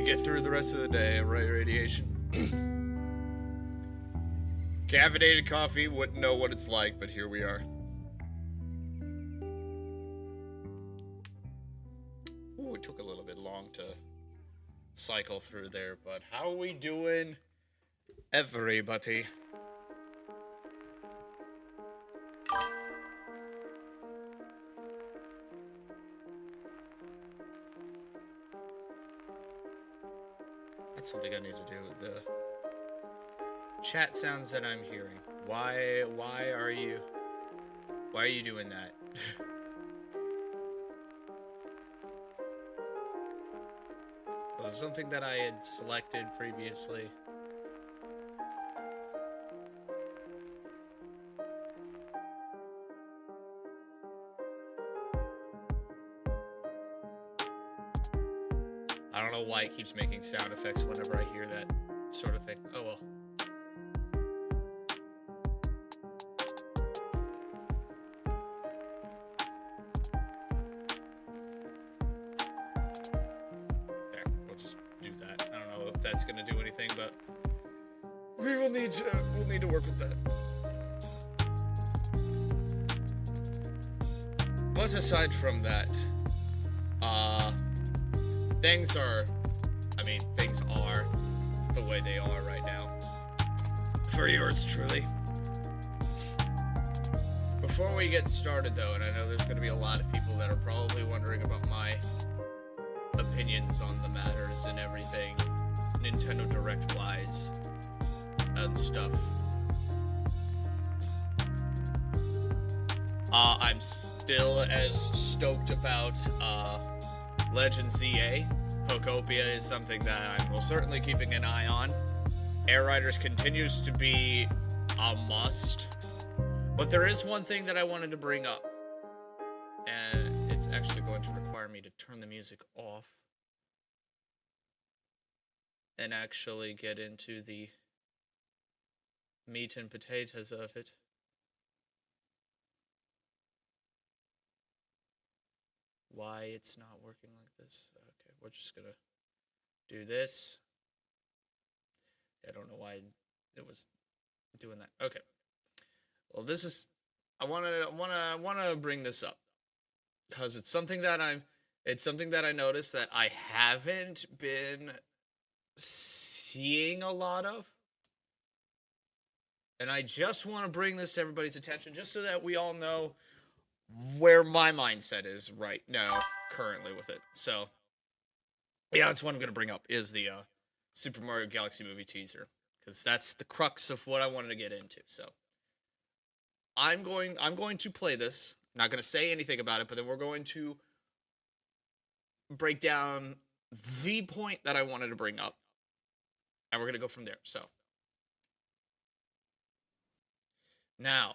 Get through the rest of the day, right? Radiation. Caffeinated coffee, wouldn't know what it's like, but here we are. Ooh, it took a little bit long to cycle through there, but how are we doing, everybody? That's something I need to do with the chat sounds that I'm hearing. Why are you doing that? Was it something that I had selected previously? I don't know why it keeps making sound effects whenever I hear that sort of thing. Oh well. There, we'll just do that. I don't know if that's gonna do anything, but we'll need to work with that. But aside from that, things are the way they are right now. For yours truly. Before we get started, though, and I know there's going to be a lot of people that are probably wondering about my opinions on the matters and everything, Nintendo Direct wise and stuff. I'm still as stoked about Legend ZA. Pokopia is something that I'm most certainly keeping an eye on. Air Riders continues to be a must. But there is one thing that I wanted to bring up. And it's actually going to require me to turn the music off and actually get into the meat and potatoes of it. Why it's not working like this. Okay, we're just gonna do this. I don't know why it was doing that. Okay. Well, this is I wanna bring this up because it's something that I noticed that I haven't been seeing a lot of. And I just want to bring this to everybody's attention just so that we all know where my mindset is right now, currently with it. So, yeah, that's what I'm going to bring up, is the Super Mario Galaxy movie teaser. Because that's the crux of what I wanted to get into. So, I'm going to play this. I'm not going to say anything about it, but then we're going to break down the point that I wanted to bring up. And we're going to go from there. So, now,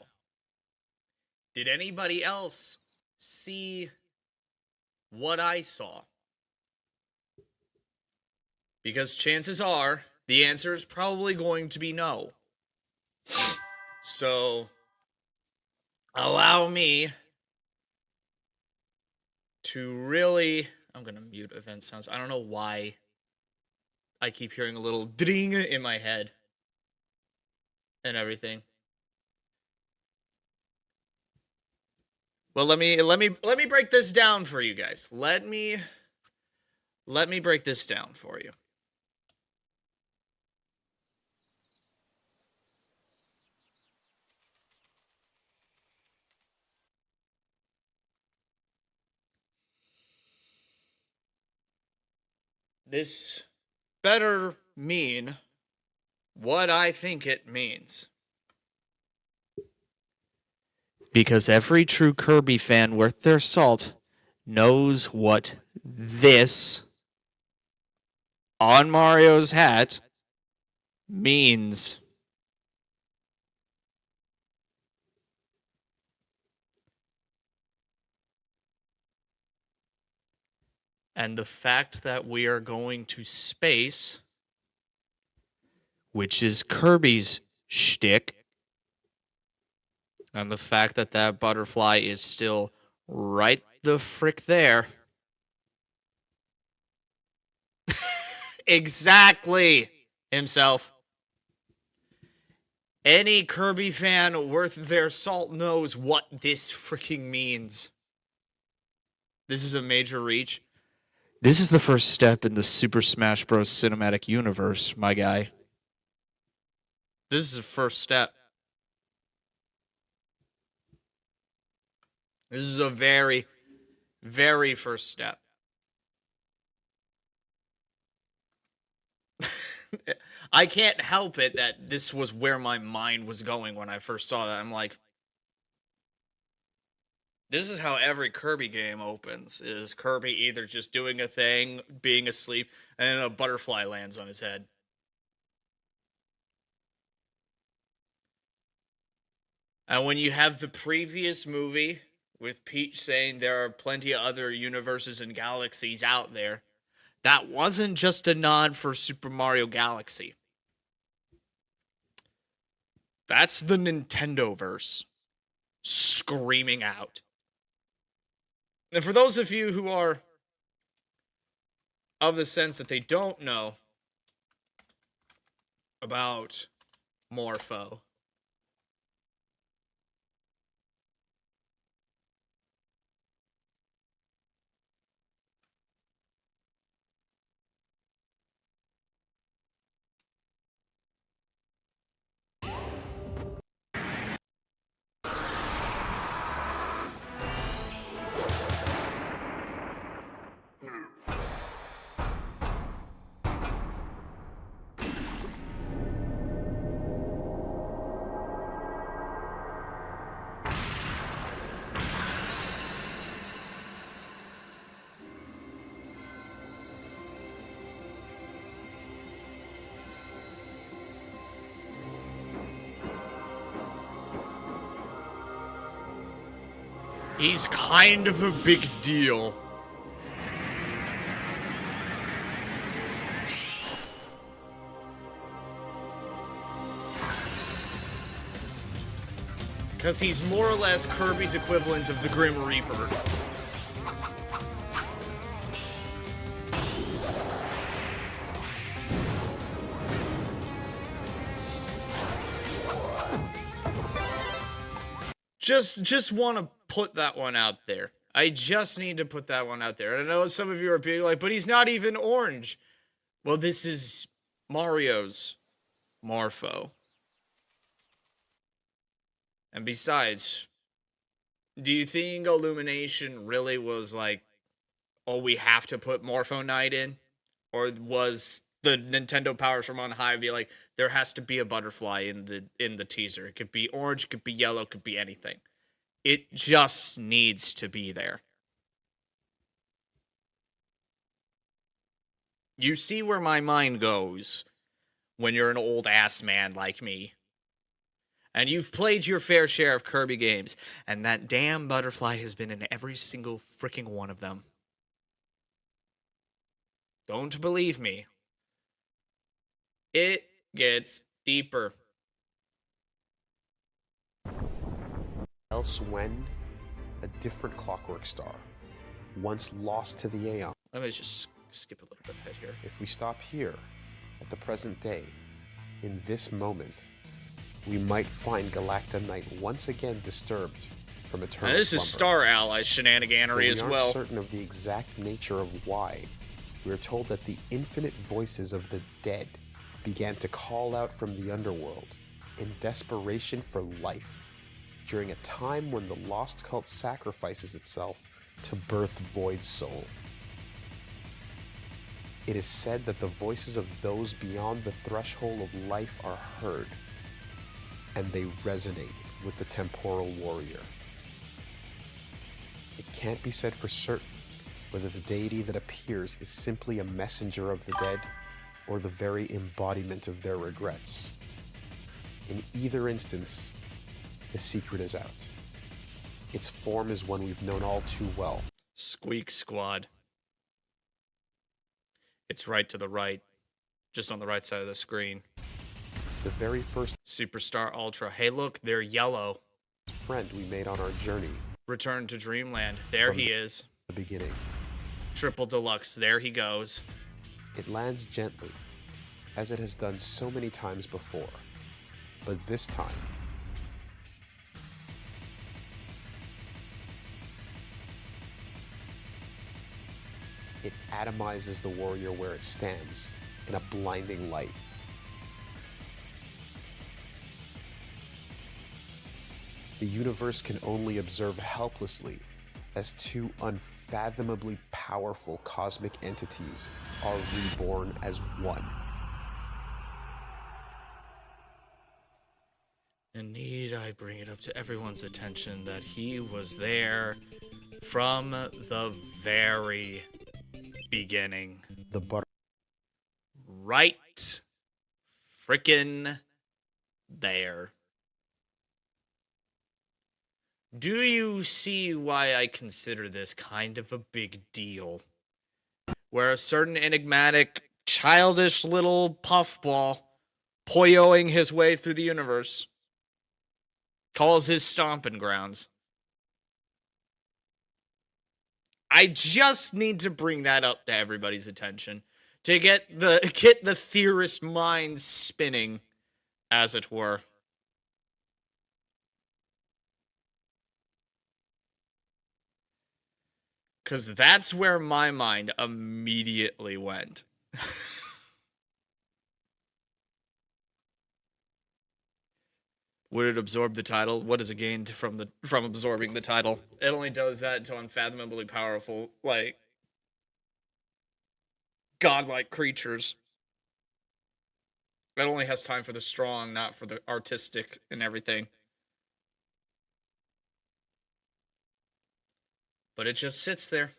did anybody else see what I saw? Because chances are the answer is probably going to be no. So, allow me to really... I'm going to mute event sounds. I don't know why I keep hearing a little ding in my head and everything. Well, let me break this down for you guys. Let me break this down for you. This better mean what I think it means. Because every true Kirby fan worth their salt knows what this on Mario's hat means. And the fact that we are going to space, which is Kirby's shtick, and the fact that that butterfly is still right the frick there. Exactly himself. Any Kirby fan worth their salt knows what this freaking means. This is a major reach. This is the first step in the Super Smash Bros. Cinematic Universe, my guy. This is the first step. This is a very, very first step. I can't help it that this was where my mind was going when I first saw that. I'm like, this is how every Kirby game opens, is Kirby either just doing a thing, being asleep, and then a butterfly lands on his head. And when you have the previous movie with Peach saying there are plenty of other universes and galaxies out there, that wasn't just a nod for Super Mario Galaxy. That's the Nintendoverse screaming out. And for those of you who are of the sense that they don't know about Morpho, He's kind of a big deal. Because he's more or less Kirby's equivalent of the Grim Reaper. Just want to put that one out there. I just need to put that one out there. And I know some of you are being like, but he's not even orange. Well, this is Mario's Morpho. And besides, do you think Illumination really was like, oh, we have to put Morpho Knight in? Or was the Nintendo powers from on high be like, there has to be a butterfly in the teaser? It could be orange, it could be yellow, it could be anything. It just needs to be there. You see where my mind goes when you're an old ass man like me. And you've played your fair share of Kirby games, and that damn butterfly has been in every single freaking one of them. Don't believe me. It gets deeper. Else when a different clockwork star, once lost to the Aeon. Let me just skip a little bit ahead here. If we stop here, at the present day, in this moment, we might find Galacta Knight once again disturbed from eternal Now, this is slumber. Star Allies shenaniganery as well. We aren't certain of the exact nature of why. We are told that the infinite voices of the dead began to call out from the underworld in desperation for life during a time when the lost cult sacrifices itself to birth Void's soul. It is said that the voices of those beyond the threshold of life are heard, and they resonate with the temporal warrior. It can't be said for certain whether the deity that appears is simply a messenger of the dead or the very embodiment of their regrets. In either instance, the secret is out. Its form is one we've known all too well. Squeak Squad. It's right to the right. Just on the right side of the screen. The very first Superstar Ultra. Hey look, they're yellow. friend we made on our journey. Return to Dreamland. There he is. The beginning. Triple Deluxe. There he goes. It lands gently, as it has done so many times before. But this time, it atomizes the warrior where it stands, in a blinding light. The universe can only observe helplessly as two unfathomably powerful cosmic entities are reborn as one. And need I bring it up to everyone's attention that he was there from the very beginning. The butter. Right frickin' there. Do you see why I consider this kind of a big deal? Where a certain enigmatic, childish little puffball, poyoing his way through the universe, calls his stomping grounds. I just need to bring that up to everybody's attention to get the theorist mind spinning, as it were. Because that's where my mind immediately went. Would it absorb the title? What is it gained from absorbing the title? It only does that to unfathomably powerful, like, godlike creatures. It only has time for the strong, not for the artistic and everything. But it just sits there.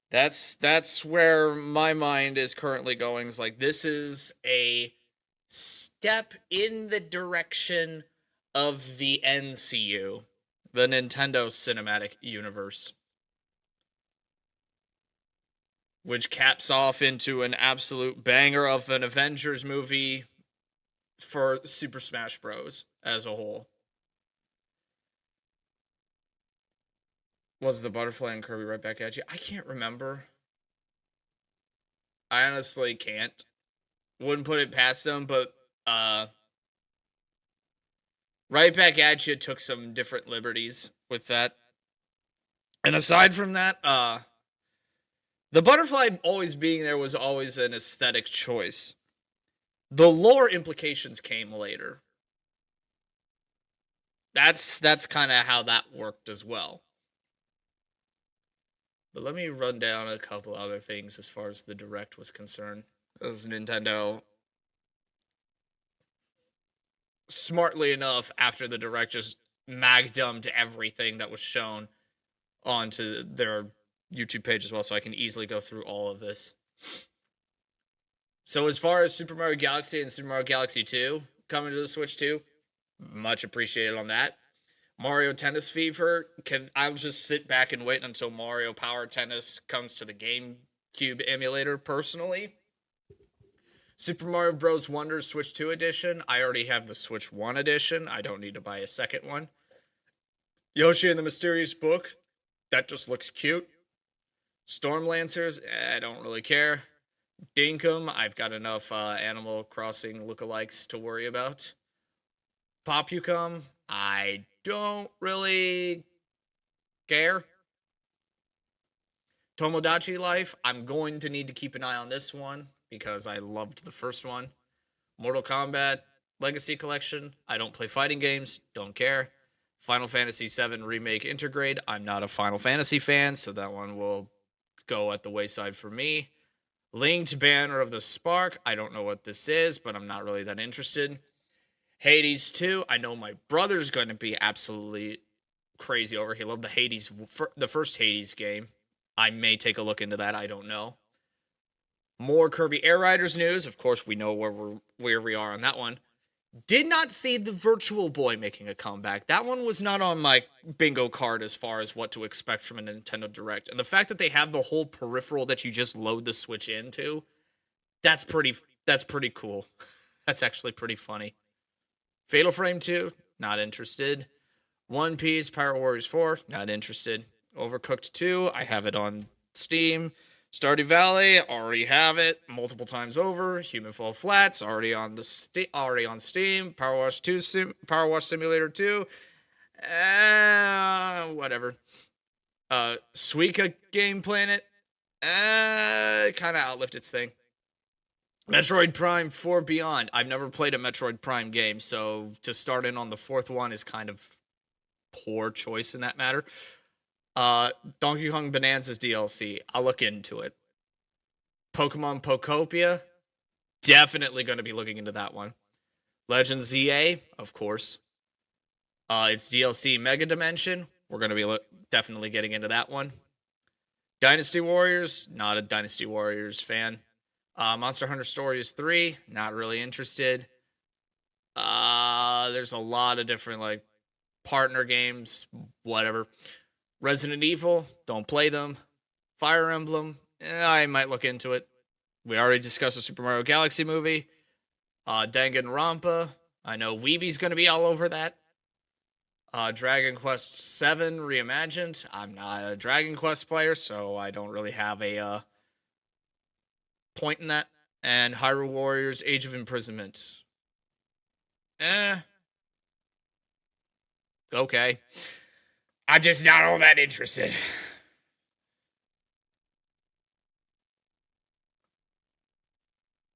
That's where my mind is currently going. It's like, this is a step in the direction of the NCU. the Nintendo Cinematic Universe, which caps off into an absolute banger of an Avengers movie for Super Smash Bros. As a whole. Was the butterfly and Kirby right back at you? I can't remember. I honestly can't. Wouldn't put it past them, but right back at you took some different liberties with that. And aside from that, the butterfly always being there was always an aesthetic choice. The lore implications came later. That's kind of how that worked as well. But let me run down a couple other things as far as the Direct was concerned. As Nintendo, smartly enough, after the Direct, just mag-dumped everything that was shown onto their YouTube page as well, so I can easily go through all of this. So as far as Super Mario Galaxy and Super Mario Galaxy 2 coming to the Switch 2, much appreciated on that. Mario Tennis Fever, I'll just sit back and wait until Mario Power Tennis comes to the GameCube emulator, personally. Super Mario Bros. Wonder Switch 2 edition, I already have the Switch 1 edition. I don't need to buy a second one. Yoshi and the Mysterious Book, that just looks cute. Storm Lancers, I don't really care. Dinkum, I've got enough Animal Crossing lookalikes to worry about. Popucom, I don't really care. Tomodachi Life, I'm going to need to keep an eye on this one because I loved the first one. Mortal Kombat Legacy Collection, I don't play fighting games, don't care. Final Fantasy VII Remake Intergrade, I'm not a Final Fantasy fan, so that one will go at the wayside for me. Linked Banner of the Spark, I don't know what this is, but I'm not really that interested. Hades 2, I know my brother's going to be absolutely crazy over. He loved the first Hades game. I may take a look into that, I don't know. More Kirby Air Riders news. Of course, we know where we are on that one. Did not see the Virtual Boy making a comeback. That one was not on my bingo card as far as what to expect from a Nintendo Direct. And the fact that they have the whole peripheral that you just load the Switch into, that's pretty cool. That's actually pretty funny. Fatal Frame 2, not interested. One Piece Pirate Warriors 4, not interested. Overcooked 2, I have it on Steam. Stardew Valley, already have it multiple times over. Human Fall Flats, already on Steam. Power Wash Simulator 2, whatever. Suika Game Planet, kind of outlived its thing. Metroid Prime 4 Beyond. I've never played a Metroid Prime game, so to start in on the fourth one is kind of poor choice in that matter. Donkey Kong Bonanza's DLC. I'll look into it. Pokemon Pokopia. Definitely going to be looking into that one. Legends ZA, of course. It's DLC Mega Dimension. We're going to be definitely getting into that one. Dynasty Warriors. Not a Dynasty Warriors fan. Monster Hunter Stories 3. Not really interested. There's a lot of different partner games. Whatever. Resident Evil, don't play them. Fire Emblem, I might look into it. We already discussed the Super Mario Galaxy movie. Danganronpa, I know Weeby's going to be all over that. Dragon Quest VII Reimagined, I'm not a Dragon Quest player, so I don't really have a point in that. And Hyrule Warriors Age of Imprisonment. Okay. I'm just not all that interested.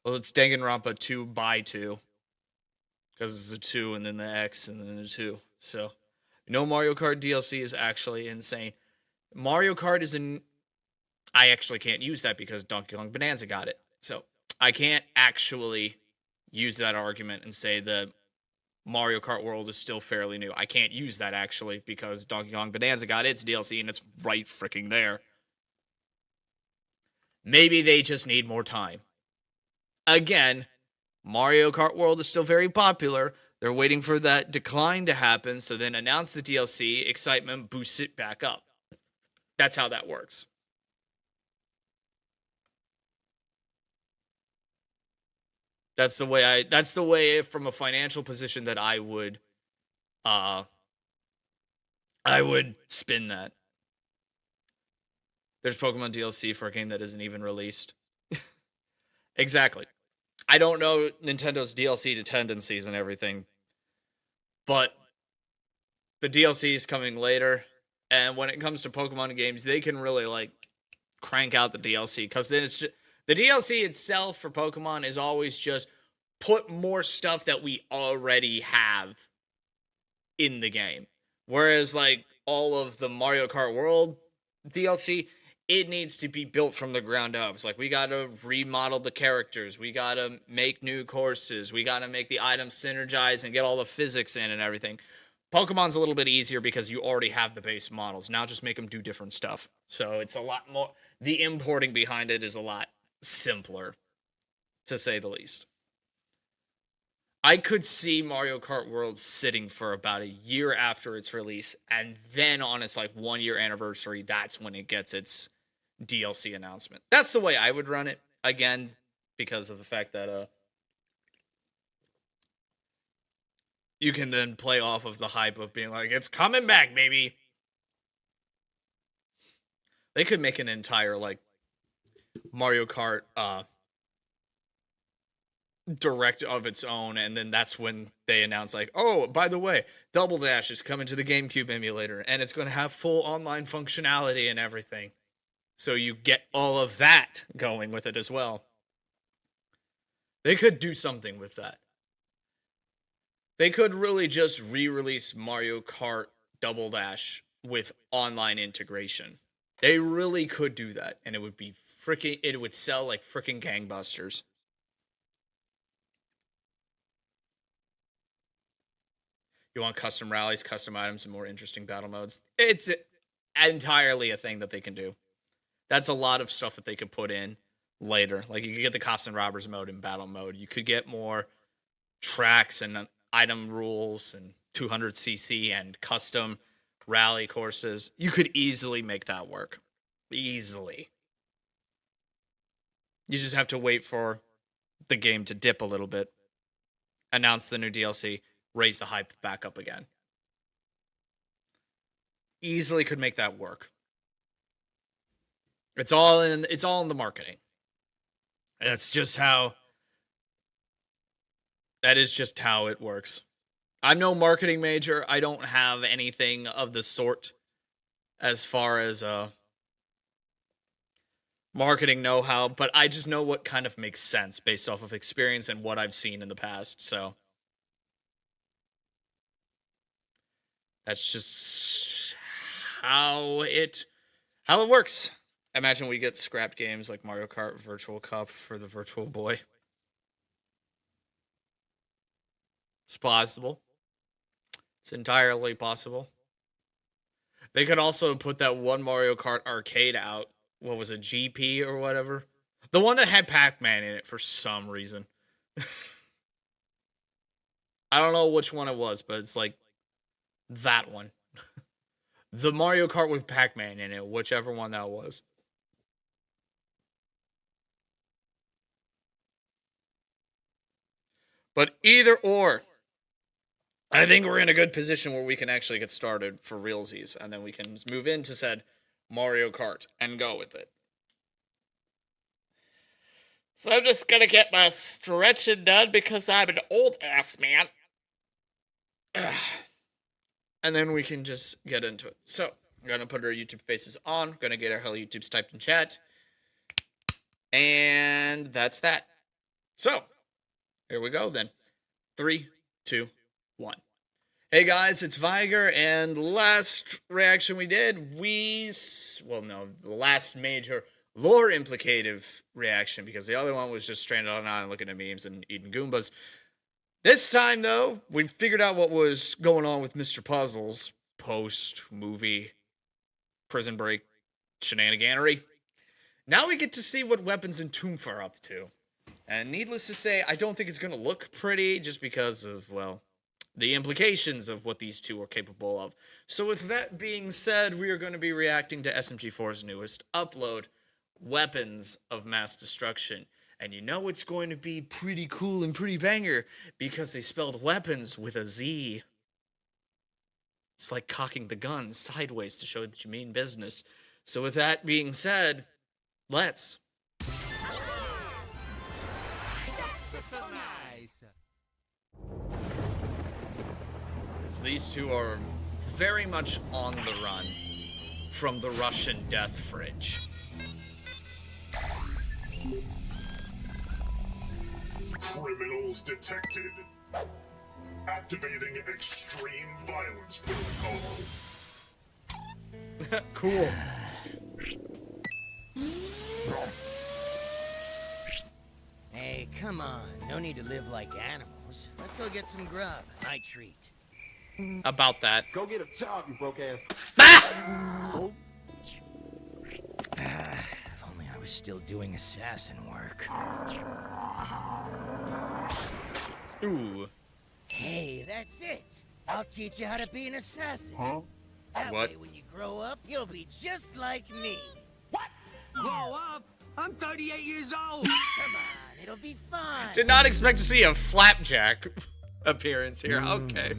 Well, it's Danganronpa 2x2. Because it's a 2 and then the X and then the 2. So, no Mario Kart DLC is actually insane. Mario Kart is I actually can't use that because Donkey Kong Bonanza got it. So, I can't actually use that argument and say that Mario Kart World is still fairly new. I can't use that, actually, because Donkey Kong Bonanza got its DLC, and it's right freaking there. Maybe they just need more time. Again, Mario Kart World is still very popular, They're waiting for that decline to happen, so then announce the DLC, excitement boosts it back up. That's how that works. That's the way from a financial position that I would spin that. There's Pokemon DLC for a game that isn't even released. Exactly. I don't know Nintendo's DLC tendencies and everything, but the DLC is coming later, and when it comes to Pokemon games, they can really like crank out the DLC, because then it's just, the DLC itself for Pokemon is always just put more stuff that we already have in the game. Whereas like all of the Mario Kart World DLC, it needs to be built from the ground up. It's like, we got to remodel the characters. We got to make new courses. We got to make the items synergize and get all the physics in and everything. Pokemon's a little bit easier because you already have the base models. Now just make them do different stuff. So it's a lot more, the importing behind it is a lot simpler, to say the least. I could see Mario Kart World sitting for about a year after its release, and then on its like 1 year anniversary, that's when it gets its DLC announcement. That's the way I would run it, again, because of the fact that you can then play off of the hype of being like, it's coming back, baby. They could make an entire like Mario Kart direct of its own, and then that's when they announce like, oh, by the way, Double Dash is coming to the GameCube emulator, and it's going to have full online functionality and everything. So you get all of that going with it as well. They could do something with that. They could really just re-release Mario Kart Double Dash with online integration. They really could do that, and it would be it would sell like freaking gangbusters. You want custom rallies, custom items, and more interesting battle modes. It's entirely a thing that they can do. That's a lot of stuff that they could put in later. Like, you could get the cops and robbers mode in battle mode. You could get more tracks and item rules and 200cc and custom rally courses. You could easily make that work. Easily. You just have to wait for the game to dip a little bit, announce the new DLC, raise the hype back up again. Easily could make that work. It's all in the marketing. That's just how that is just how it works. I'm no marketing major. I don't have anything of the sort as far as marketing know-how, but I just know what kind of makes sense based off of experience and what I've seen in the past. So that's just how it works. Imagine we get scrapped games like Mario Kart Virtual Cup for the Virtual Boy. It's possible. It's entirely possible. They could also put that one Mario Kart arcade out. What was it, GP or whatever? The one that had Pac-Man in it for some reason. I don't know which one it was, but it's like that one. The Mario Kart with Pac-Man in it, whichever one that was. But either or, I think we're in a good position where we can actually get started for realsies, and then we can move into said Mario Kart and go with it. So I'm just gonna get my stretching done because I'm an old ass man. And then we can just get into it. So, I'm gonna put our YouTube faces on, gonna get our Hello YouTubes typed in chat. And that's that. So, here we go then. 3, 2, 1. Hey guys, it's Viger, and last reaction we did, the last major lore implicative reaction, because the other one was just stranded on an island looking at memes and eating Goombas. This time, though, we figured out what was going on with Mr. Puzzle's post-movie prison break shenaniganery. Now we get to see what Weapons and Toomf are up to. And needless to say, I don't think it's going to look pretty just because of, well, the implications of what these two are capable of. So with that being said, we are going to be reacting to SMG4's newest upload, Weapons of Mass Destruction. And you know it's going to be pretty cool and pretty banger because they spelled weapons with a Z. It's like cocking the gun sideways to show that you mean business. So with that being said, let's. These two are very much on the run from the Russian death fridge. Criminals detected. Activating extreme violence protocol. Cool. Hey, come on. No need to live like animals. Let's go get some grub. My treat. About that. Go get a job, you broke ass. If only I was still doing assassin work. Ooh. Hey, that's it. I'll teach you how to be an assassin. Huh? That What? way, when you grow up, you'll be just like me. Grow up? I'm 38 years old. Come on, it'll be fun. Did not expect to see a flapjack appearance here. Okay.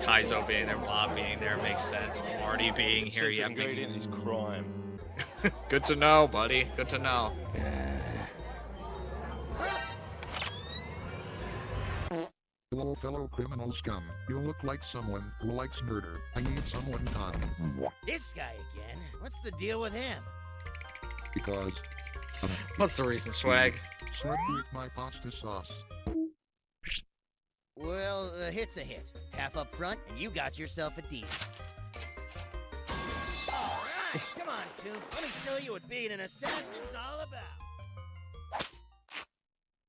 Kaizo being there, Bob being there makes sense. Marty being here, yeah, makes sense. is crime. Good to know, buddy. Good to know. Hello, fellow criminal scum. You look like someone who likes murder. I need someone done. This guy again. What's the deal with him? Because What's the reason, Swag? slept with my pasta sauce. Well, a hit's a hit. Half up front, and you got yourself a deal. All right, come on, Toon. Let me show you what being an assassin's all about.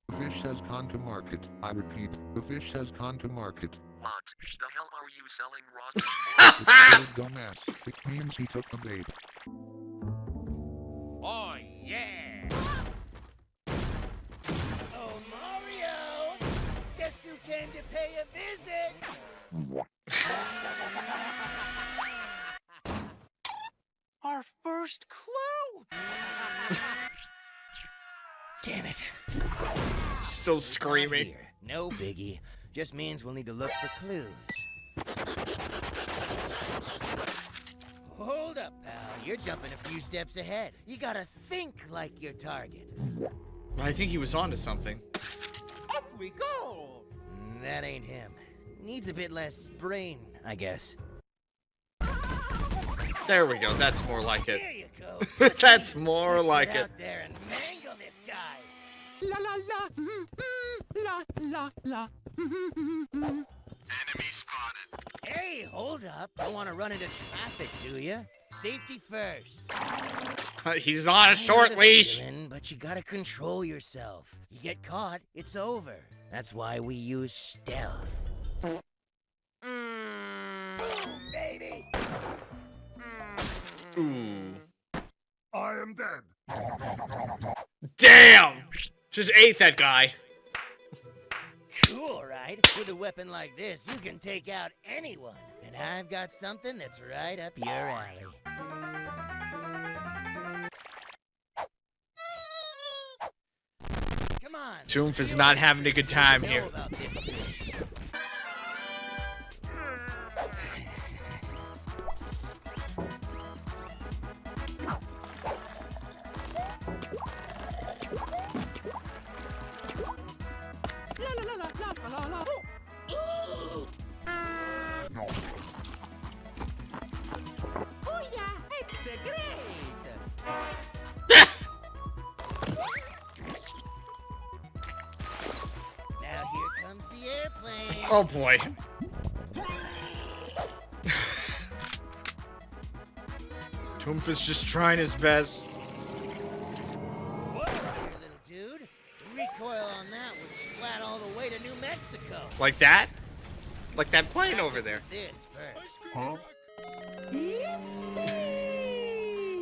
The fish has gone to market. I repeat, the fish has gone to market. What the hell are you selling raw It's a dumbass. It means he took the bait. Oh, yeah. Oh, Mario! Guess who came to pay a visit? Our first clue. Damn it. Still Not screaming. here. No biggie. Just means we'll need to look for clues. Hold up, pal. You're jumping a few steps ahead. You gotta think like your target. I think he was onto something. Up we go. That ain't him. Needs a bit less brain, I guess. There we go. That's more like There it. you go. That's more Let's like get it. out there and mangle this guy. La la la. La la la. Enemy spotted. Hey, hold up. Don't want to run into traffic, do you? Safety first. He's on a I know short the leash. feeling, but you gotta control yourself. You get caught, it's over. That's why we use stealth. Boom, baby! Ooh. I am dead. Damn! Just ate that guy. Cool, right? With a weapon like this, you can take out anyone. And I've got something that's right up your alley. Come on. Toomph is not having a good time Know here. about this bitch. La la la la la la la. Oh yeah, it's great. Now here comes the airplane. Oh boy. Toomph is just trying his best. Whoa there, little dude. The recoil on that would splat all the way to New Mexico. Like that? Like that plane over there. This first. Huh?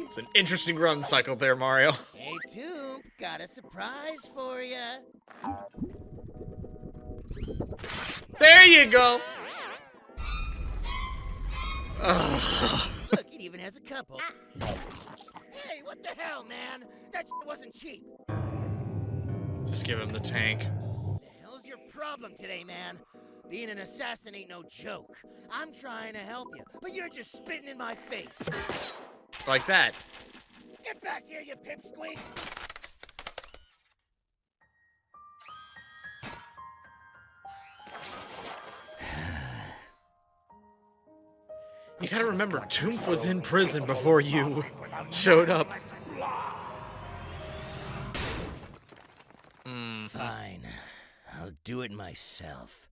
It's an interesting run cycle there, Mario. Hey, Toomp, got a surprise for ya. There you go. Look, it even has a couple. Hey, what the hell, man? That shit wasn't cheap. Just give him the tank. What the hell's your problem today, man? Being an assassin ain't no joke. I'm trying to help you, but you're just spitting in my face. Like that. Get back here, you pipsqueak! You gotta remember, Toomph was in prison before you showed up. Fine. I'll do it myself.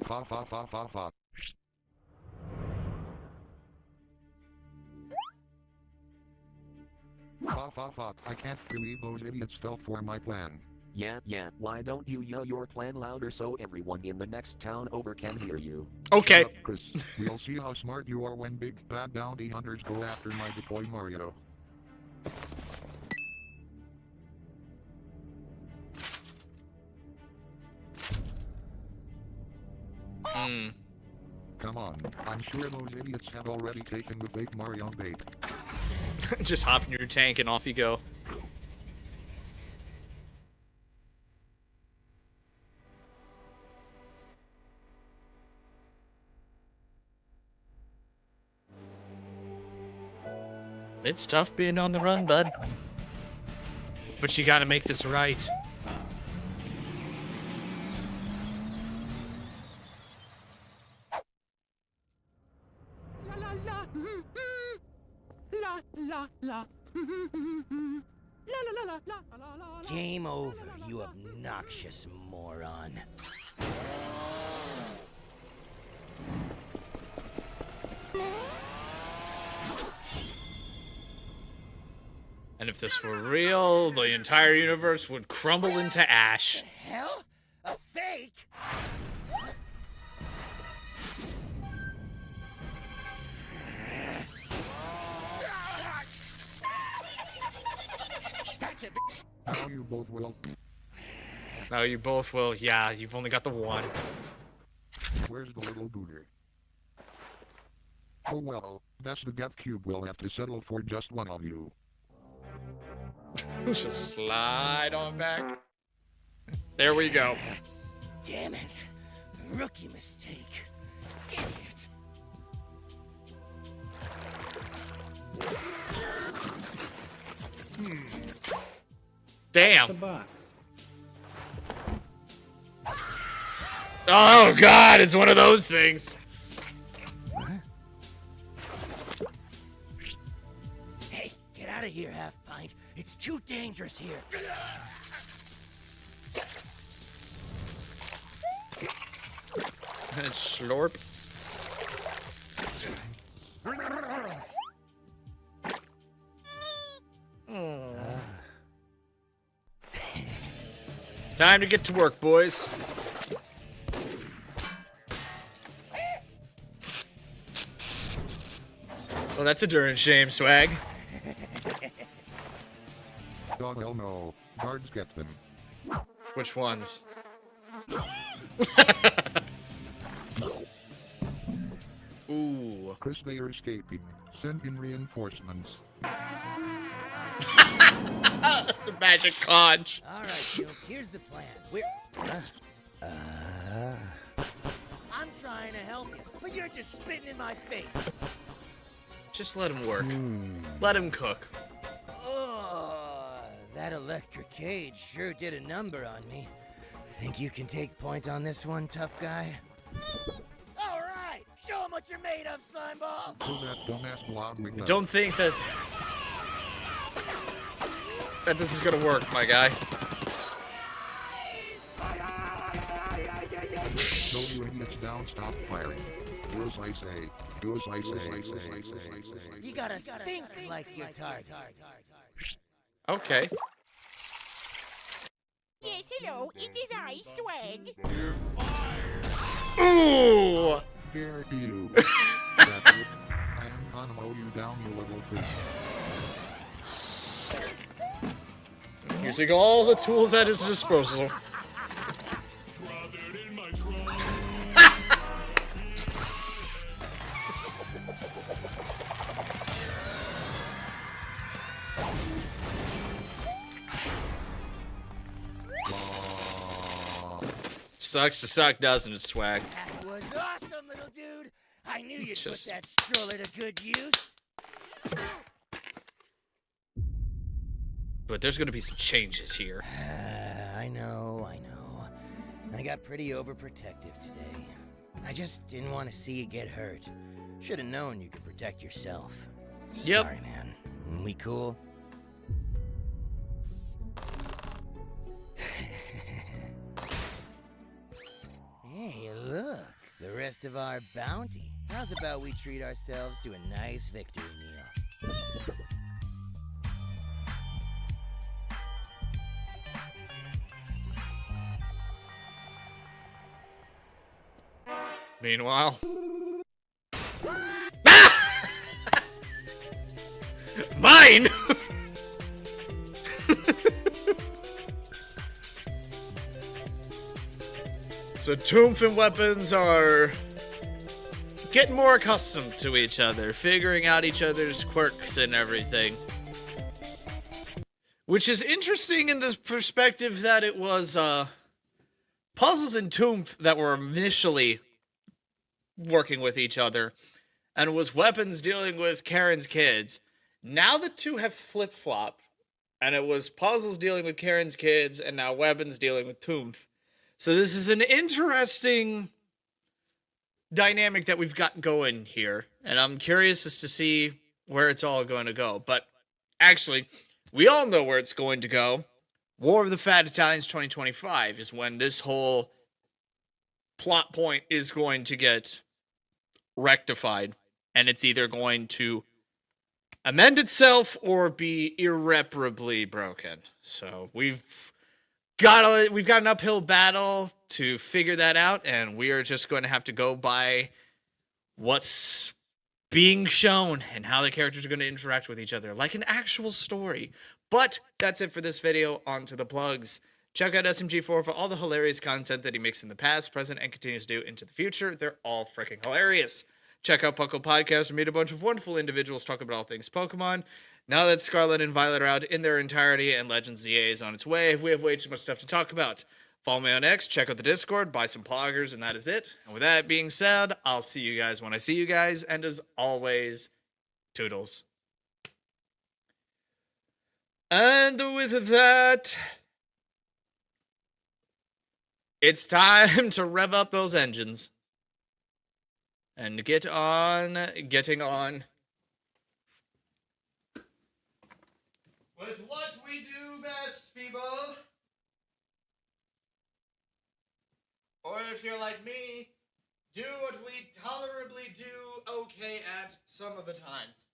Pop, pop, pop, pop, pop. Pop, pop, pop. I can't believe those idiots fell for my plan. Yeah, why don't you yell your plan louder so everyone in the next town over can hear you? Okay. Shut up, Chris. We'll see how smart you are when big bad bounty hunters go after my decoy Mario. Come on, I'm sure those idiots have already taken the fake Mario bait. Just hop in your tank and off you go. It's tough being on the run, bud. But you gotta make this right. La la la. La la la. La la la la la la la. Game over, you obnoxious moron. And if this were real, the entire universe would crumble into ash. Hell? A fake? Now you both will. Now you both will. Yeah, you've only got the one. Where's the little booter? Oh well, that's the death cube. We'll have to settle for just one of you. Just slide on back. There we go. Damn it. Rookie mistake. Idiot. Damn. Oh god, it's one of those things. Hey, get out of here, Half Pint. It's too dangerous here. And slurp. Time to get to work, boys. Well, that's a darn shame, Swag. Oh hell no. Guards get them. Which ones? Ooh. Chris, they are escaping. Send in reinforcements. The magic conch. All right, Duke, here's the plan. I'm trying to help you, but you're just spitting in my face. Just let him work. Let him cook. Oh, that electric cage sure did a number on me. Think you can take point on this one, tough guy? All right, show him what you're made of, Slimeball. Pull that dumbass blob wing up. Don't think that this is gonna work, my guy. Slow you idiots down, stop firing. Do as I say. Do as I say. You gotta think like your target. Okay. Yes, hello. It is I, Swag. Ooh! Here you. That's it. I am gonna mow you down, you little fish. Using all the tools at his disposal. Sucks to suck, doesn't it, Swag? That was awesome, little dude. I knew you'd Just- put that stroller to good use. But there's gonna be some changes here. I know. I got pretty overprotective today. I just didn't want to see you get hurt. Should have known you could protect yourself. Yep. Sorry, man. We cool? Hey, look. The rest of our bounty. How's about we treat ourselves to a nice victory meal? Meanwhile. Mine! So Toomph and Weapons are getting more accustomed to each other, figuring out each other's quirks and everything. Which is interesting in the perspective that it was Puzzles and Toomph that were initially working with each other, and it was Weapons dealing with Karen's kids. Now the two have flip-flopped, and it was Puzzles dealing with Karen's kids, and now Weapons dealing with Toomph. So this is an interesting dynamic that we've got going here, and I'm curious as to see where it's all going to go. But actually, we all know where it's going to go. War of the Fat Italians 2025 is when this whole plot point is going to get rectified, and it's either going to amend itself or be irreparably broken. So we've got an uphill battle to figure that out, and we are just going to have to go by what's being shown and how the characters are going to interact with each other like an actual story. But that's it for this video. On to the plugs. Check out SMG4 for all the hilarious content that he makes in the past, present, and continues to do into the future. They're all freaking hilarious. Check out Puckle Podcast, where we meet a bunch of wonderful individuals talking about all things Pokemon. Now that Scarlet and Violet are out in their entirety and Legends ZA is on its way, we have way too much stuff to talk about. Follow me on X, check out the Discord, buy some poggers, and that is it. And with that being said, I'll see you guys when I see you guys, and as always, toodles. And with that, it's time to rev up those engines and get on getting on with what we do best, people. Or if you're like me, do what we tolerably do okay at some of the times.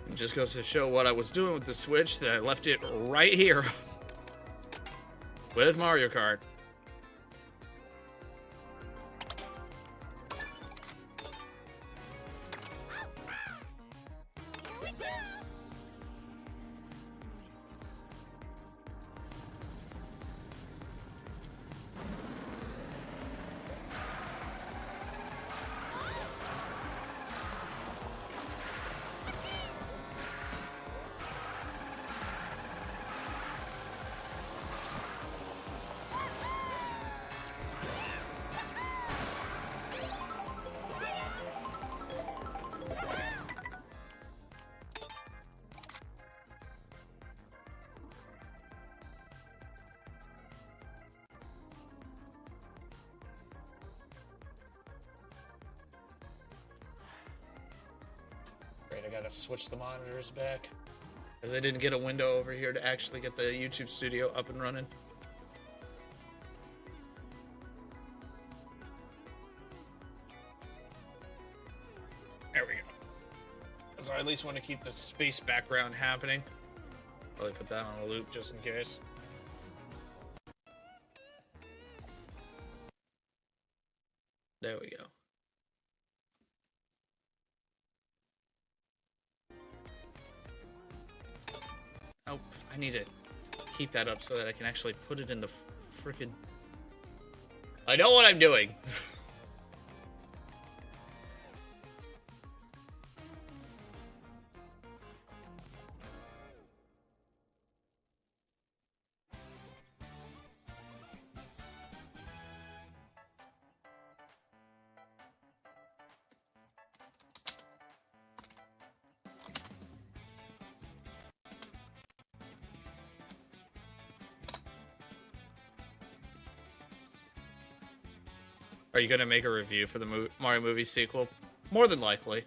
It just goes to show what I was doing with the Switch, that I left it right here with Mario Kart. Great, I gotta switch the monitors back, because I didn't get a window over here to actually get the YouTube studio up and running. There we go. So I at least want to keep the space background happening. Probably put that on a loop just in case. I need to heat that up so that I can actually put it in the frickin'... I know what I'm doing. Are you gonna make a review for the Mario movie sequel? More than likely.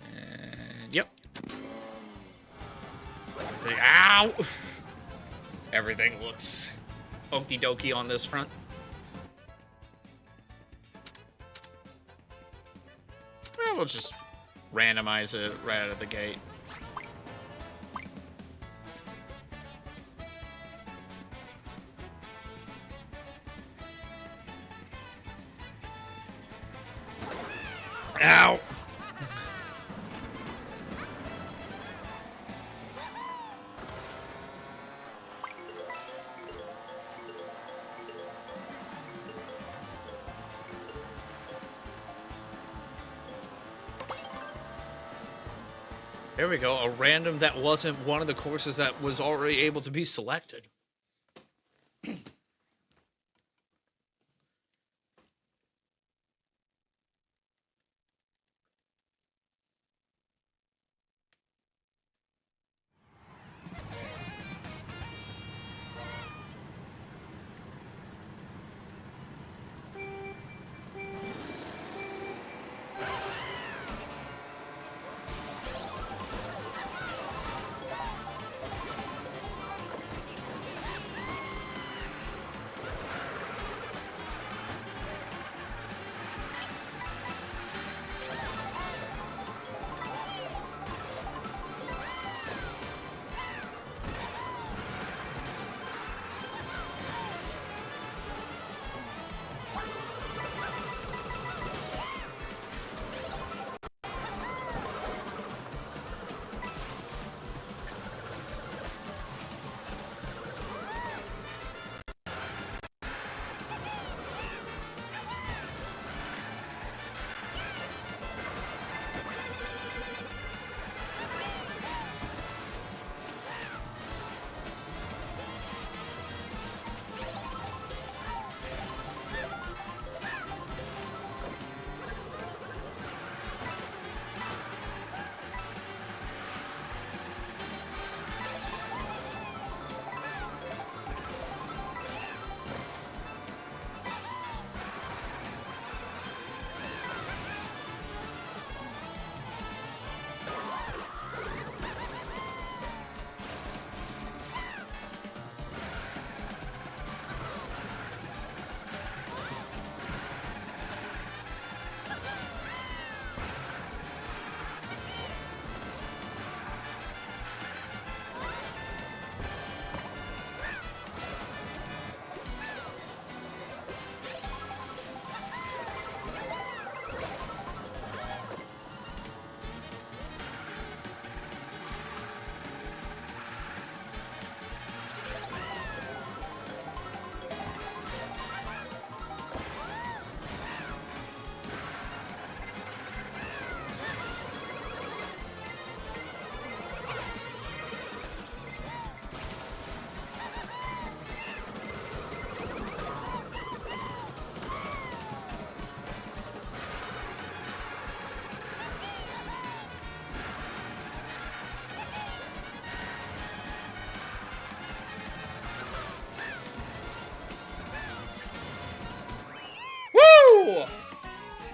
And yep. Everything, ow! Everything looks okie dokie on this front. We'll just randomize it right out of the gate. Ow! There we go, a random that wasn't one of the courses that was already able to be selected.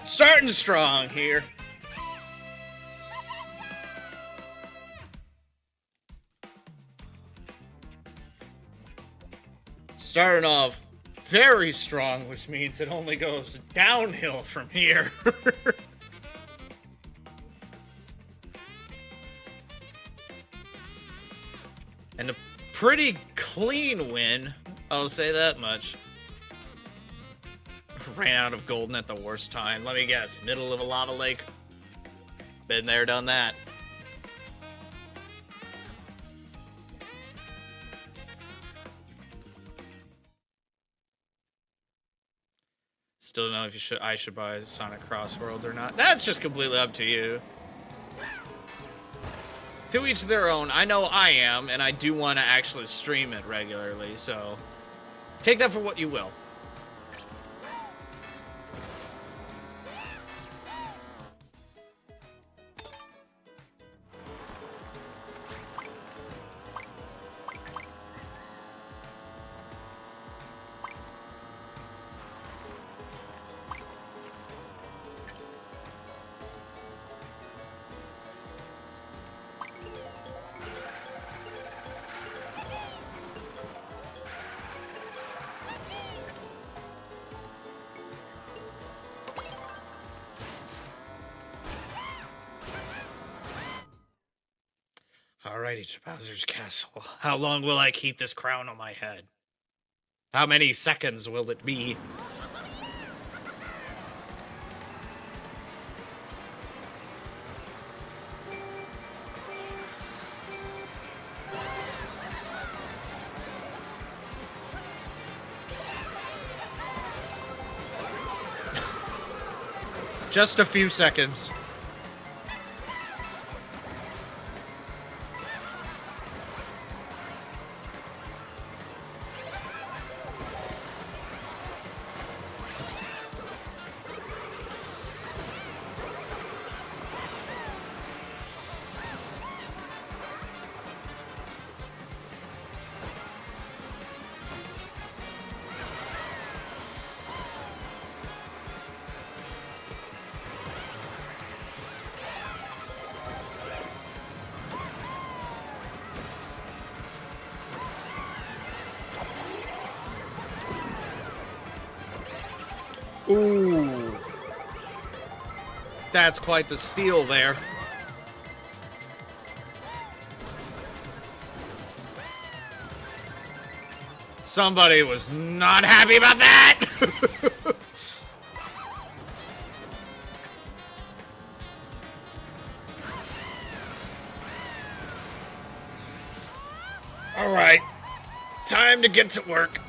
Starting strong here. Starting off very strong, which means it only goes downhill from here. And a pretty clean win, I'll say that much. Ran out of golden at the worst time. Let me guess. Middle of a lava lake. Been there, done that. Still don't know if I should buy Sonic Crossworlds or not. That's just completely up to you. To each their own. I know I am, and I do want to actually stream it regularly, so take that for what you will. Alrighty, to Bowser's Castle. How long will I keep this crown on my head? How many seconds will it be? Just a few seconds. Ooh. That's quite the steal there. Somebody was not happy about that! Alright. Time to get to work.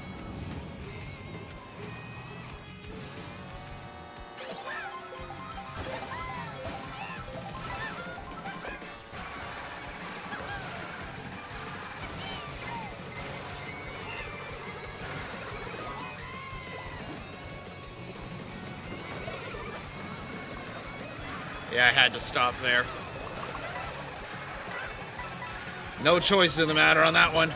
Yeah, I had to stop there. No choice in the matter on that one.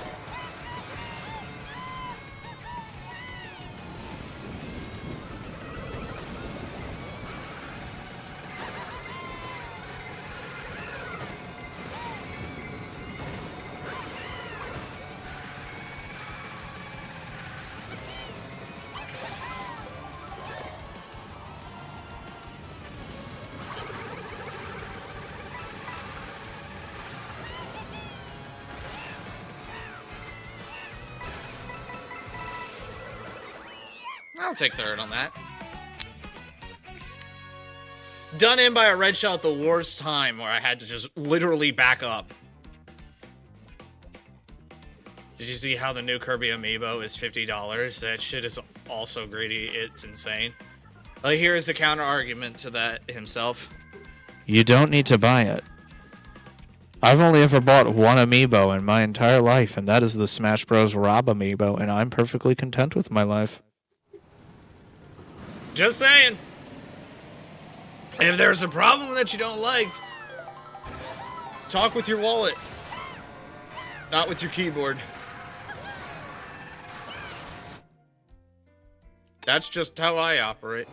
I'll take third on that. Done in by a red shell at the worst time where I had to just literally back up. Did you see how the new Kirby amiibo is $50? That shit is also greedy. It's insane. Like, here's the counter argument to that himself. You don't need to buy it. I've only ever bought one amiibo in my entire life, and that is the Smash Bros. Rob amiibo, and I'm perfectly content with my life. Just saying. If there's a problem that you don't like, talk with your wallet, not with your keyboard. That's just how I operate.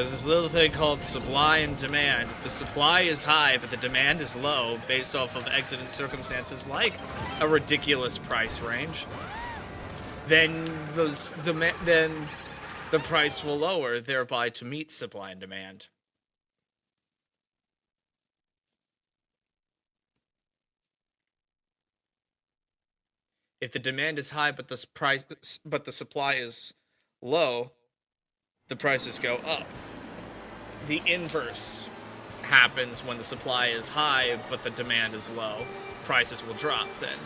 There's this little thing called supply and demand. If the supply is high, but the demand is low, based off of exigent circumstances like a ridiculous price range, then the price will lower, thereby to meet supply and demand. If the demand is high, but the supply is low, the prices go up. The inverse happens when the supply is high, but the demand is low. Prices will drop then.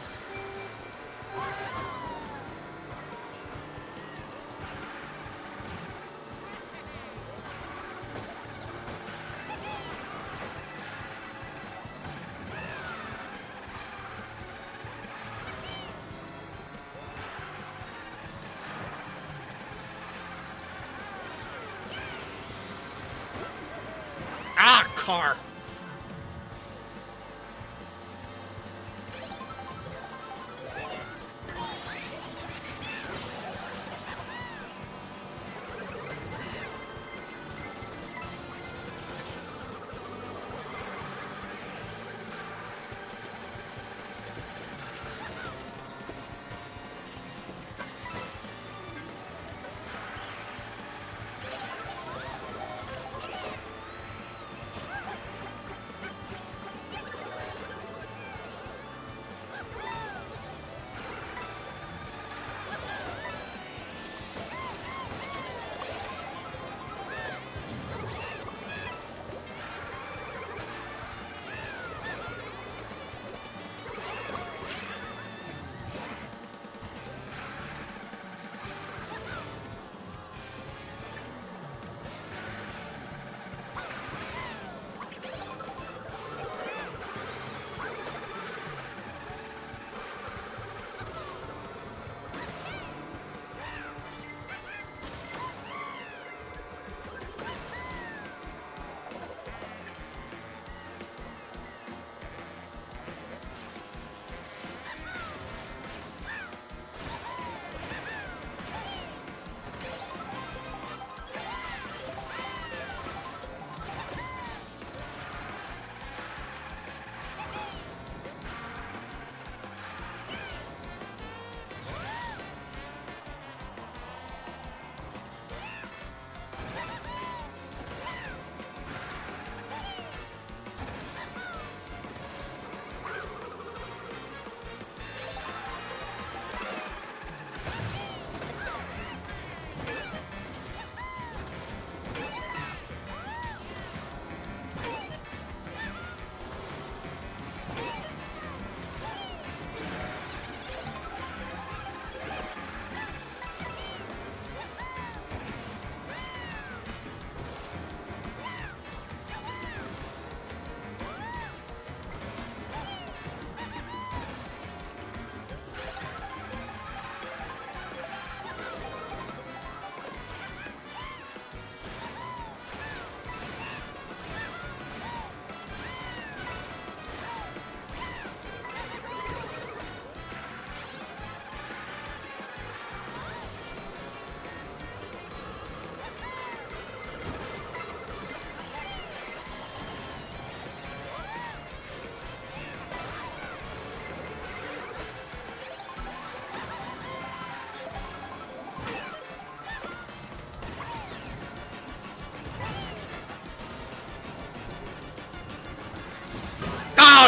Ah, car.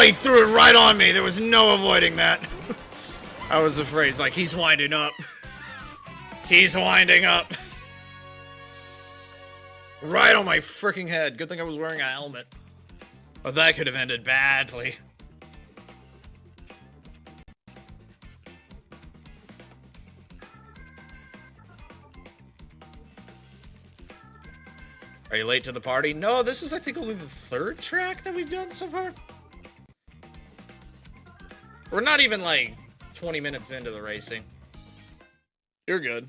Oh, he threw it right on me. There was no avoiding that. I was afraid. It's like, he's winding up. He's winding up. Right on my freaking head. Good thing I was wearing a helmet. Oh, that could have ended badly. Are you late to the party? No, this is, I think, only the third track that we've done so far. We're not even, like, 20 minutes into the racing. You're good.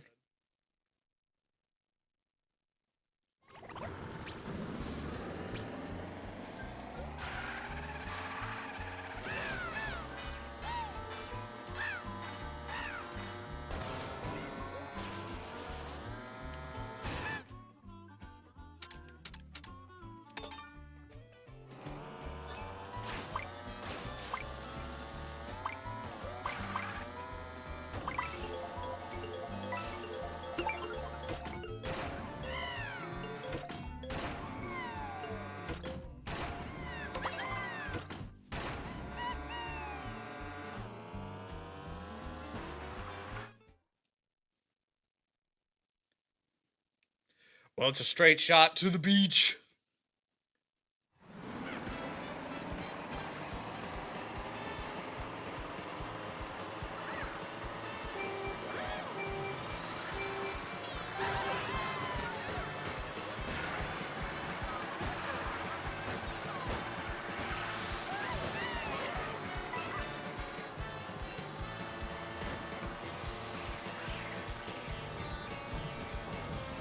Well, it's a straight shot to the beach.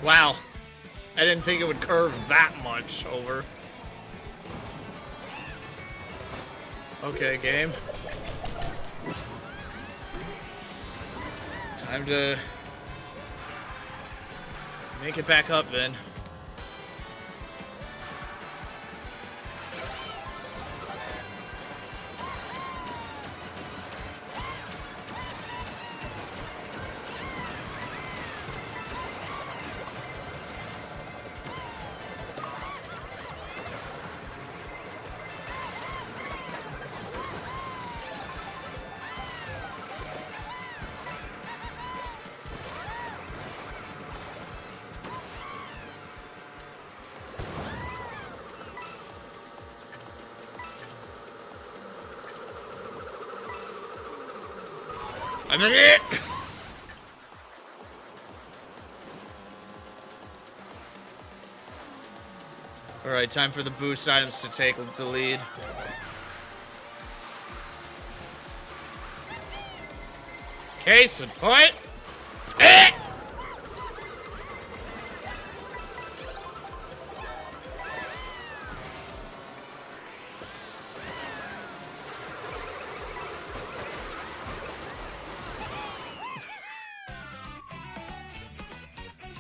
Wow. I didn't think it would curve that much over. Okay, game. Time to make it back up then. I'm in it! Alright, time for the boost items to take the lead. Case in point. Eh!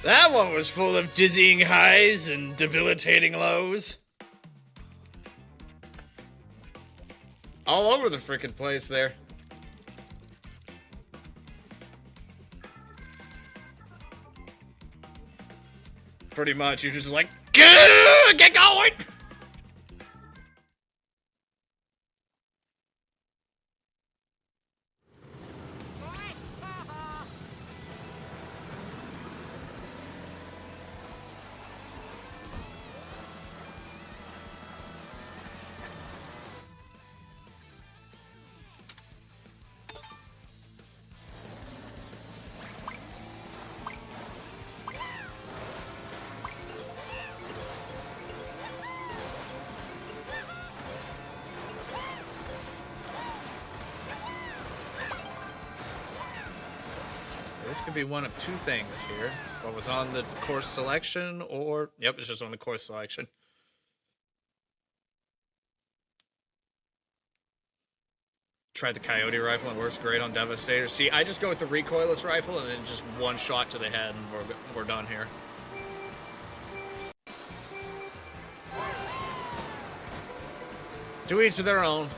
That one was full of dizzying highs and debilitating lows. All over the frickin' place there. Pretty much, you're just like, get going! This could be one of two things here. What was on the course selection, or... Yep, it's just on the course selection. Tried the coyote rifle, and works great on Devastator. See, I just go with the recoilless rifle, and then just one shot to the head, and we're done here. To each to their own.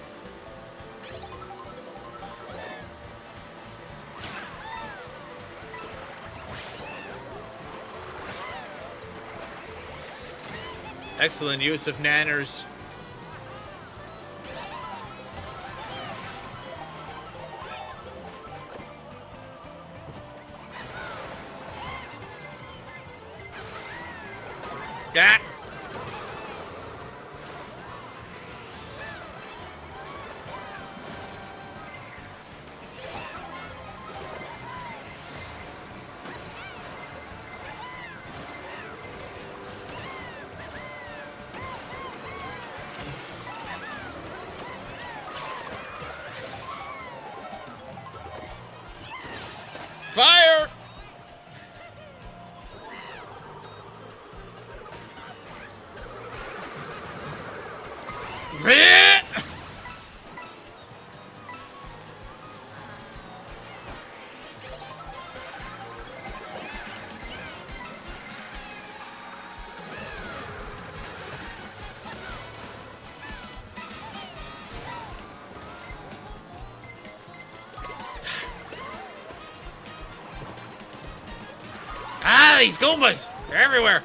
Excellent use of nanners. Yeah. Fire! Bleh! Ah, these Goombas! They're everywhere!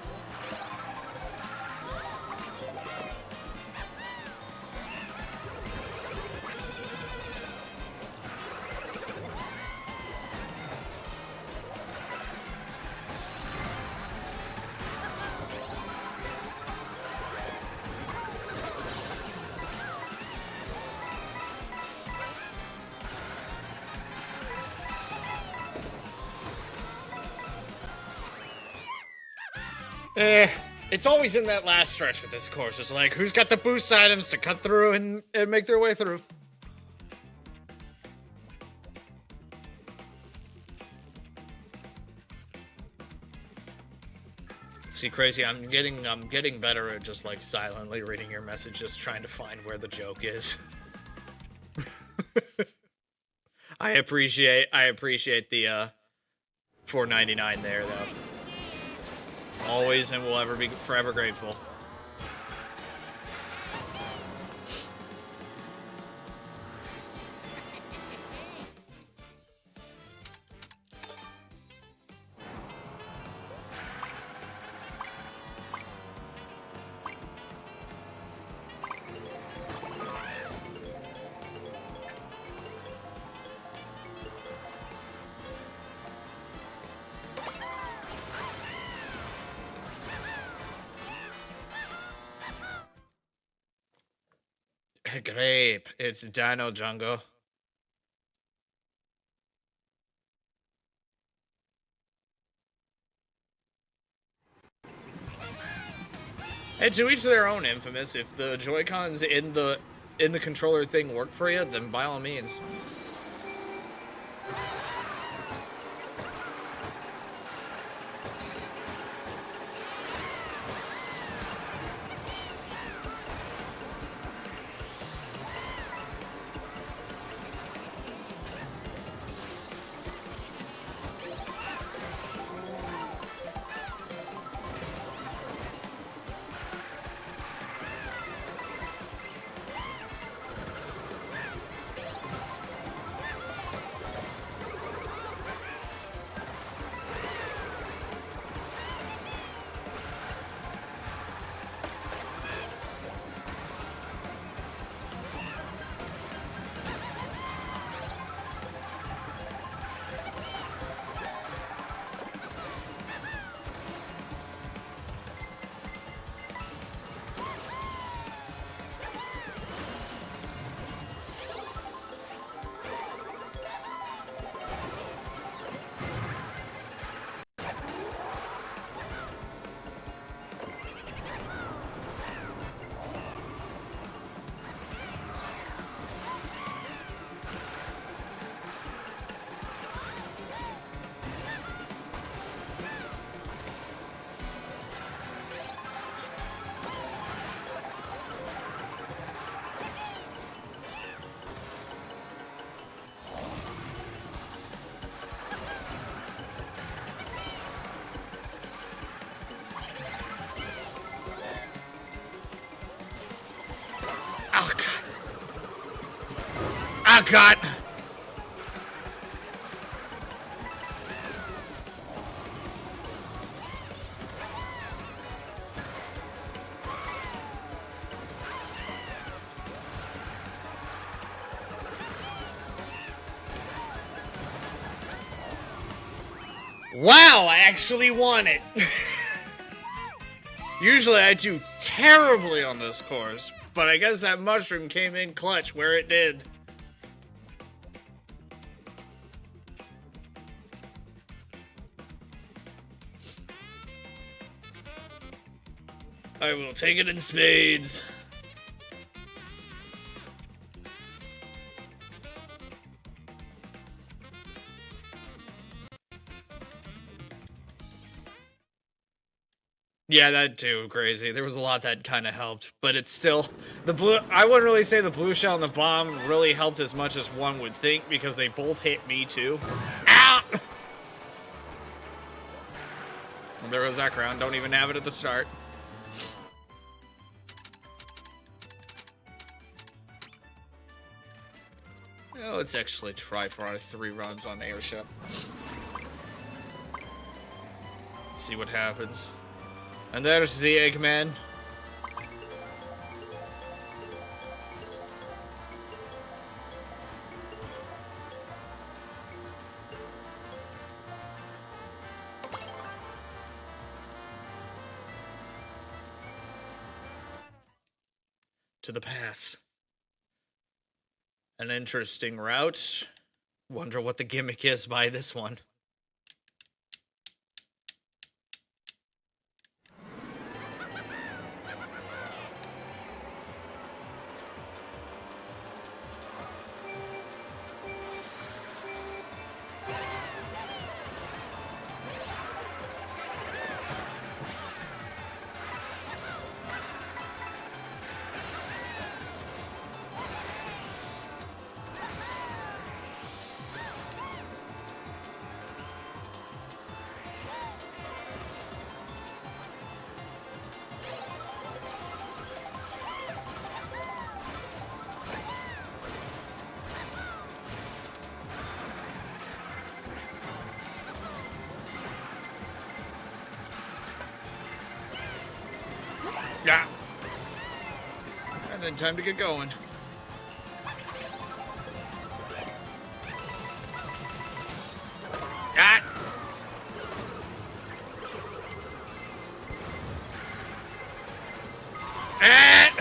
It's always in that last stretch with this course. It's like, who's got the boost items to cut through and make their way through? See, Crazy, I'm getting better at just like silently reading your message, just trying to find where the joke is. I appreciate the $4.99 there though. Always and will ever be forever grateful. Grape, it's Dino Jungle. And to each their own, Infamous. If the Joy-Cons in the controller thing work for you, then by all means. Oh, God. Oh, God. Wow, I actually won it. Usually I do terribly on this course, but I guess that mushroom came in clutch where it did. I will take it in spades. Yeah, that too, Crazy. There was a lot that kind of helped, but it's still the blue. I wouldn't really say the blue shell and the bomb really helped as much as one would think because they both hit me too. Ow! There goes that crown. Don't even have it at the start. Well, let's actually try for our 3 runs on airship. See what happens. And there's the Eggman. To the pass. An interesting route. Wonder what the gimmick is by this one. Yeah. And then time to get going. Ah! Ah!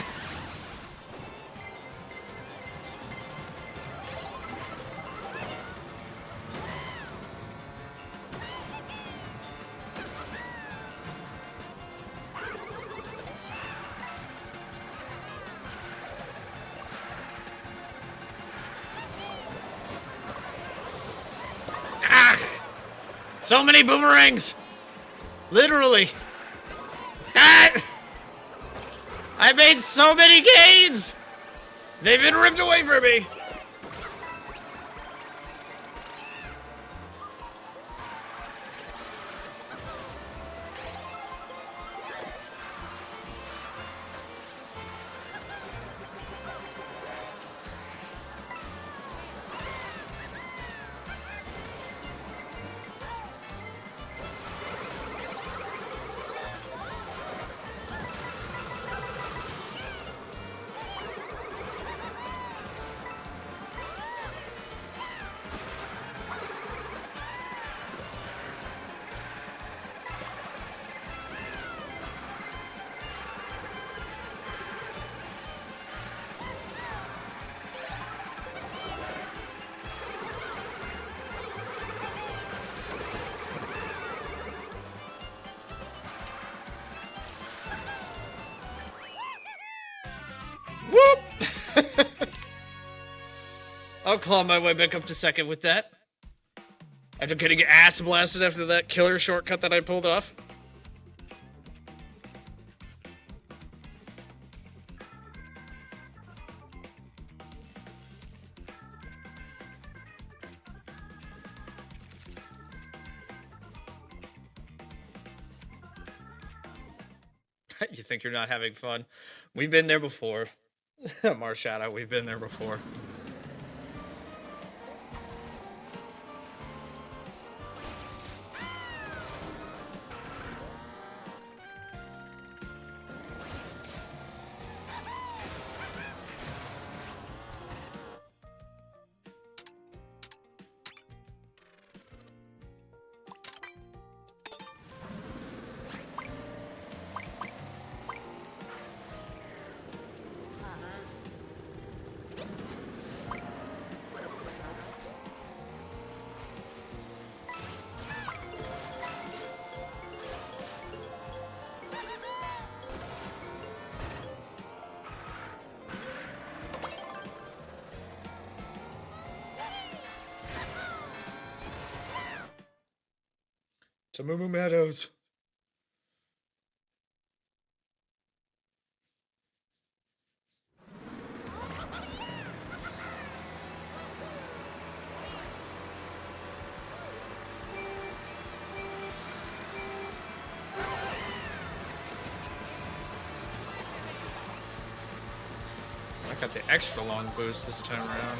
So many boomerangs! Literally. Ah! I made so many gains! They've been ripped away from me! I'll claw my way back up to second with that. After getting ass blasted after that killer shortcut that I pulled off. You think you're not having fun? We've been there before. Marshadow, we've been there before. Tamumu Meadows. I got the extra long boost this time around.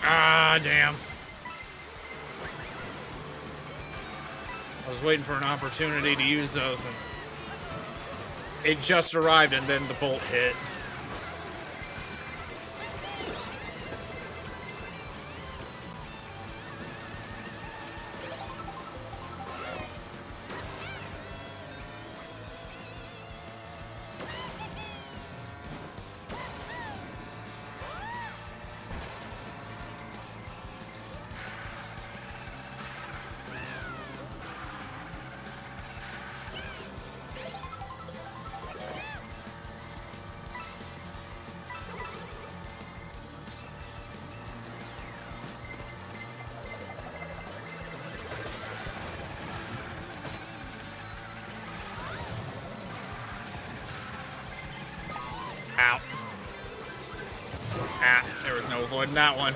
Ah, damn. I was waiting for an opportunity to use those, and it just arrived, and then the bolt hit. no avoiding that one.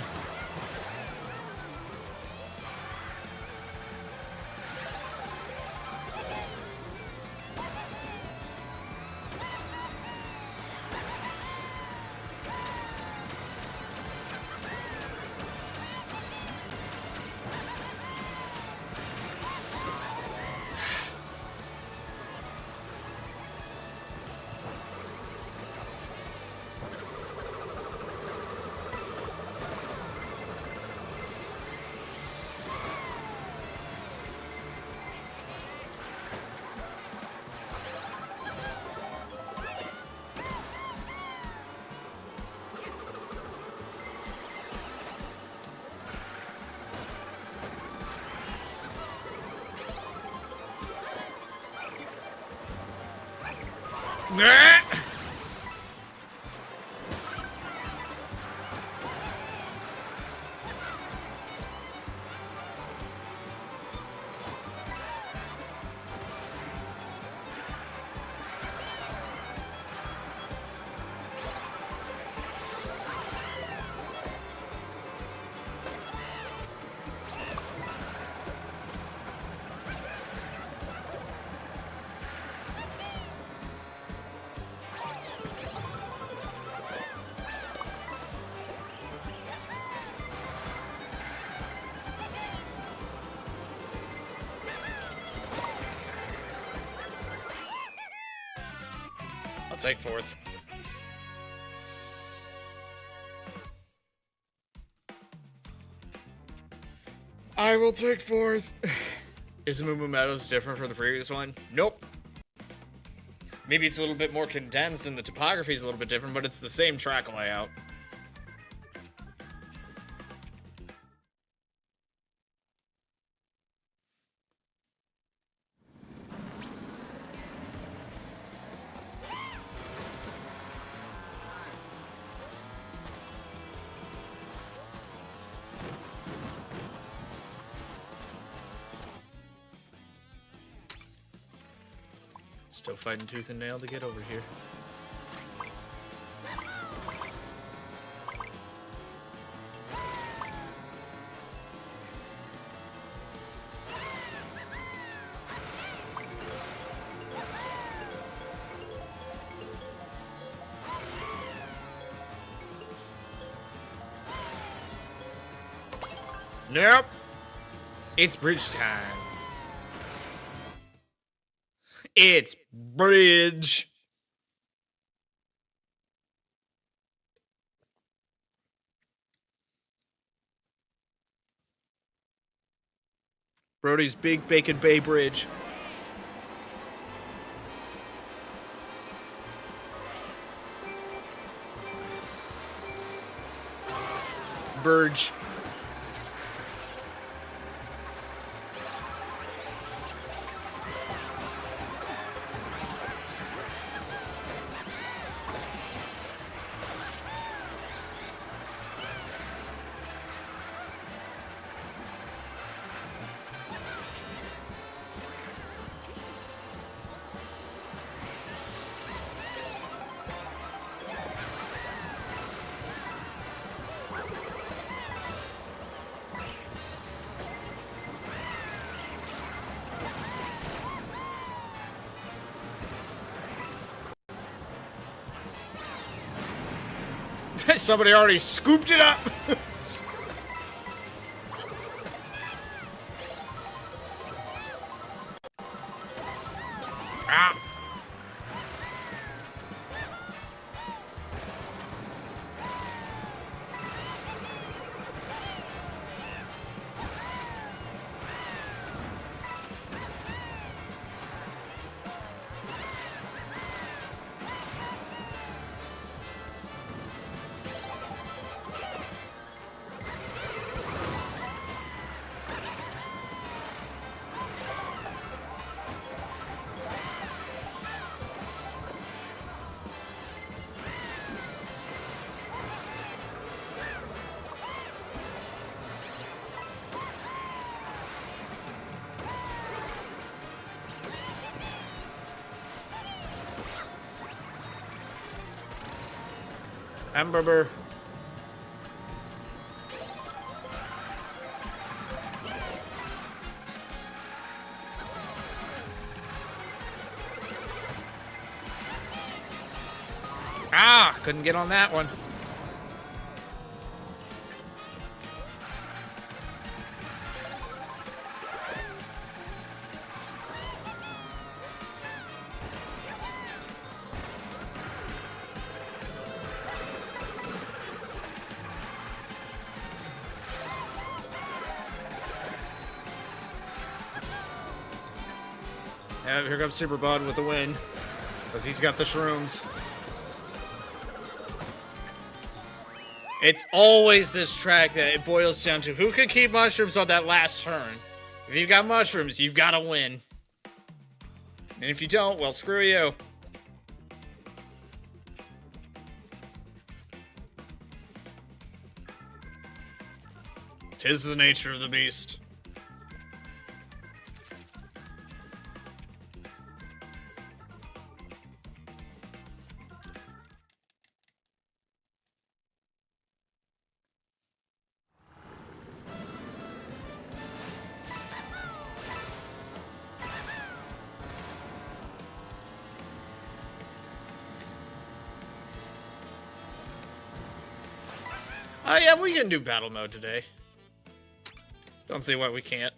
I'll take fourth. I will take fourth. Is Moo Moo Meadows different from the previous one? Nope. Maybe it's a little bit more condensed and the topography is a little bit different, but it's the same track layout. Still fighting tooth and nail to get over here. Nope. It's bridge time. It's bridge. Brody's Big Bacon Bay Bridge. Burge. Somebody already scooped it up. Ah. Hamburger. Ah, couldn't get on that one. Yeah, here comes Super Bud with the win. Because he's got the shrooms. It's always this track that it boils down to who can keep mushrooms on that last turn. If you've got mushrooms, you've got to win. And if you don't, well, screw you. Tis the nature of the beast. Oh yeah, we can do battle mode today. Don't see why we can't.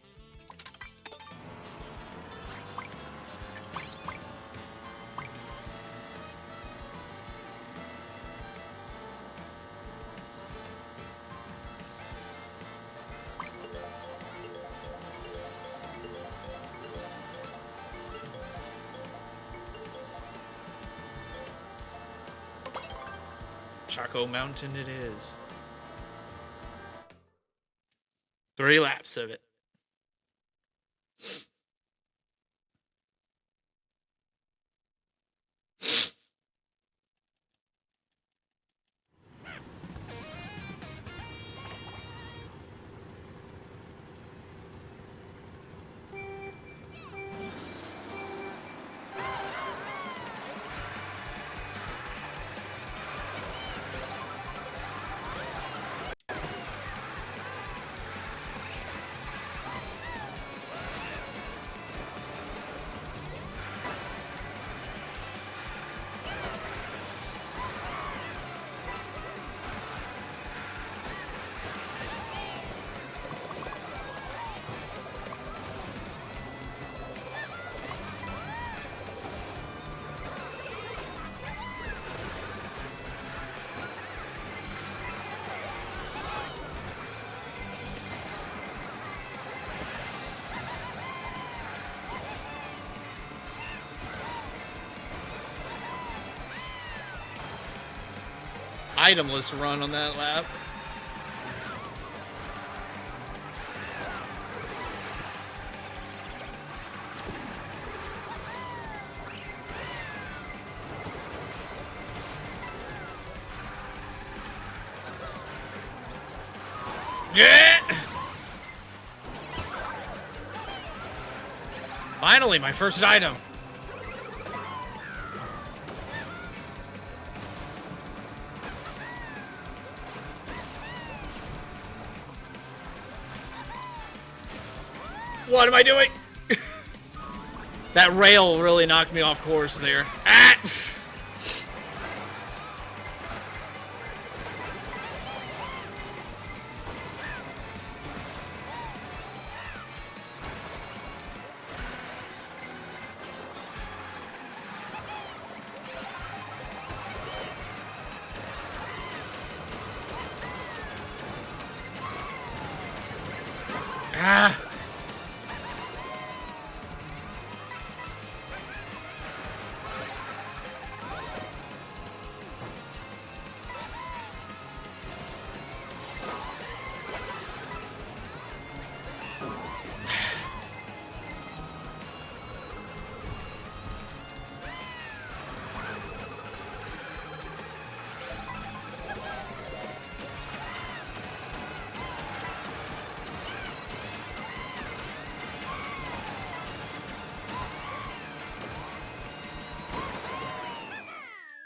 Choco Mountain it is. 3 laps of it. Itemless run on that lap. Yeah! Finally, my first item. What am I doing? That rail really knocked me off course there. Ah! Ah!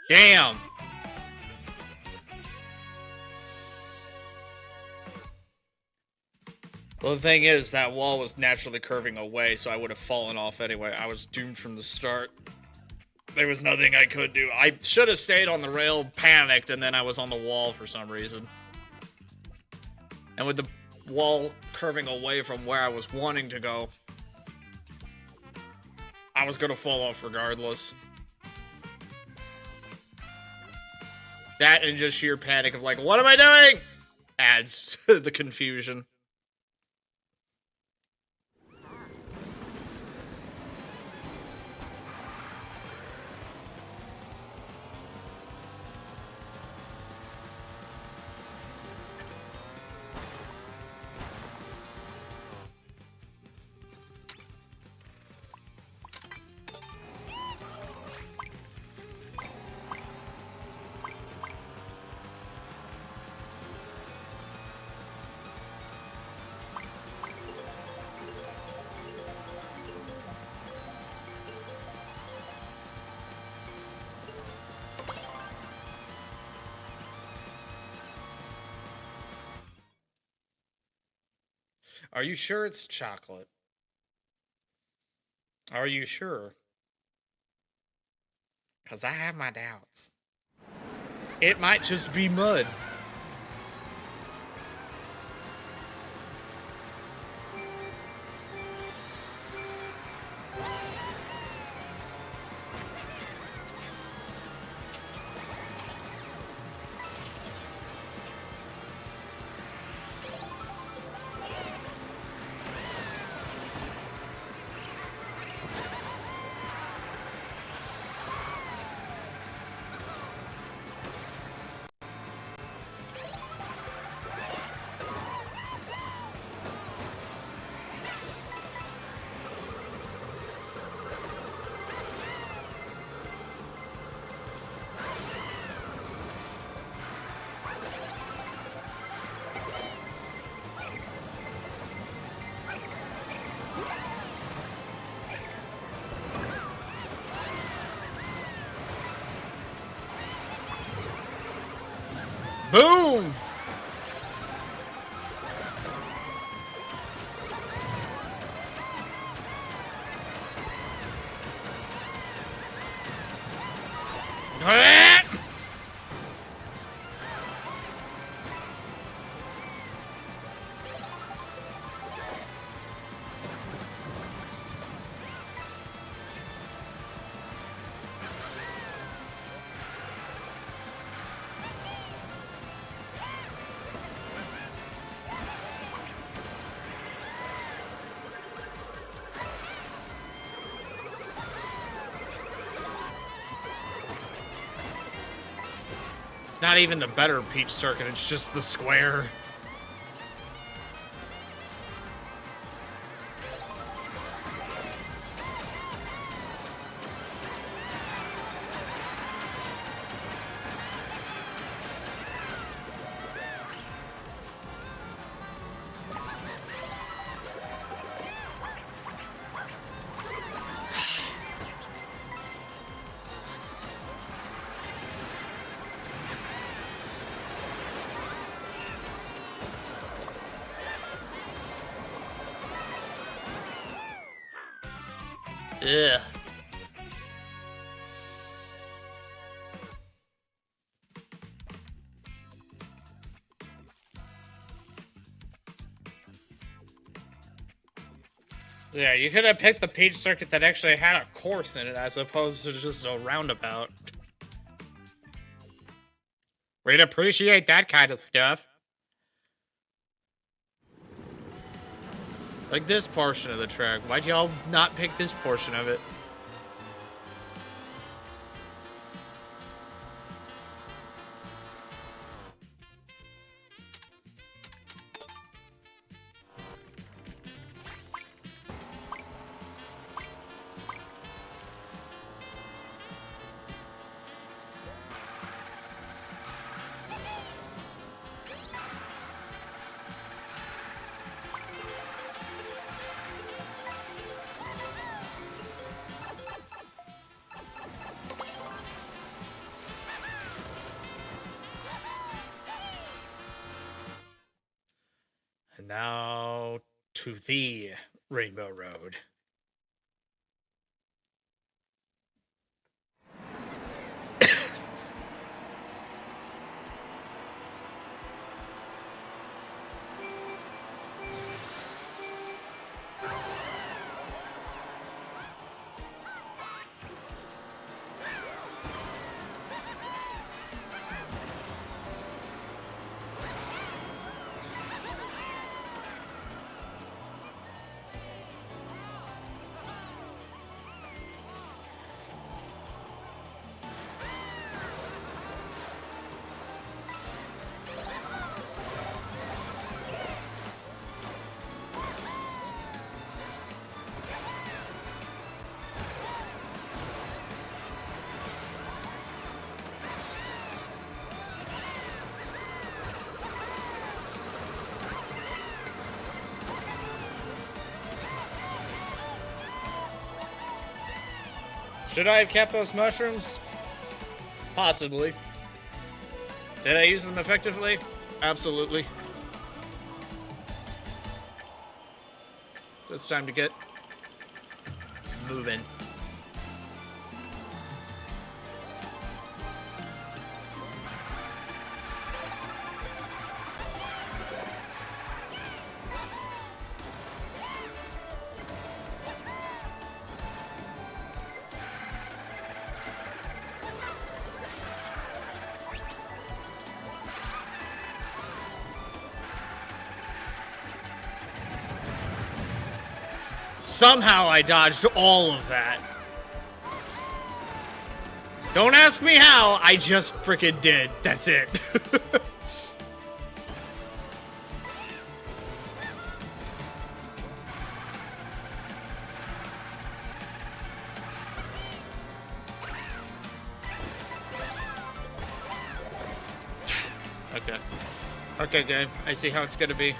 Damn! Well, the thing is, that wall was naturally curving away, so I would have fallen off anyway. I was doomed from the start. There was nothing I could do. I should have stayed on the rail, panicked, and then I was on the wall for some reason. And with the wall curving away from where I was wanting to go, I was gonna fall off regardless. That and just sheer panic of like, what am I doing? Adds to the confusion. Are you sure it's chocolate? Are you sure? Because I have my doubts. It might just be mud. Boom! It's not even the better Peach Circuit, it's just the square. Ugh. Yeah, you could have picked the Peach Circuit that actually had a course in it as opposed to just a roundabout. We'd appreciate that kind of stuff. Like this portion of the track. Why'd y'all not pick this portion of it? And now to the Rainbow Road. Should I have kept those mushrooms? Possibly. Did I use them effectively? Absolutely. So it's time to get moving. Somehow I dodged all of that. Don't ask me how, I just freaking did. That's it. Okay. Okay, game. I see how it's gonna be.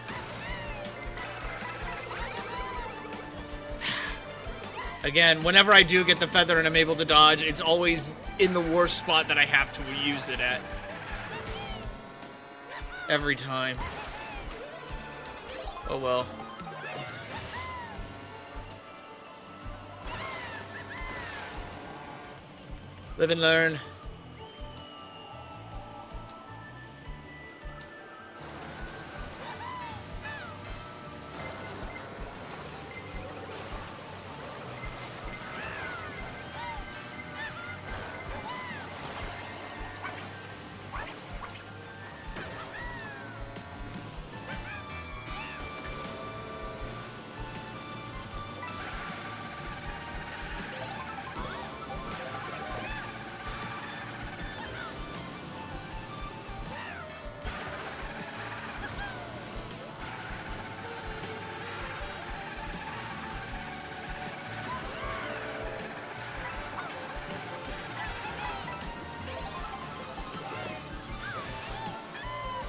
Again, whenever I do get the feather and I'm able to dodge, it's always in the worst spot that I have to use it at. Every time. Oh well. Live and learn.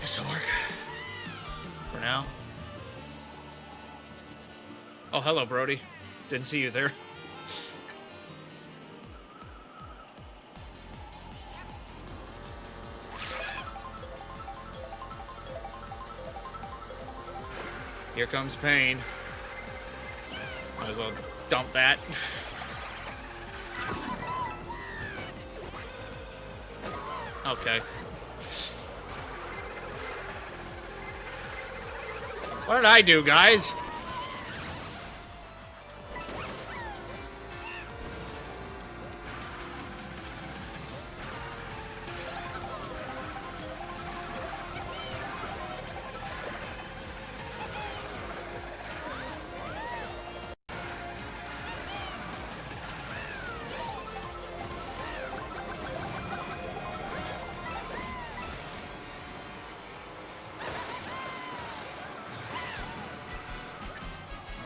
This'll work. For now. Oh, hello, Brody. Didn't see you there. Here comes pain. Might as well dump that. Okay. What did I do, guys?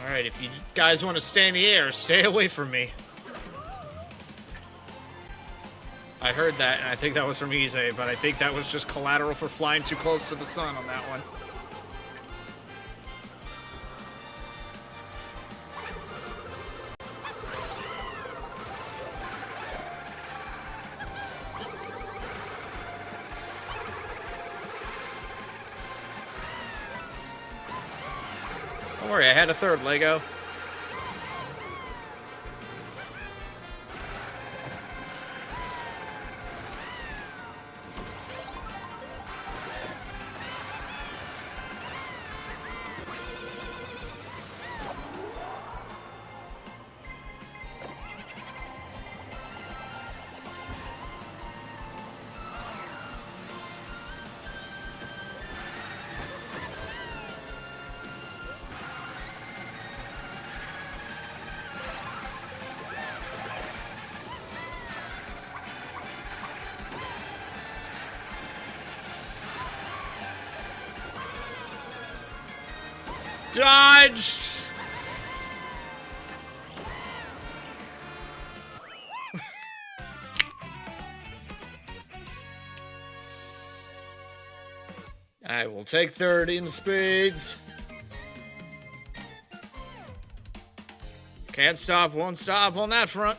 Alright, if you guys want to stay in the air, stay away from me. I heard that, and I think that was from Ize, but I think that was just collateral for flying too close to the sun on that one. Don't worry, I had a third Lego. Dodged! I will take 30 in spades. Can't stop, won't stop on that front.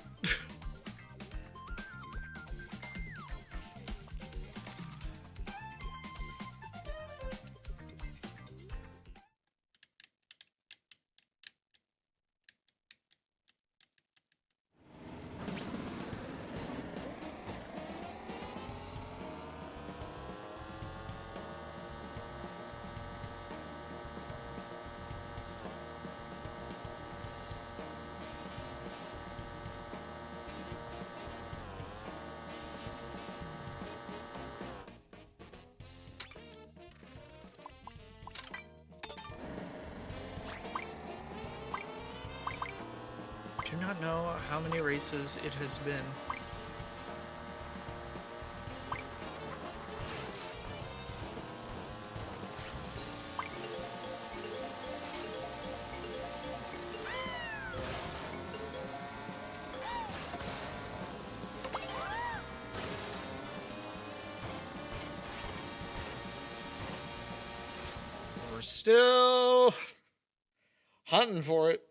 not know how many races it has been. We're still hunting for it.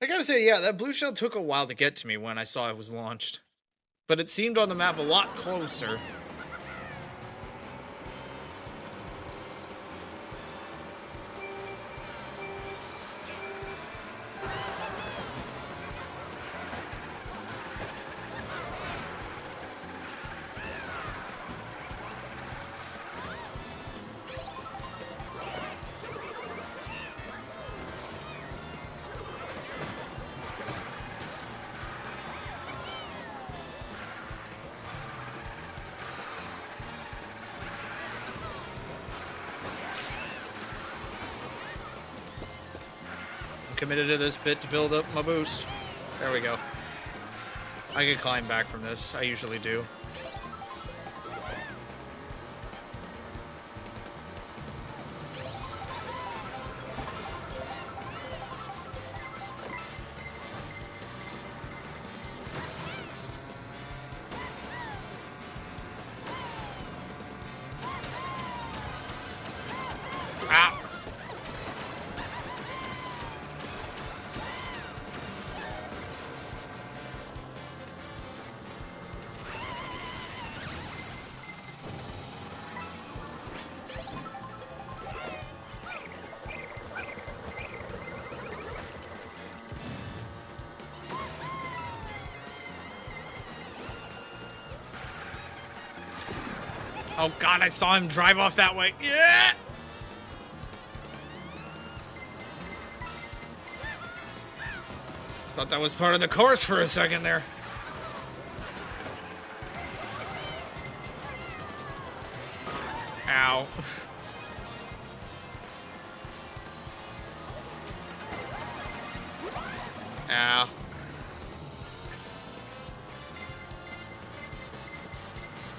I gotta say, yeah, that blue shell took a while to get to me when I saw it was launched. But it seemed on the map a lot closer. Committed to this bit to build up my boost. There we go. I can climb back from this. I usually do. Ow! Oh god, I saw him drive off that way. Yeah! Thought that was part of the course for a second there. Ow. Ow.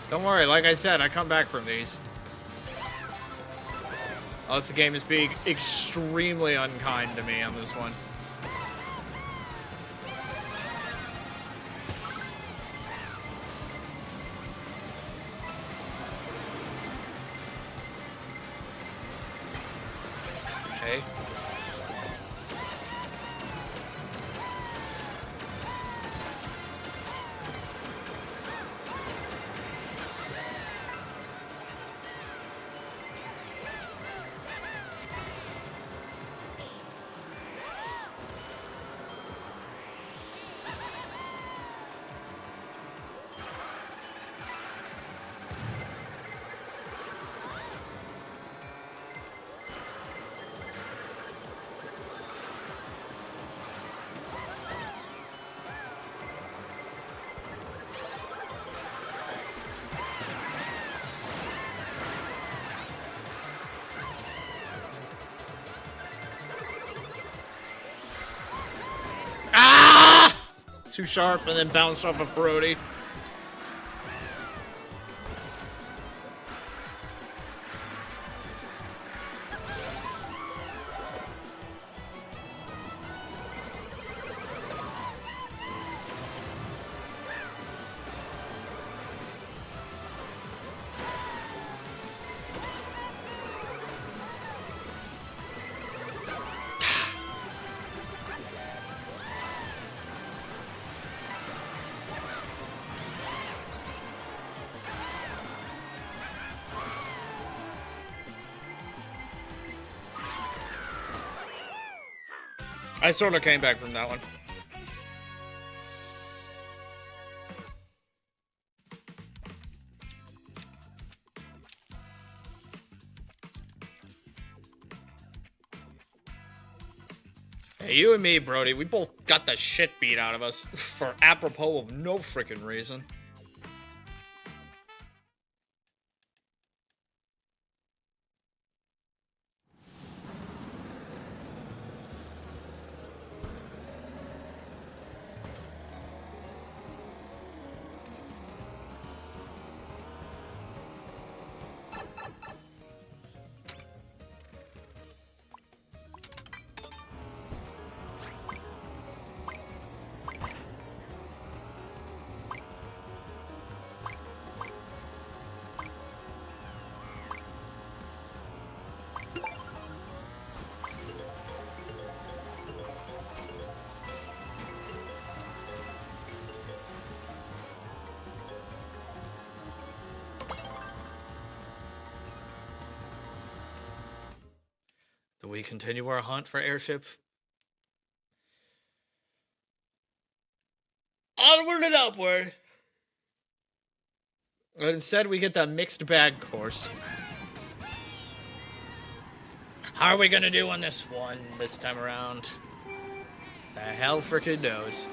Don't worry, like I said, I come back from these. Unless the game is being extremely unkind to me on this one. Okay. Too sharp and then bounced off of Brody. I sort of came back from that one. Hey, you and me, Brody, we both got the shit beat out of us for apropos of no freaking reason. we continue our hunt for airship? Onward and upward. But instead, we get the mixed bag course. How are we gonna do on this one this time around? The hell frickin' knows.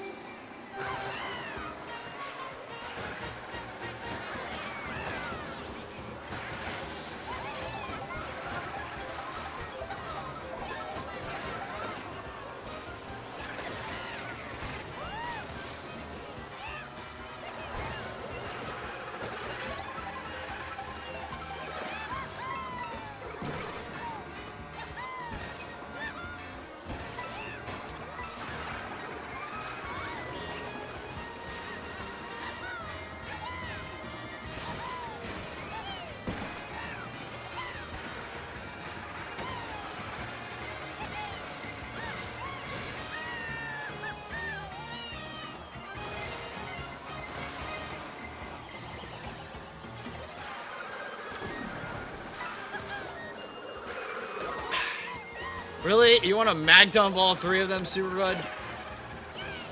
Really? You want to mag dump all three of them, Superbud?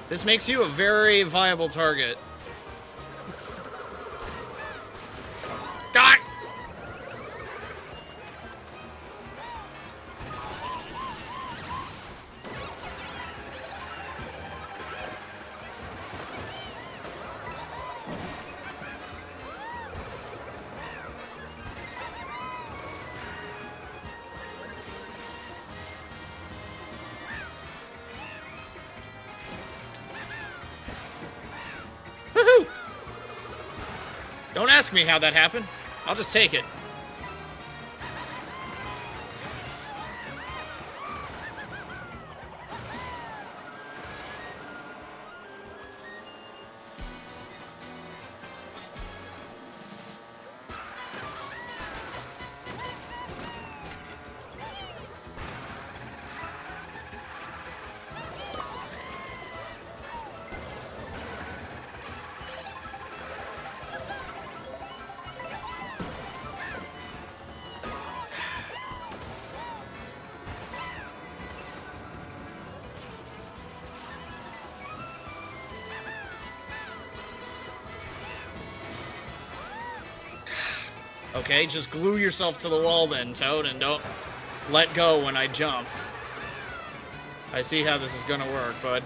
This makes you a very viable target. God! Woohoo! Don't ask me how that happened. I'll just take it. Okay, just glue yourself to the wall then, Toad, and don't let go when I jump. I see how this is gonna work, bud.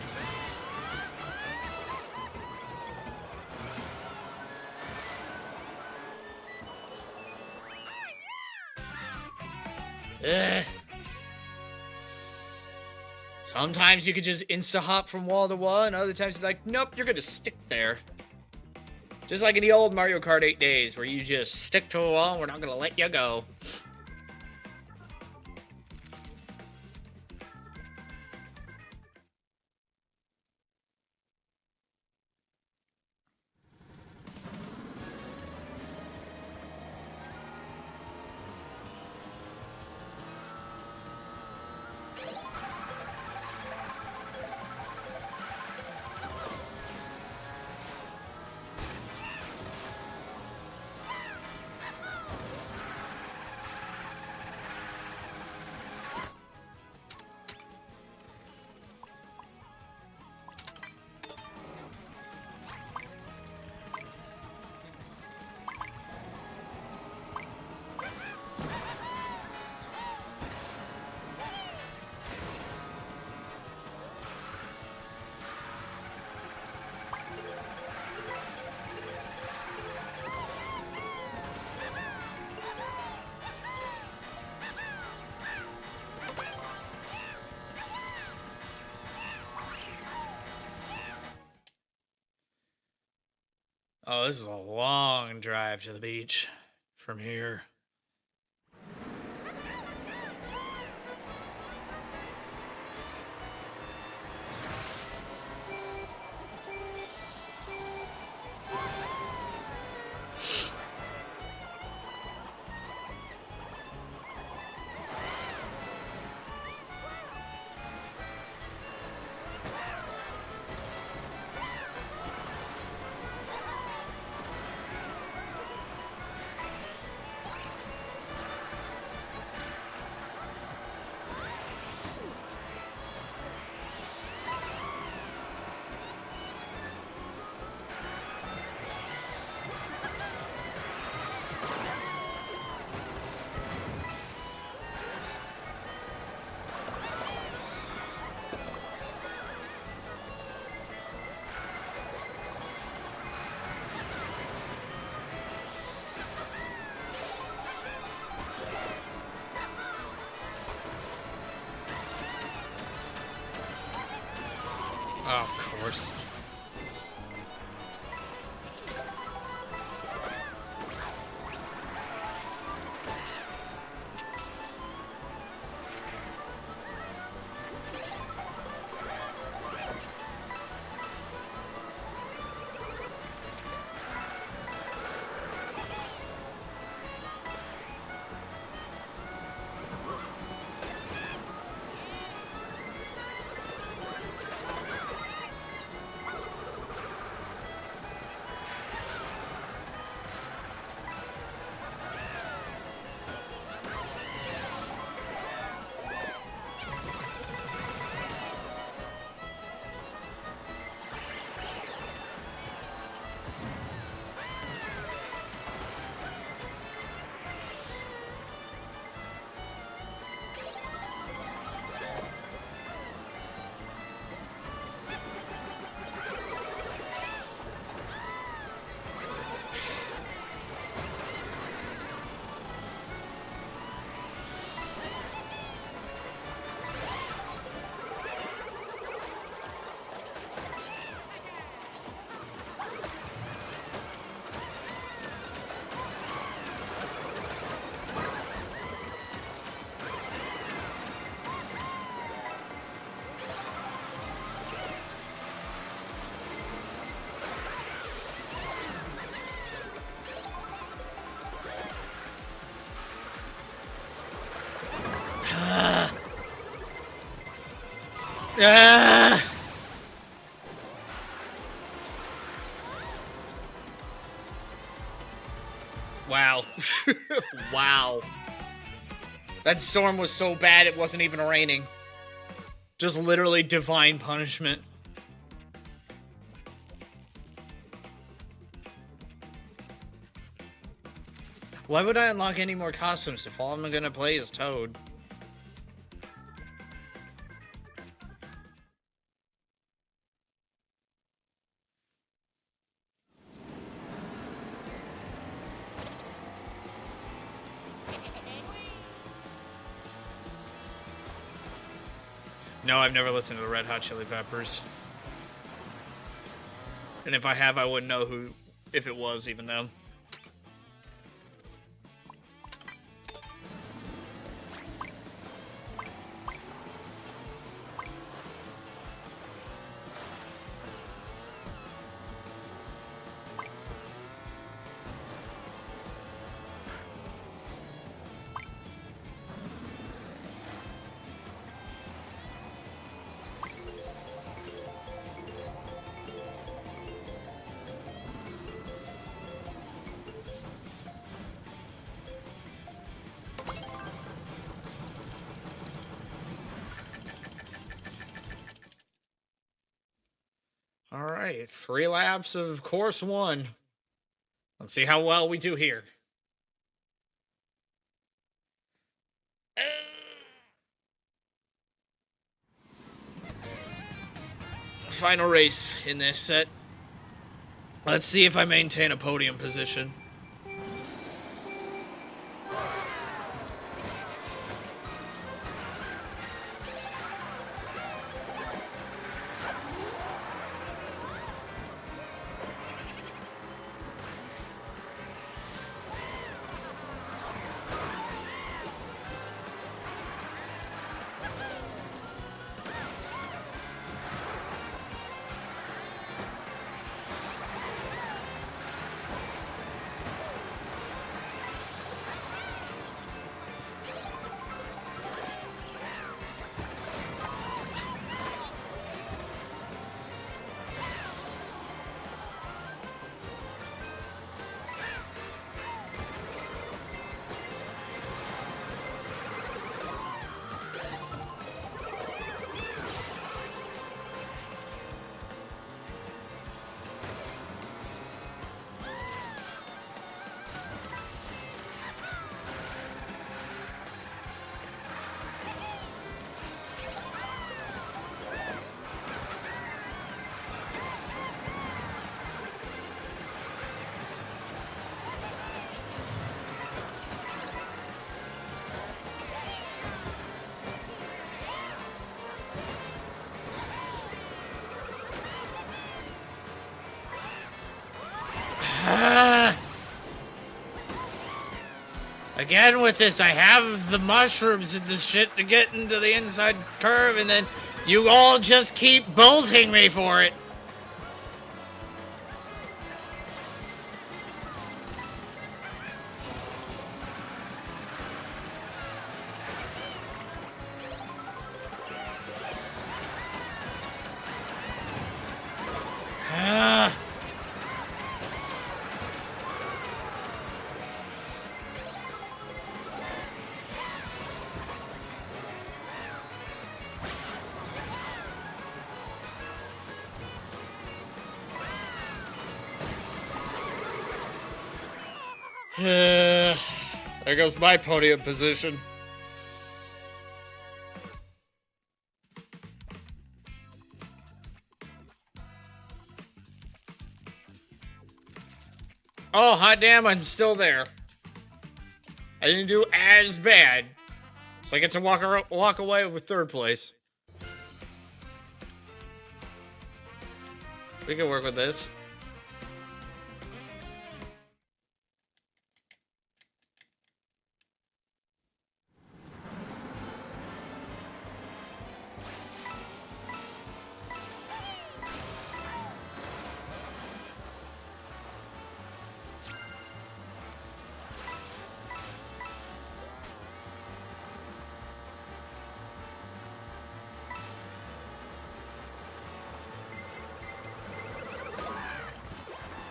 Ugh. Sometimes you could just insta-hop from wall to wall, and other times it's like, nope, you're gonna stick there. Just like in the old Mario Kart 8 days, where you just stick to a wall and we're not gonna let you go. Oh, this is a long drive to the beach from here. course. Ah! Wow. Wow. That storm was so bad it wasn't even raining. Just literally divine punishment. Why would I unlock any more costumes if all I'm gonna play is Toad? No, I've never listened to the Red Hot Chili Peppers. And if I have, I wouldn't know who, if it was even them. All right, 3 laps of course 1. Let's see how well we do here. Final race in this set. Let's see if I maintain a podium position. Again with this, I have the mushrooms and this shit to get into the inside curve, and then you all just keep bolting me for it. Ah. There goes my podium position. Oh, hot damn, I'm still there. I didn't do as bad. So I get to walk away with third place. We can work with this.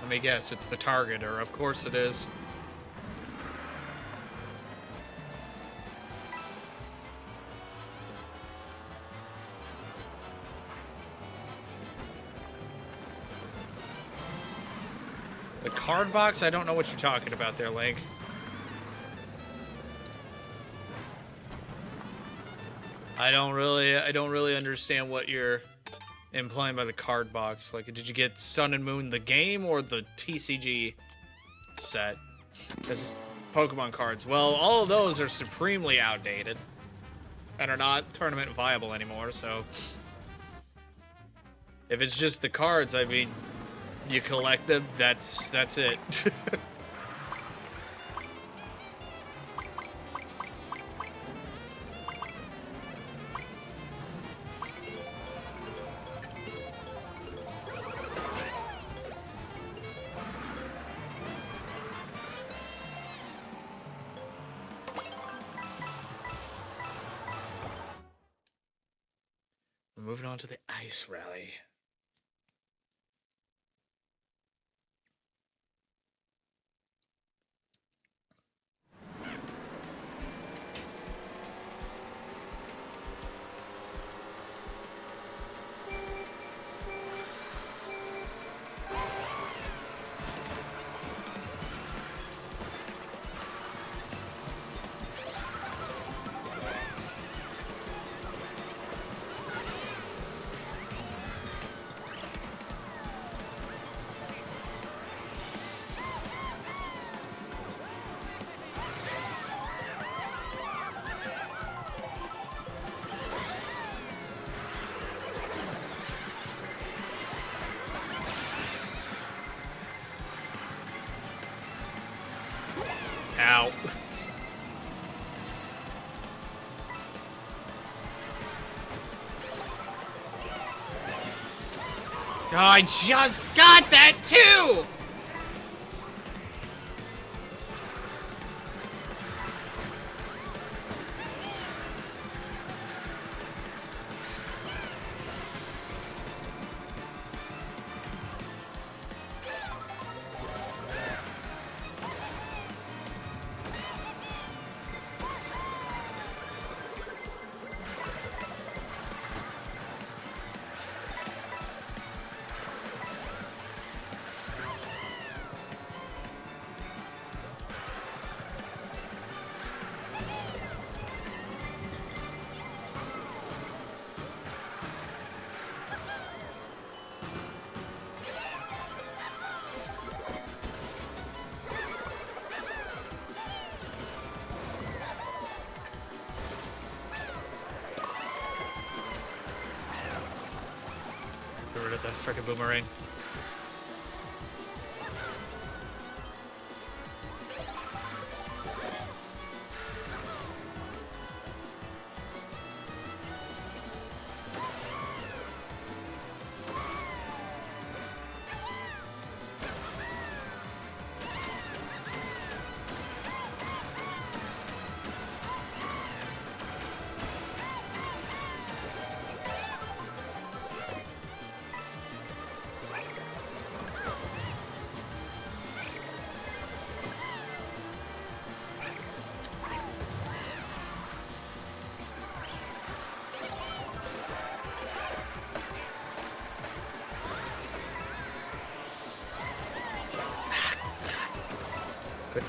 Let me guess, it's the targeter. Of course it is. The card box? I don't know what you're talking about there, Link. I don't really understand what you're implying by the card box. Like, did you get Sun and Moon the game or the TCG set? This Pokemon cards. Well, all of those are supremely outdated and are not tournament viable anymore, so if it's just the cards, I mean, you collect them, that's it. We're moving on to the ice rally. Ow. Oh, I just got that too! Get rid of that frickin' boomerang.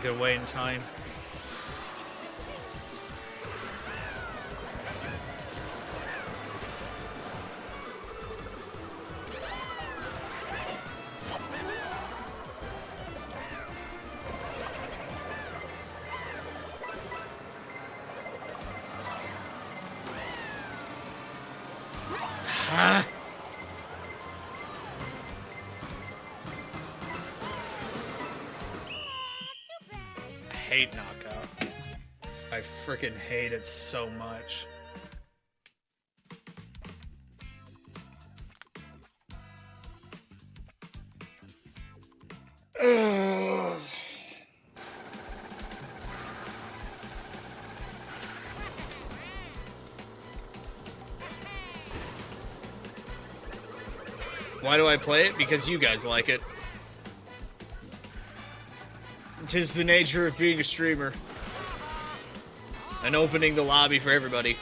Get away in time. Ah. I hate knockout. I freaking hate it so much. Ugh. Why do I play it? Because you guys like it. 'Tis the nature of being a streamer. And opening the lobby for everybody.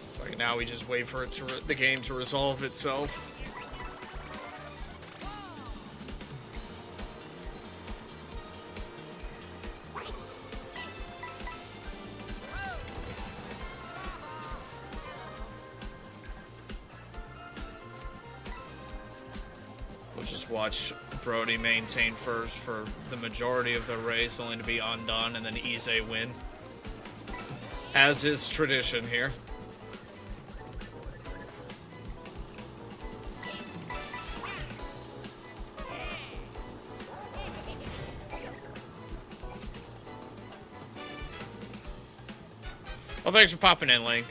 It's like now we just wait for it to the game to resolve itself. We'll just watch Brody maintain first for the majority of the race, only to be undone, and then Ise win. As is tradition here. Well, thanks for popping in, Link.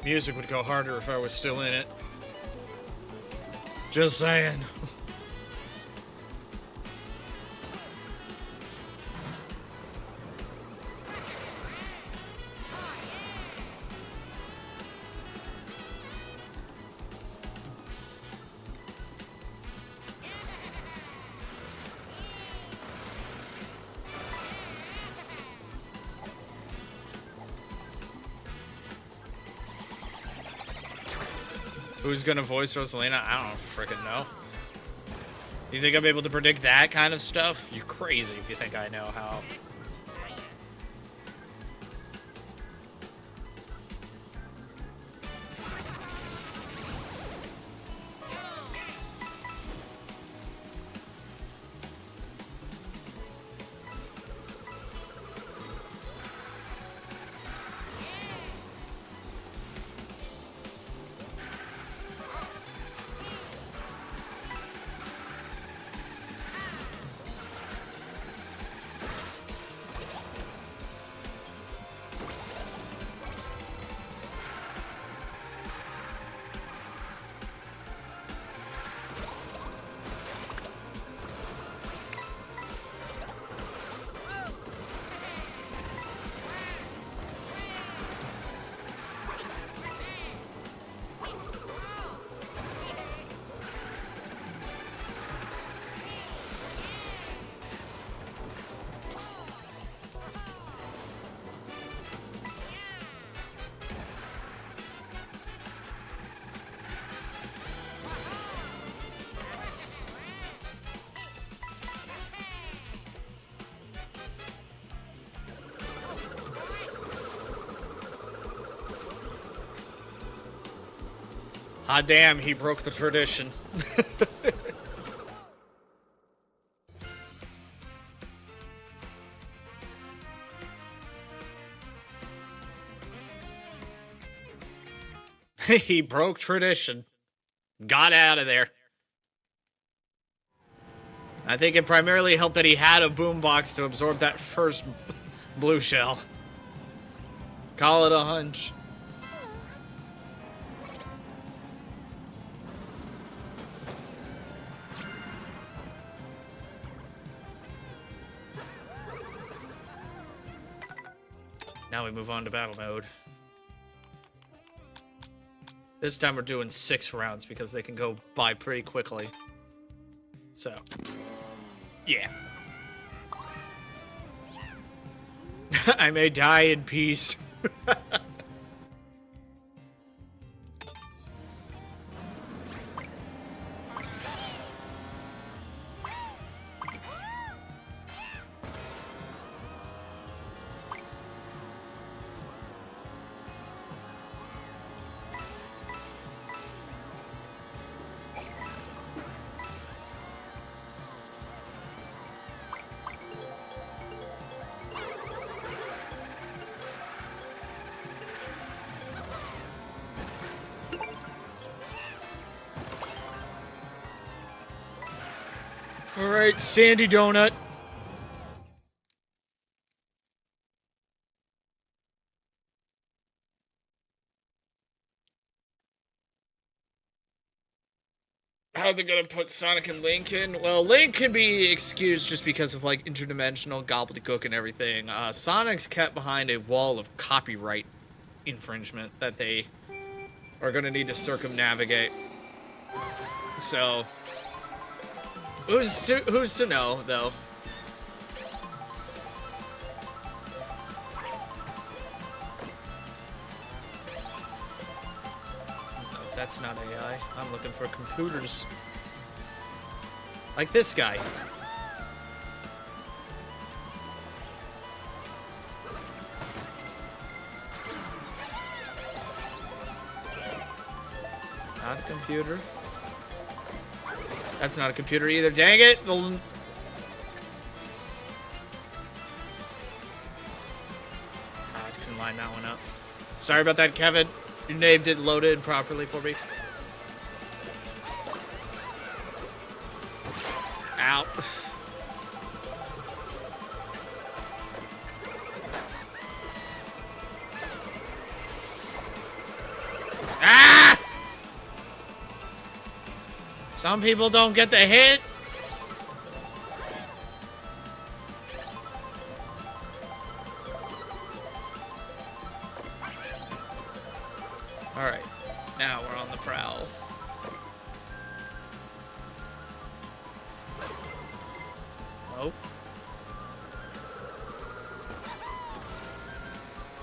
Music would go harder if I was still in it. Just saying. Who's gonna voice Rosalina? I don't freaking know. You think I'm able to predict that kind of stuff? You're crazy if you think I know how. Ah, damn, he broke the tradition. He broke tradition. Got out of there. I think it primarily helped that he had a boombox to absorb that first blue shell. Call it a hunch. Now we move on to battle mode. This time we're doing 6 rounds because they can go by pretty quickly. So, yeah. I may die in peace. Alright, Sandy Donut. How they're gonna put Sonic and Link in? Well, Link can be excused just because of, like, interdimensional gobbledygook and everything. Sonic's kept behind a wall of copyright infringement that they are gonna need to circumnavigate. So, who's to know, though? No, that's not AI. I'm looking for computers. Like this guy. Not a computer. That's not a computer either. Dang it! I can line that one up. Sorry about that, Kevin. Your name didn't load in properly for me. Ow. Ah! Some people don't get the hit. Alright, now we're on the prowl. Nope.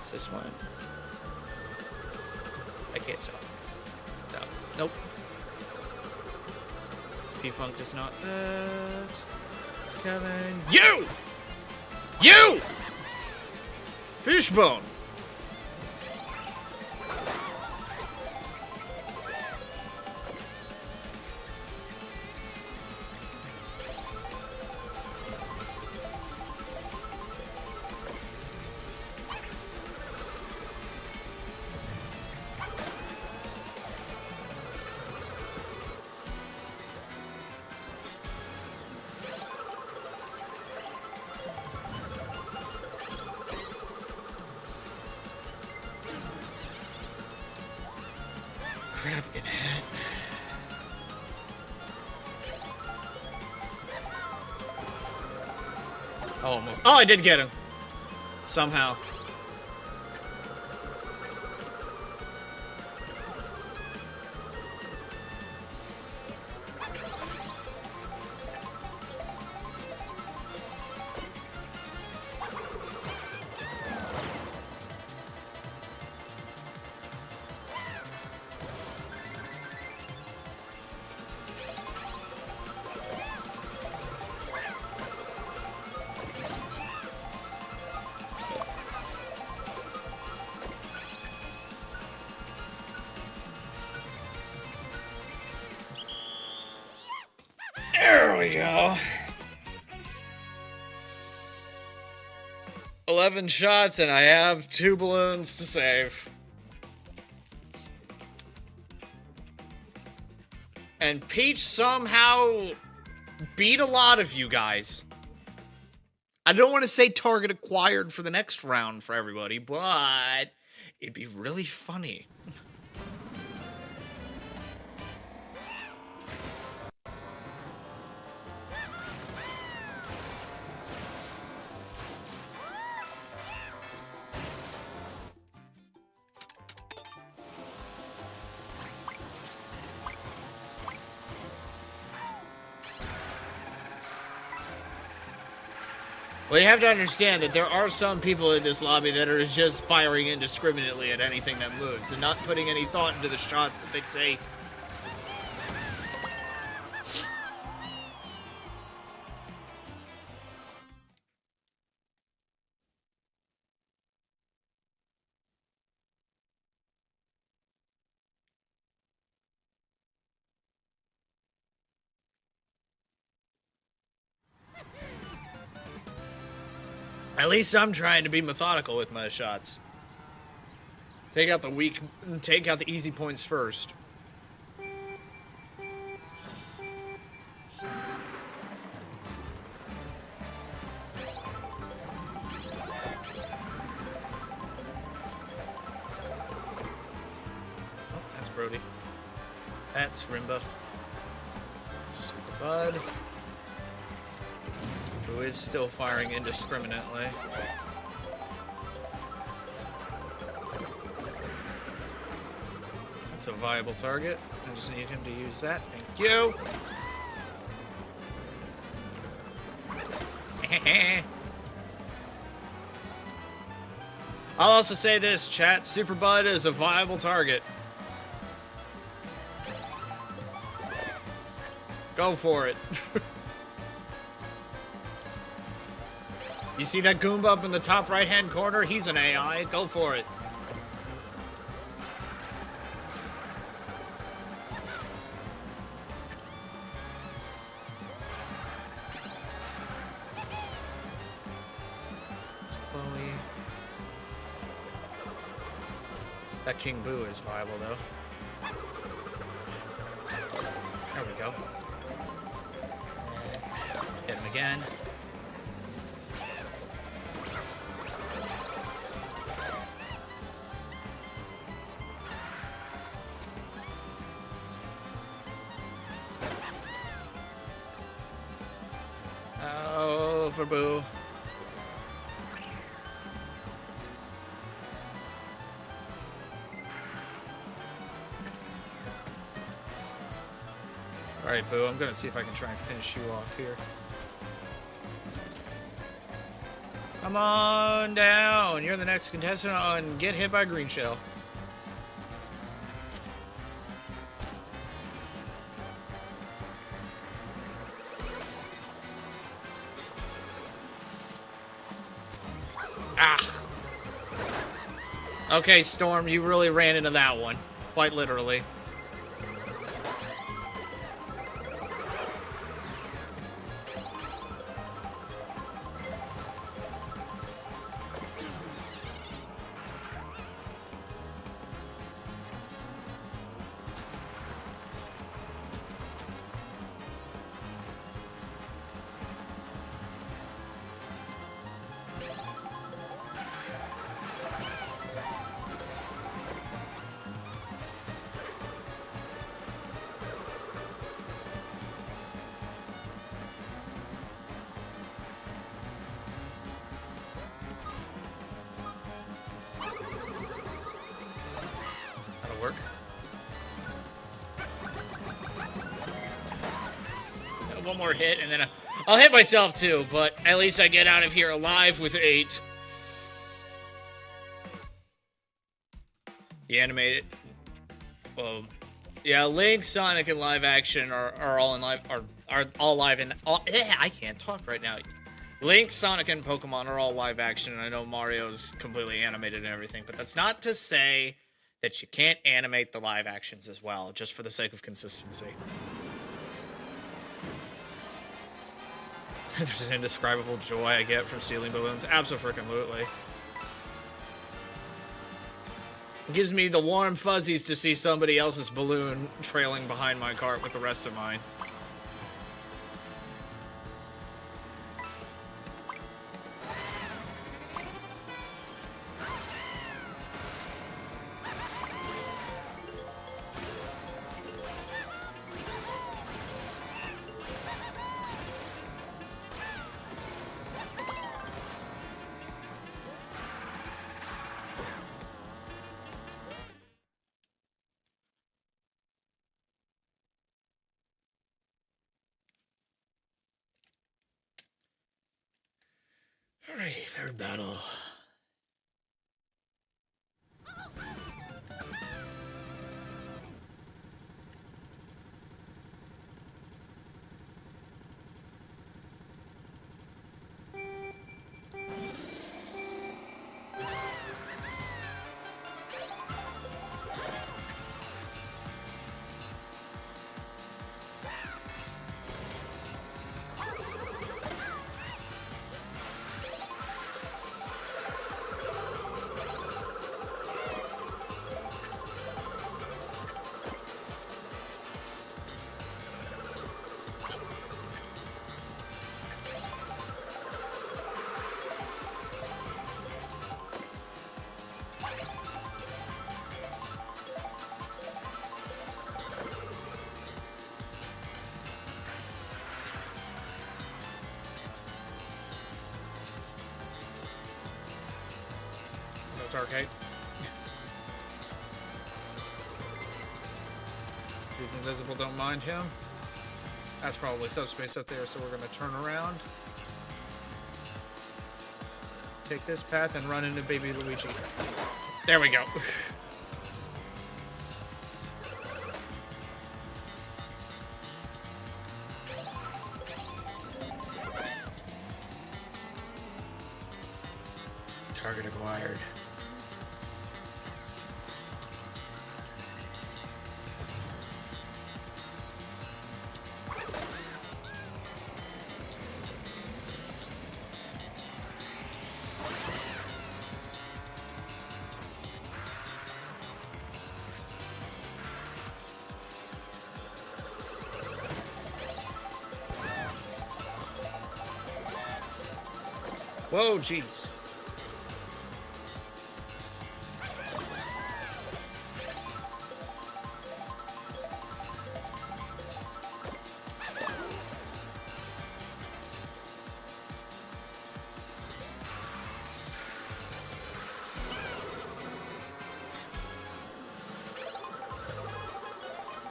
Is this one? I can't tell. No. Nope. P-Funk is not that. It's Kevin. You! You! Fishbone! Crap in hat. Oh, almost. Oh, I did get him. Somehow. There we go. 11 shots, and I have 2 balloons to save. And Peach somehow beat a lot of you guys. I don't want to say target acquired for the next round for everybody, but it'd be really funny. Well, you have to understand that there are some people in this lobby that are just firing indiscriminately at anything that moves and not putting any thought into the shots that they take. At least I'm trying to be methodical with my shots. Take out the easy points first. Oh, that's Brody. That's Rimba. Super Bud. Who is still firing indiscriminately. That's a viable target. I just need him to use that. Thank you. I'll also say this, chat. Super Bud is a viable target. Go for it. You see that Goomba up in the top right-hand corner? He's an AI. Go for it. It's Chloe. That King Boo is viable, though. There we go. Hit him again. For Boo. Alright, Boo, I'm gonna see if I can try and finish you off here. Come on down. You're the next contestant on Get Hit by Green Shell. Okay, Storm, you really ran into that one. Quite literally. Work. One more hit, and then I'll hit myself too, but at least I get out of here alive with 8. You animate it. Well, yeah, Link, Sonic, and live action are all in live are all live in. I can't talk right now. Link, Sonic, and Pokemon are all live action, and I know Mario's completely animated and everything, but that's not to say that you can't animate the live actions as well, just for the sake of consistency. There's an indescribable joy I get from stealing balloons. Abso-freaking-lutely. It gives me the warm fuzzies to see somebody else's balloon trailing behind my cart with the rest of mine. Alright, third battle. That's arcade. He's invisible, don't mind him. That's probably subspace up there, so we're gonna turn around. Take this path and run into baby Luigi. There we go. Target acquired. Whoa, jeez.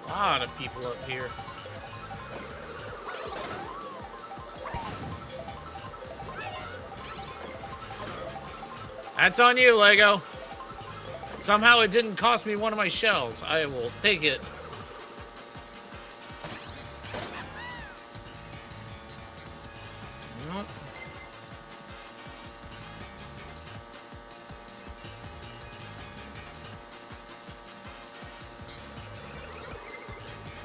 A lot of people up here. That's on you, Lego. Somehow it didn't cost me one of my shells. I will take it. Nope.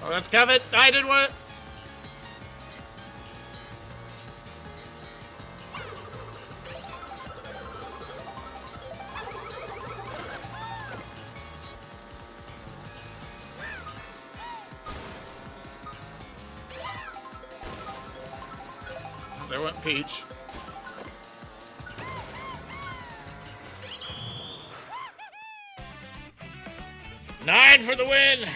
Oh, that's Kevin. I did what? There went Peach. Nine for the win!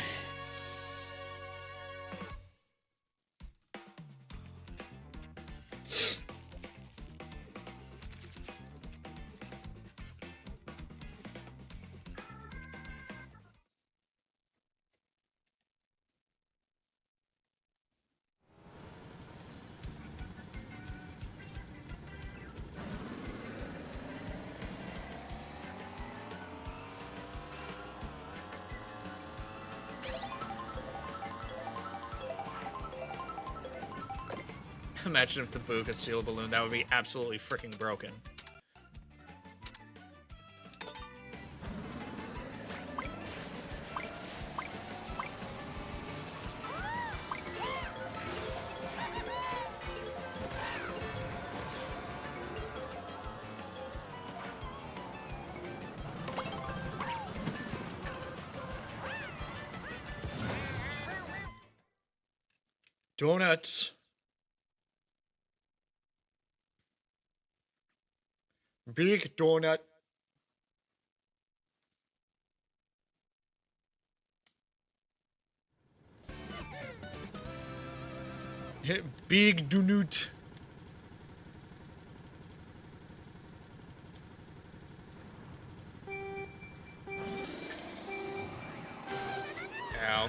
Imagine if the Boo could steal a balloon. That would be absolutely freaking broken. Donuts. Big donut. Big donut. Ow.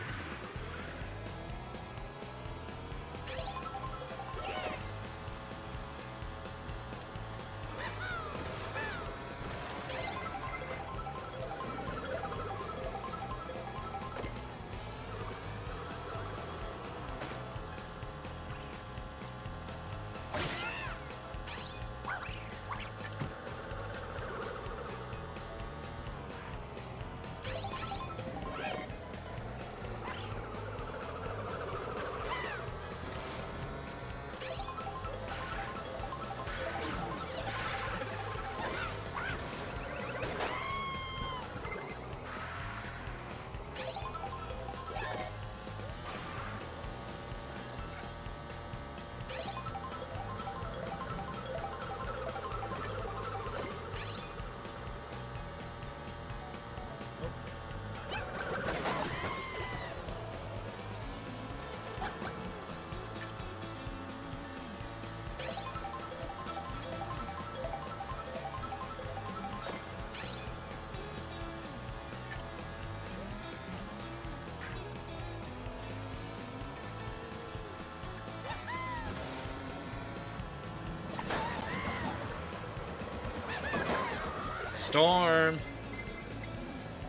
Storm.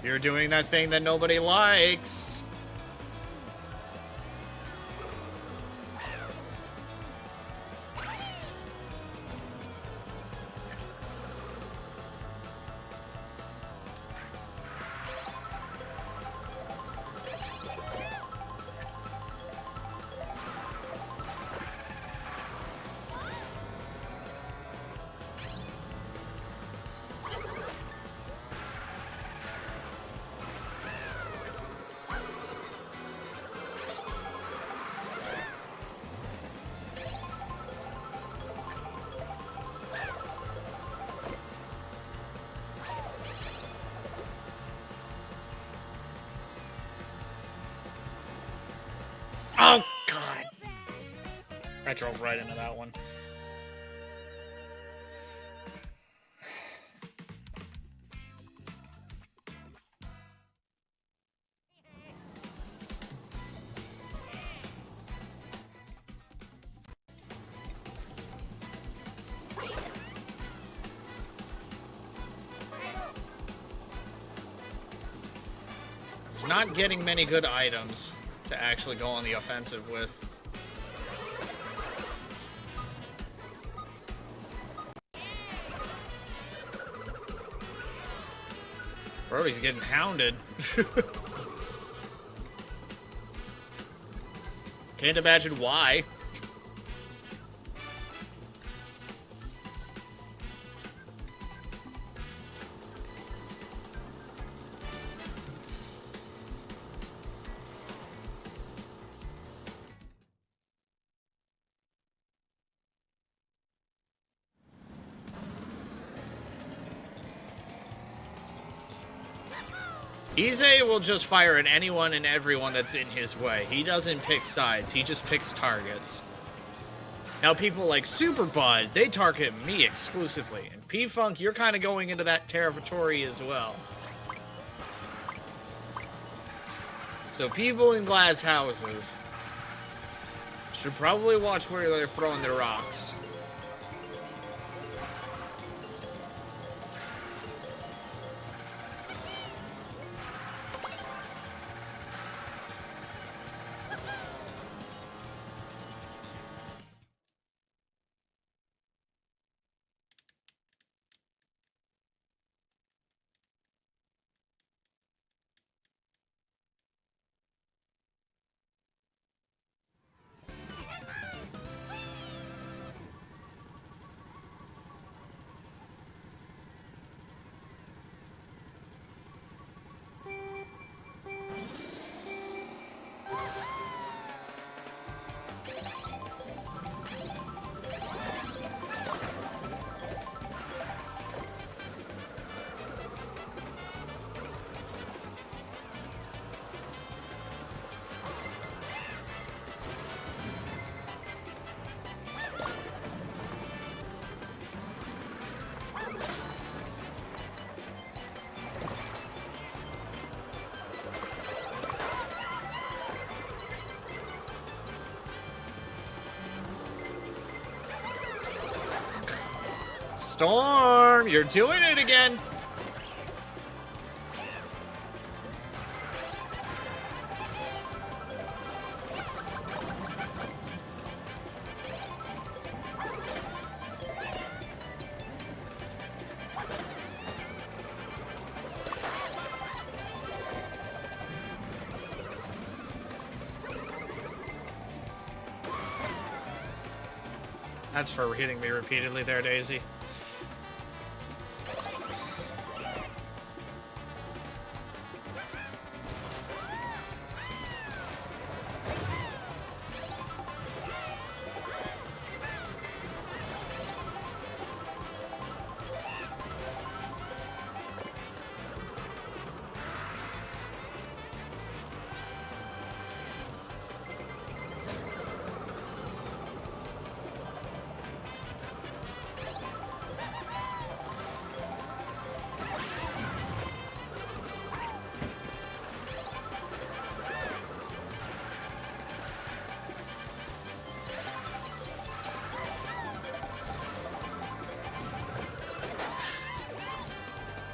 You're doing that thing that nobody likes. Oh, God. I drove right into that one. He's not getting many good items to actually go on the offensive with. Bro, he's getting hounded. Can't imagine why. Ize will just fire at anyone and everyone that's in his way. He doesn't pick sides, he just picks targets. Now people like Super Bud, they target me exclusively. And P-Funk, you're kind of going into that territory as well. So people in glass houses should probably watch where they're throwing their rocks. Storm, you're doing it again. That's for hitting me repeatedly there, Daisy.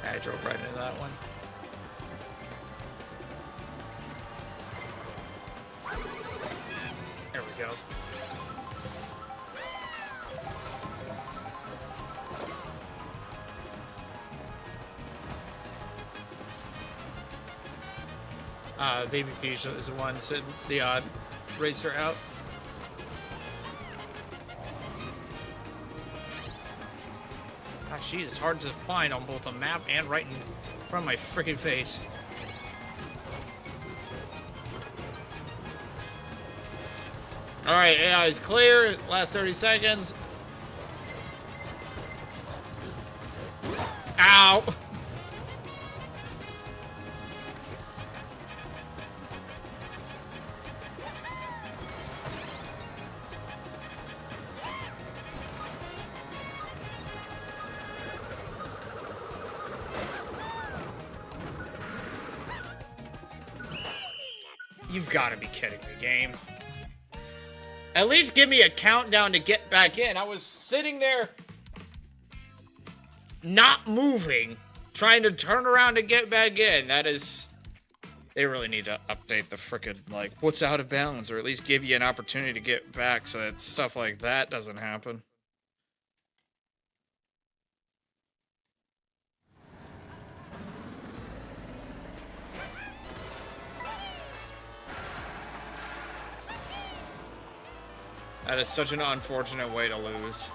I drove right into that one. There we go. Baby Peach is the one sitting the racer out. God, she is hard to find on both the map and right in front of my freaking face. Alright, AI is clear. Last 30 seconds. Ow! You've got to be kidding me, game. At least give me a countdown to get back in. I was sitting there, not moving, trying to turn around to get back in. That is... They really need to update the frickin', like, what's out of bounds, or at least give you an opportunity to get back so that stuff like that doesn't happen. That is such an unfortunate way to lose.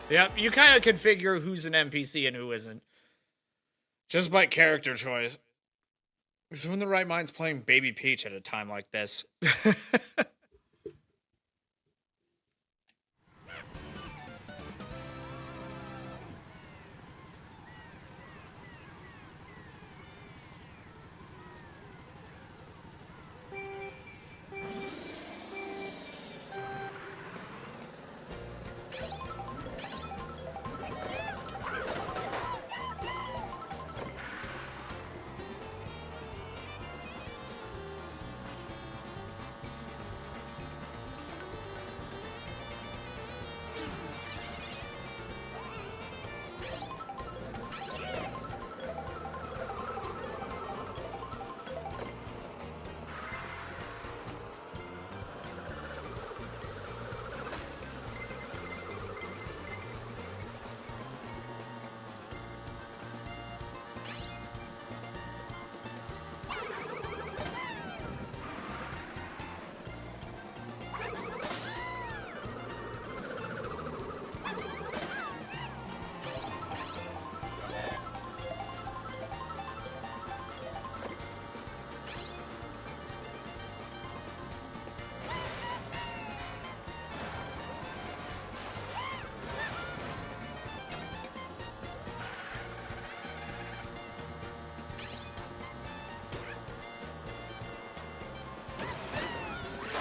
Yep, you kind of configure who's an NPC and who isn't. Just by character choice. So in the right mind's playing Baby Peach at a time like this.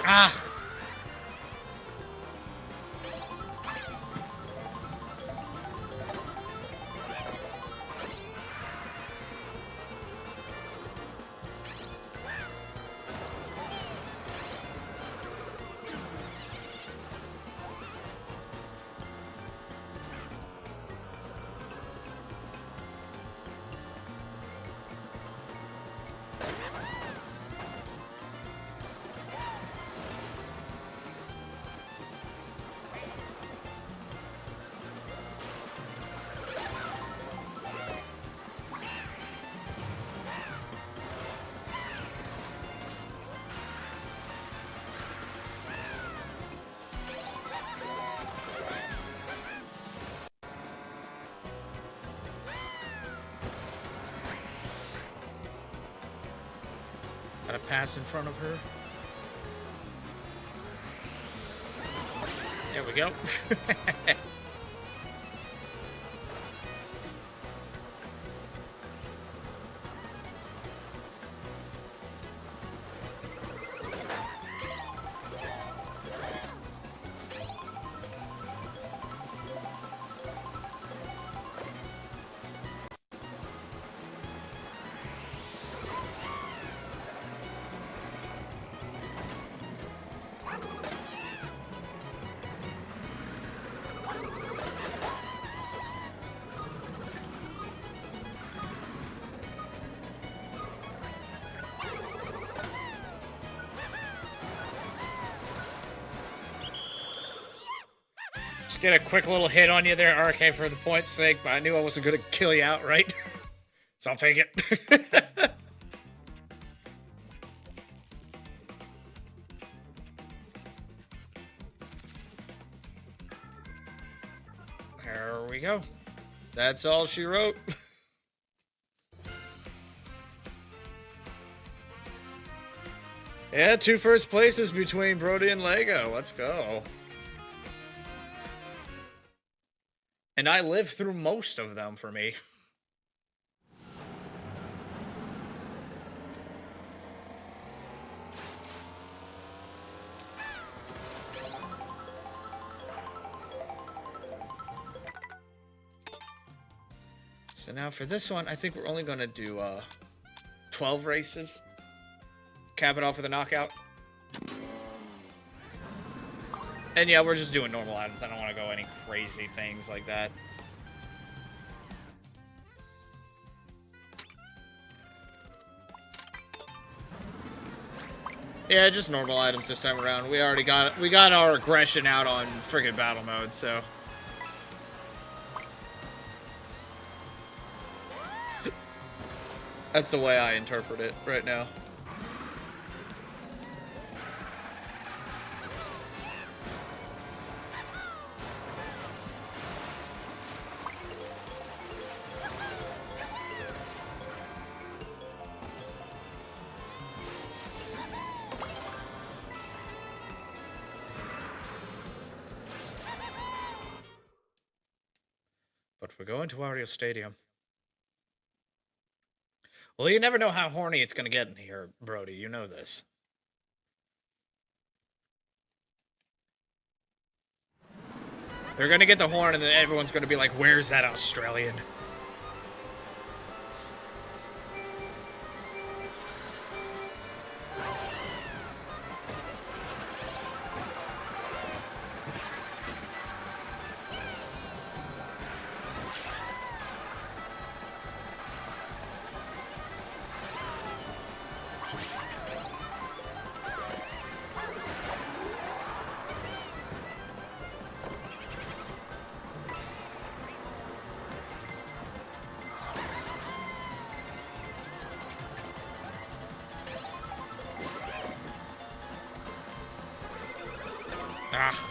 Ah! Gotta pass in front of her. There we go. Just get a quick little hit on you there, RK, for the point's sake, but I knew I wasn't gonna kill you outright. So I'll take it. There we go. That's all she wrote. Yeah, 2 first places between Brody and Lego. Let's go. And I lived through most of them for me. So now for this one, I think we're only going to do 12 races. Cap it off with a knockout. And yeah, we're just doing normal items. I don't want to go any crazy things like that. Yeah, just normal items this time around. We got our aggression out on friggin' battle mode, so. That's the way I interpret it right now. But we're going to Wario Stadium. Well, you never know how horny it's going to get in here, Brody. You know this. They're going to get the horn, and then everyone's going to be like, where's that Australian? Ah.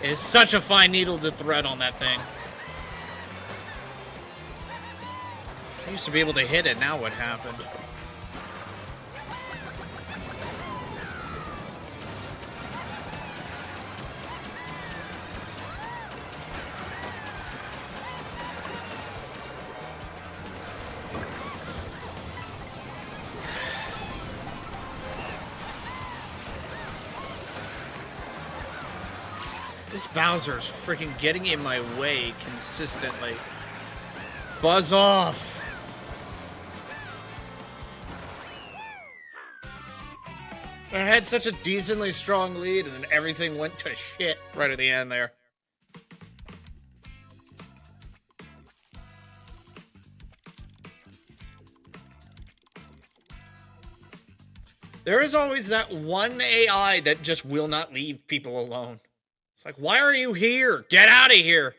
It is such a fine needle to thread on that thing. I used to be able to hit it, now what happened? This Bowser's freaking getting in my way consistently. Buzz off! I had such a decently strong lead, and then everything went to shit right at the end there. There is always that one AI that just will not leave people alone. It's like, why are you here? Get out of here!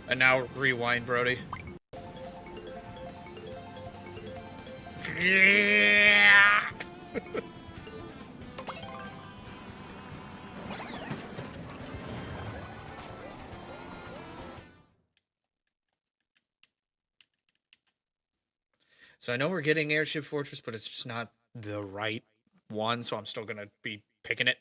And now rewind, Brody. Yeah. So I know we're getting Airship Fortress, but it's just not the right one, so I'm still gonna be picking it.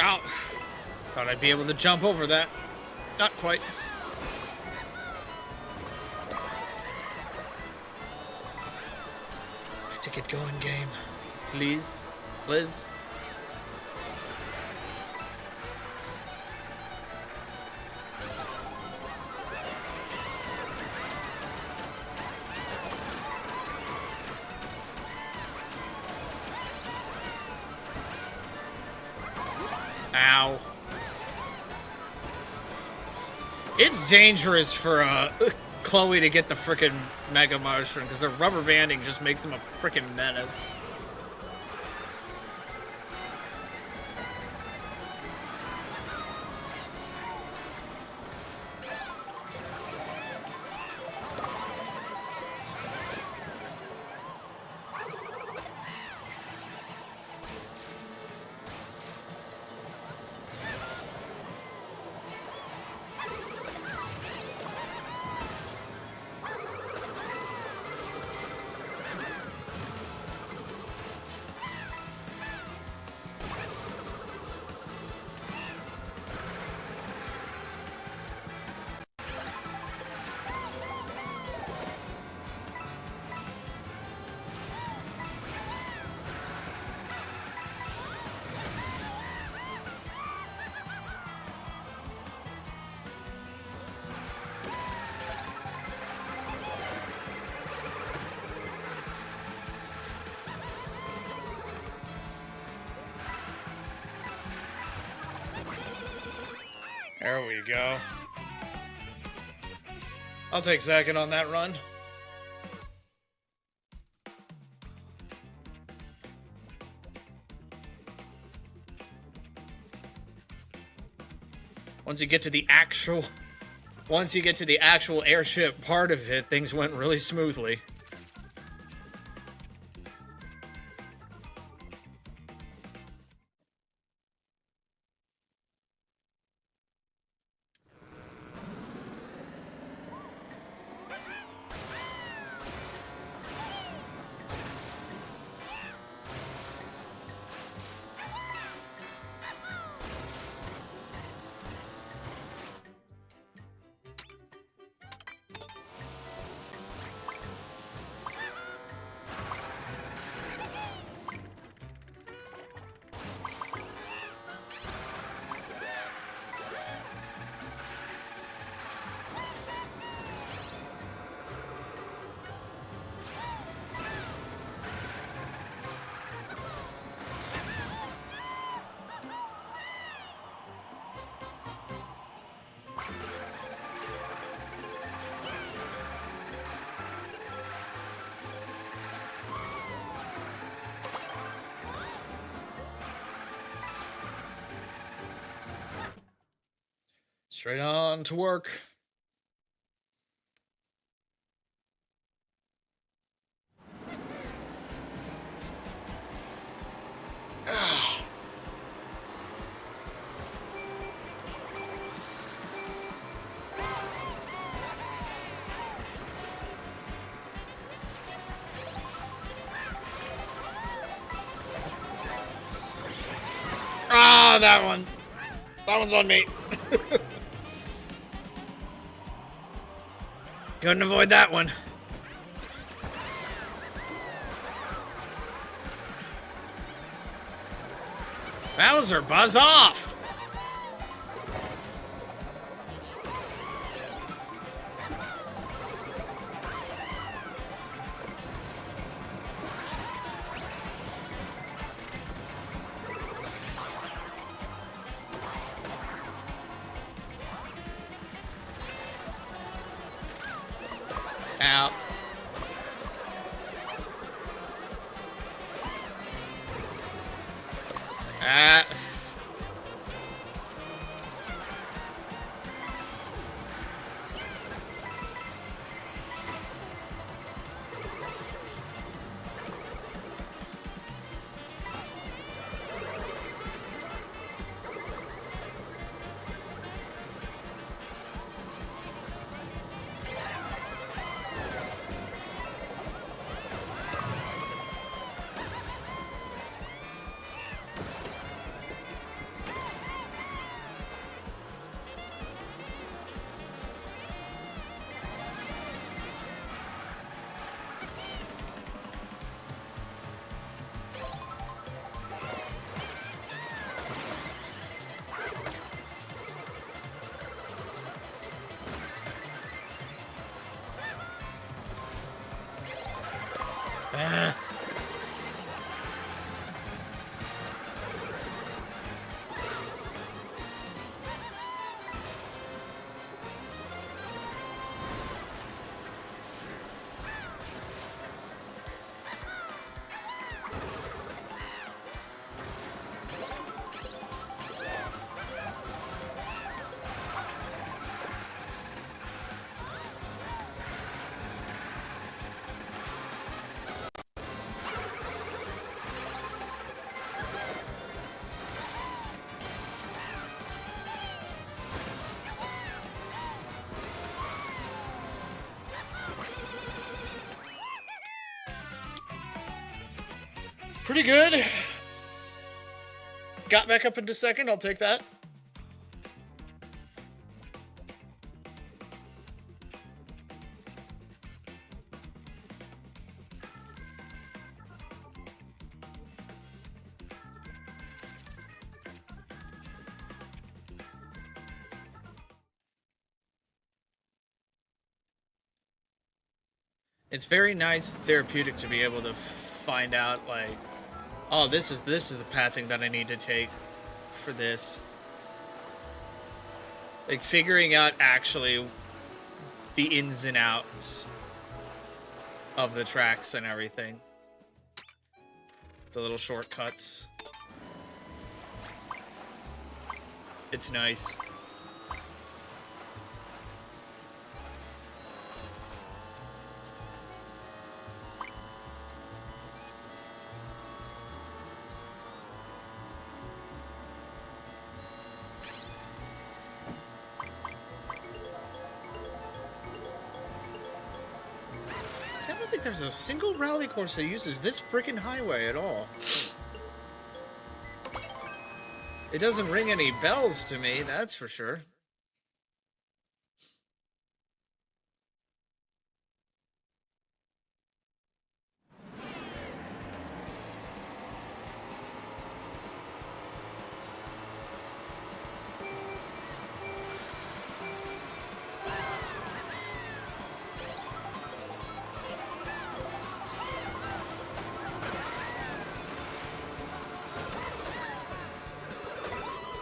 Ow! Thought I'd be able to jump over that. Not quite. To get going, game. Please. Please. Ow. It's dangerous for Chloe to get the frickin' Mega Mushroom because the rubber banding just makes him a frickin' menace. There we go. I'll take second on that run. Once you get to the actual once you get to the actual airship part of it, things went really smoothly. Straight on to work. Ah, that one. That one's on me. Couldn't avoid that one. Bowser, buzz off! Out. Ah. Ah. Pretty good. Got back up into second. I'll take that. It's very nice, therapeutic to be able to find out, like, oh, this is the pathing that I need to take for this. Like, figuring out actually the ins and outs of the tracks and everything. The little shortcuts. It's nice. don't think there's a single rally course that uses this freaking highway at all. It doesn't ring any bells to me, that's for sure.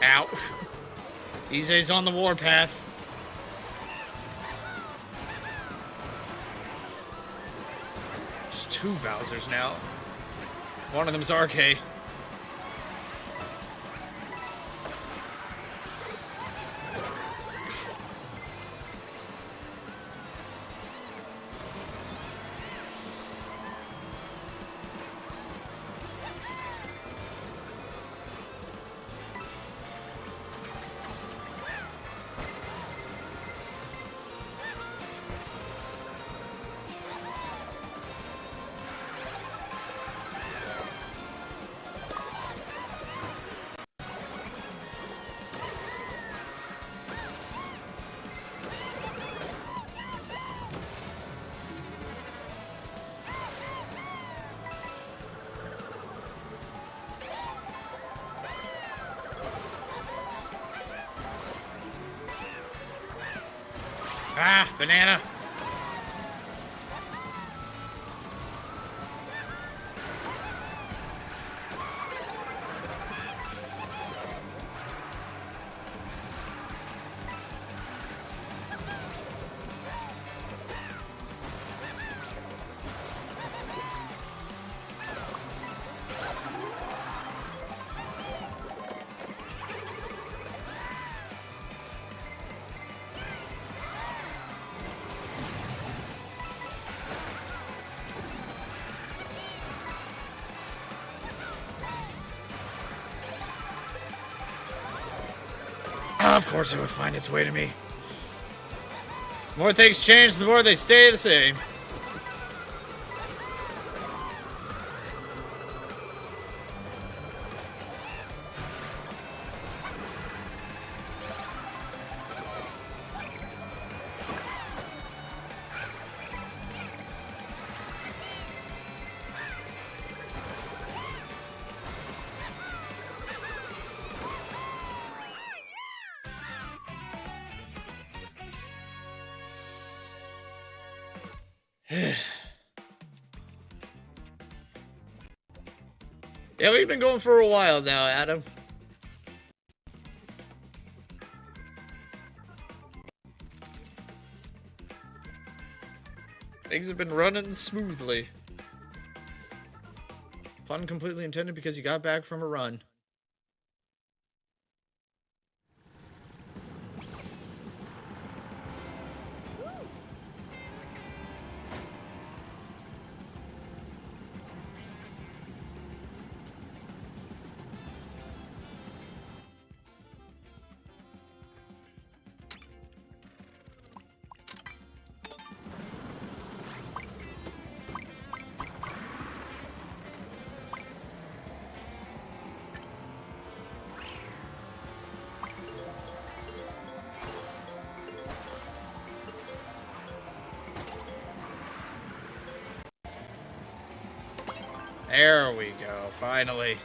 Ow. He's on the warpath. There's two Bowsers now. One of them's RK. Ah, banana. Of course it would find its way to me. The more things change, the more they stay the same. Yeah, we've been going for a while now, Adam. Things have been running smoothly. Pun completely intended because you got back from a run. There we go, finally.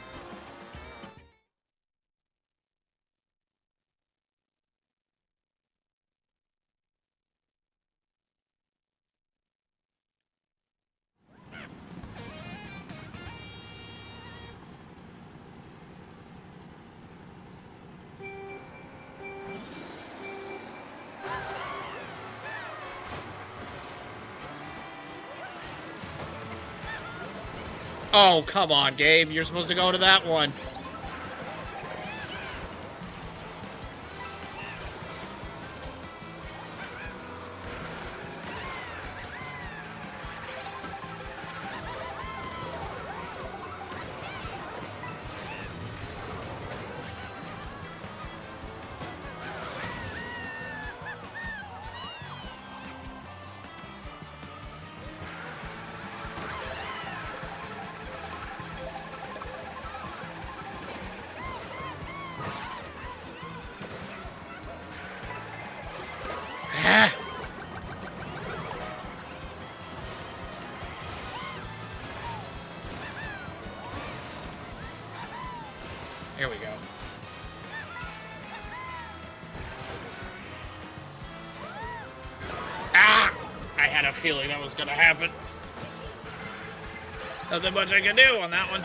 Oh, come on, Gabe. You're supposed to go to that one. Ah. Here we go. Ah! I had a feeling that was gonna happen. Nothing much I can do on that one.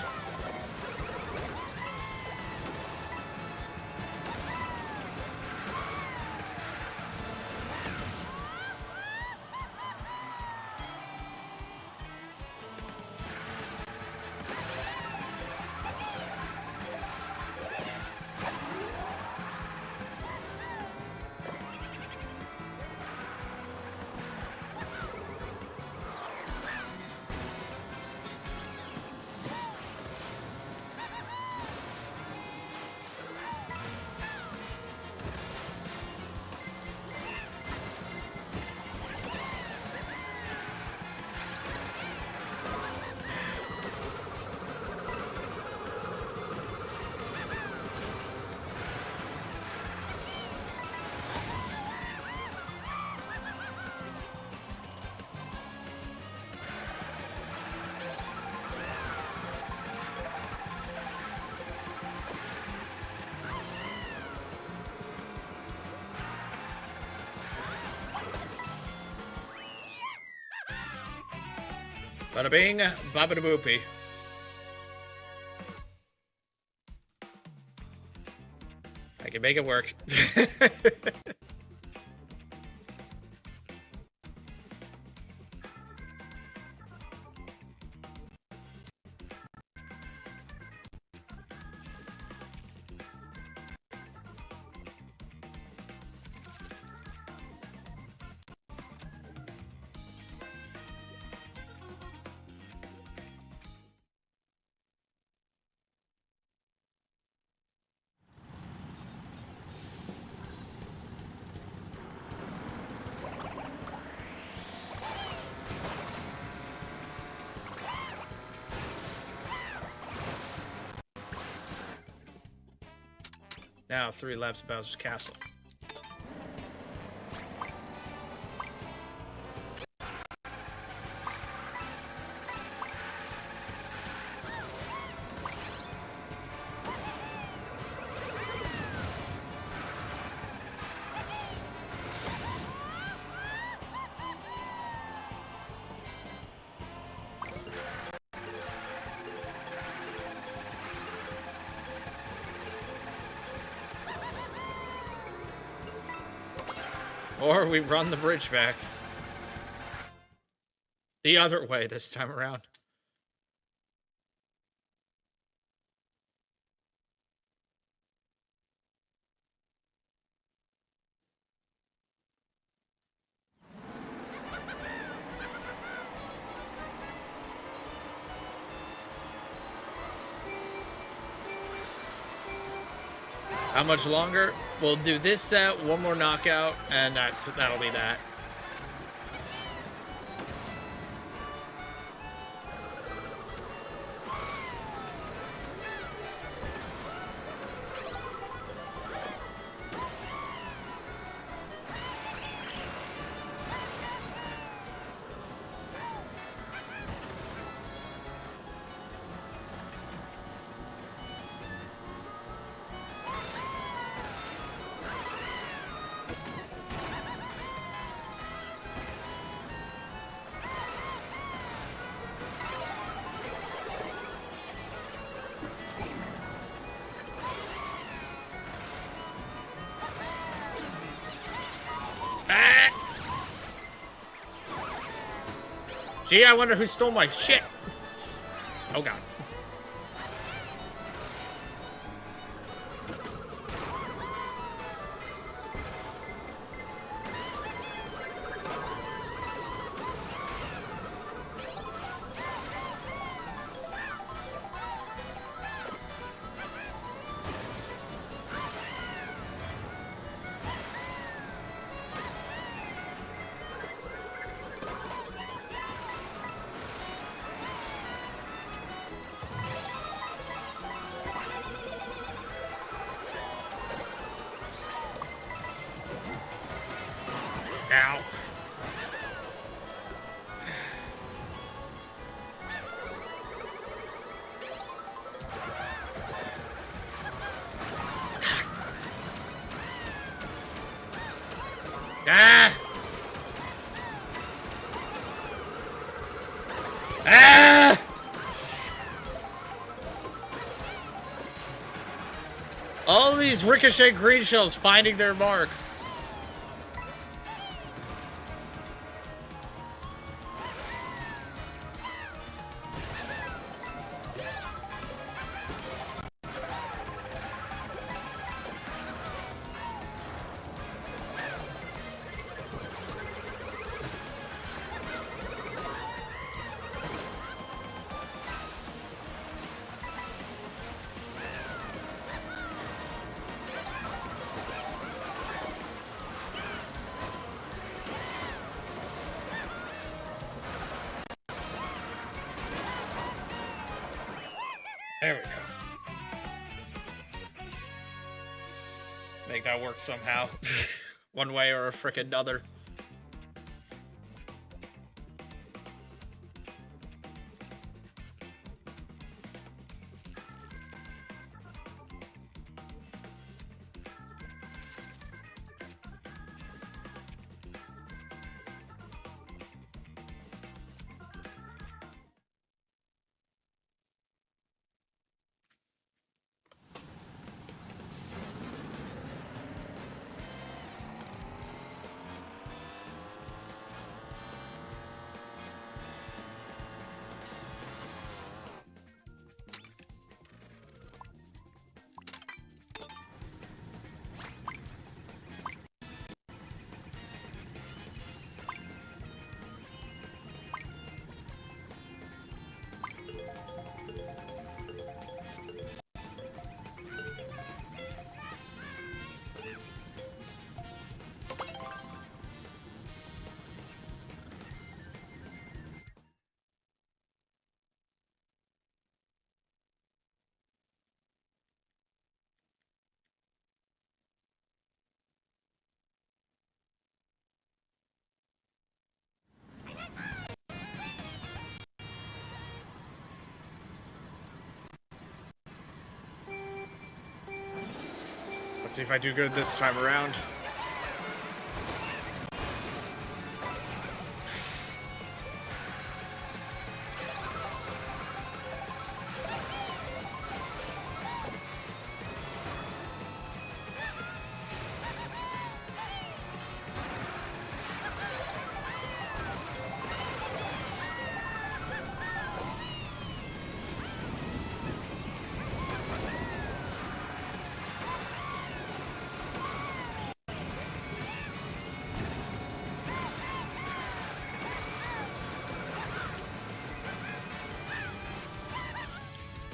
Bada bing, babada boopy. I can make it work. Now, 3 laps of Bowser's Castle. Or we run the bridge back. The other way this time around. How much longer? We'll do this set, one more knockout, and that'll be that. Gee, I wonder who stole my shit. Oh god. Ow. Ah! Ah! All these ricochet green shells finding their mark. There we go. Make that work somehow. One way or a frickin' other. Let's see if I do good this time around.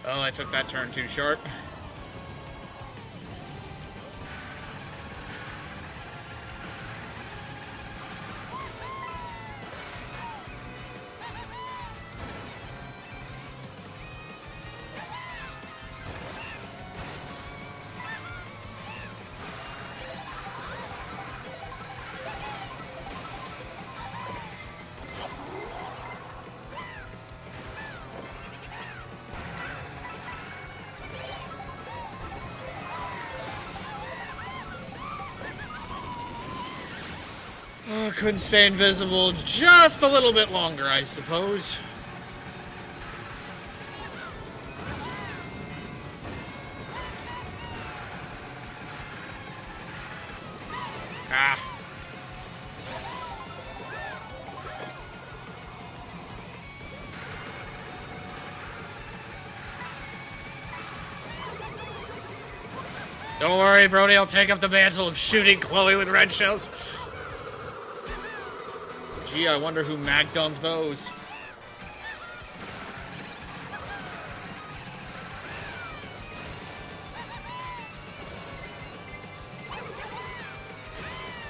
Oh, I took that turn too short. Oh, couldn't stay invisible just a little bit longer, I suppose. Ah. Don't worry, Brody, I'll take up the mantle of shooting Chloe with red shells. Gee, I wonder who mag dumped those.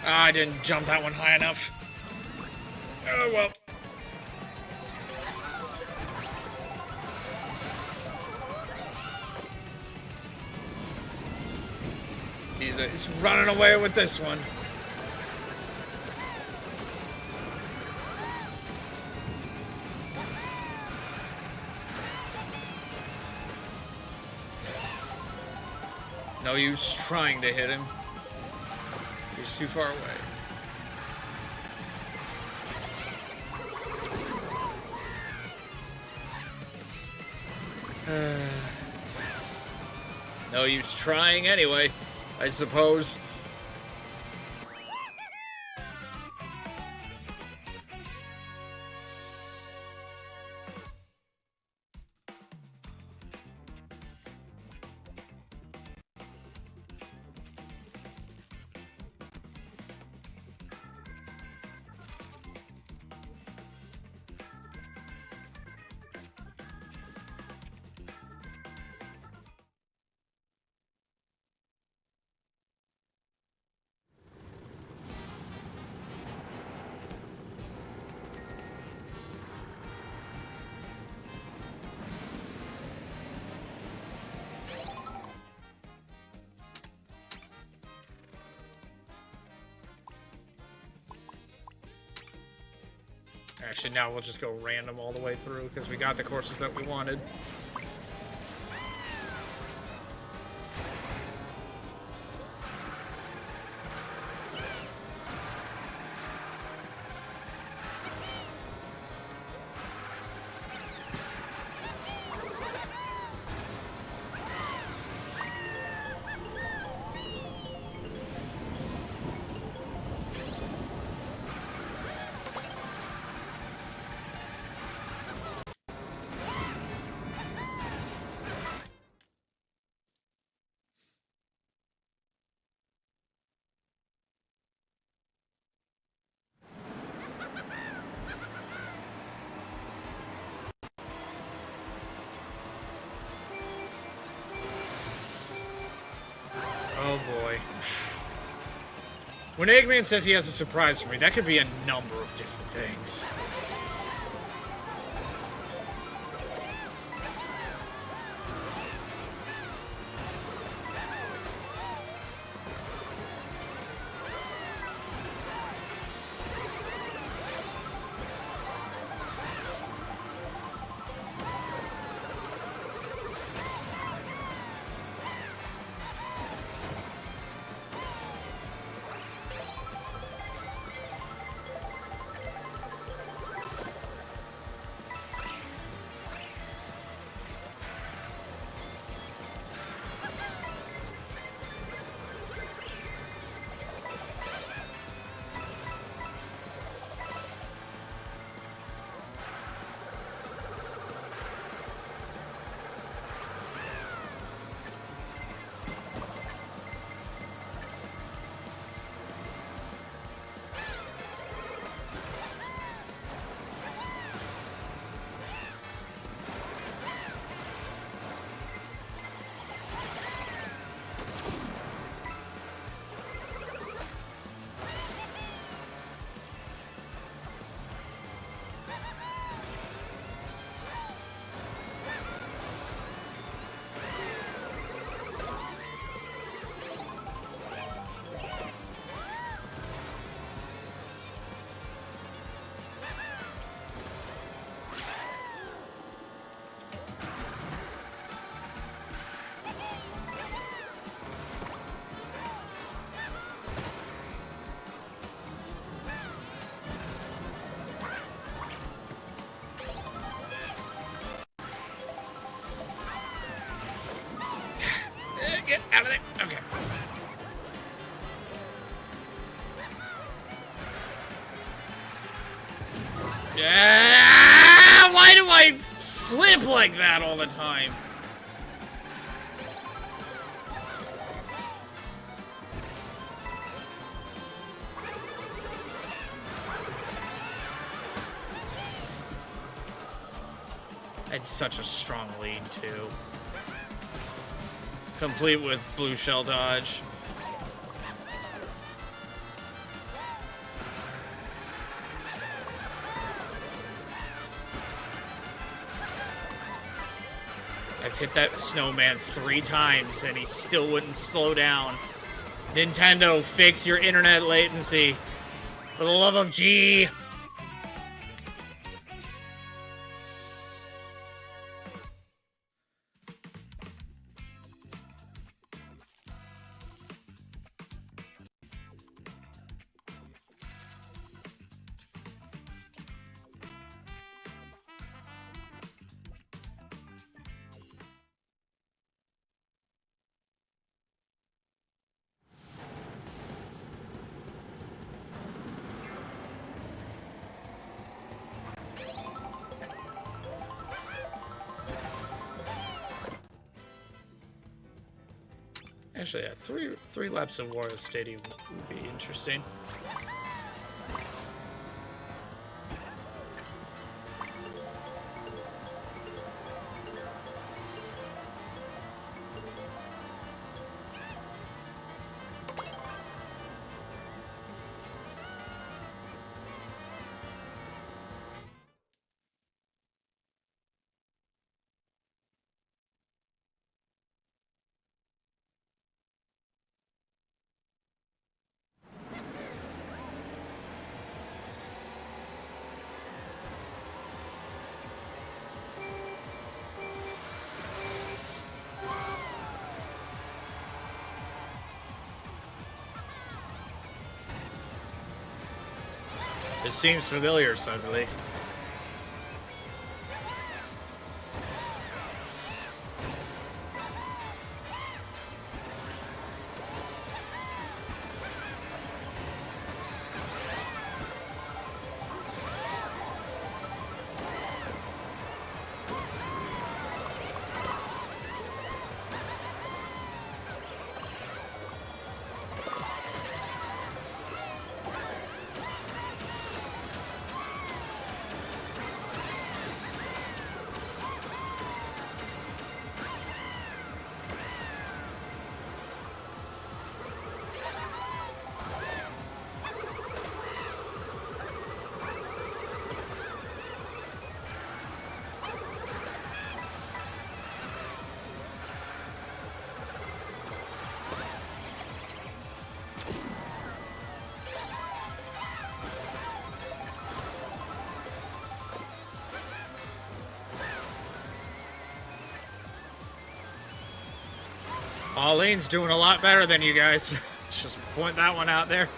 Ah, I didn't jump that one high enough. Oh, well. He's running away with this one. No use trying to hit him. He's too far away. No use trying anyway, I suppose. Actually, now we'll just go random all the way through because we got the courses that we wanted. Oh boy. When Eggman says he has a surprise for me, that could be a number of different things. Get out of there. Okay. Yeah. Why do I slip like that all the time? It's such a strong lead, too. Complete with blue shell dodge. I've hit that snowman 3 times and he still wouldn't slow down. Nintendo, fix your internet latency. For the love of G. Actually, yeah, three laps of Wario Stadium would be interesting. It seems familiar suddenly. Arlene's doing a lot better than you guys. Just point that one out there.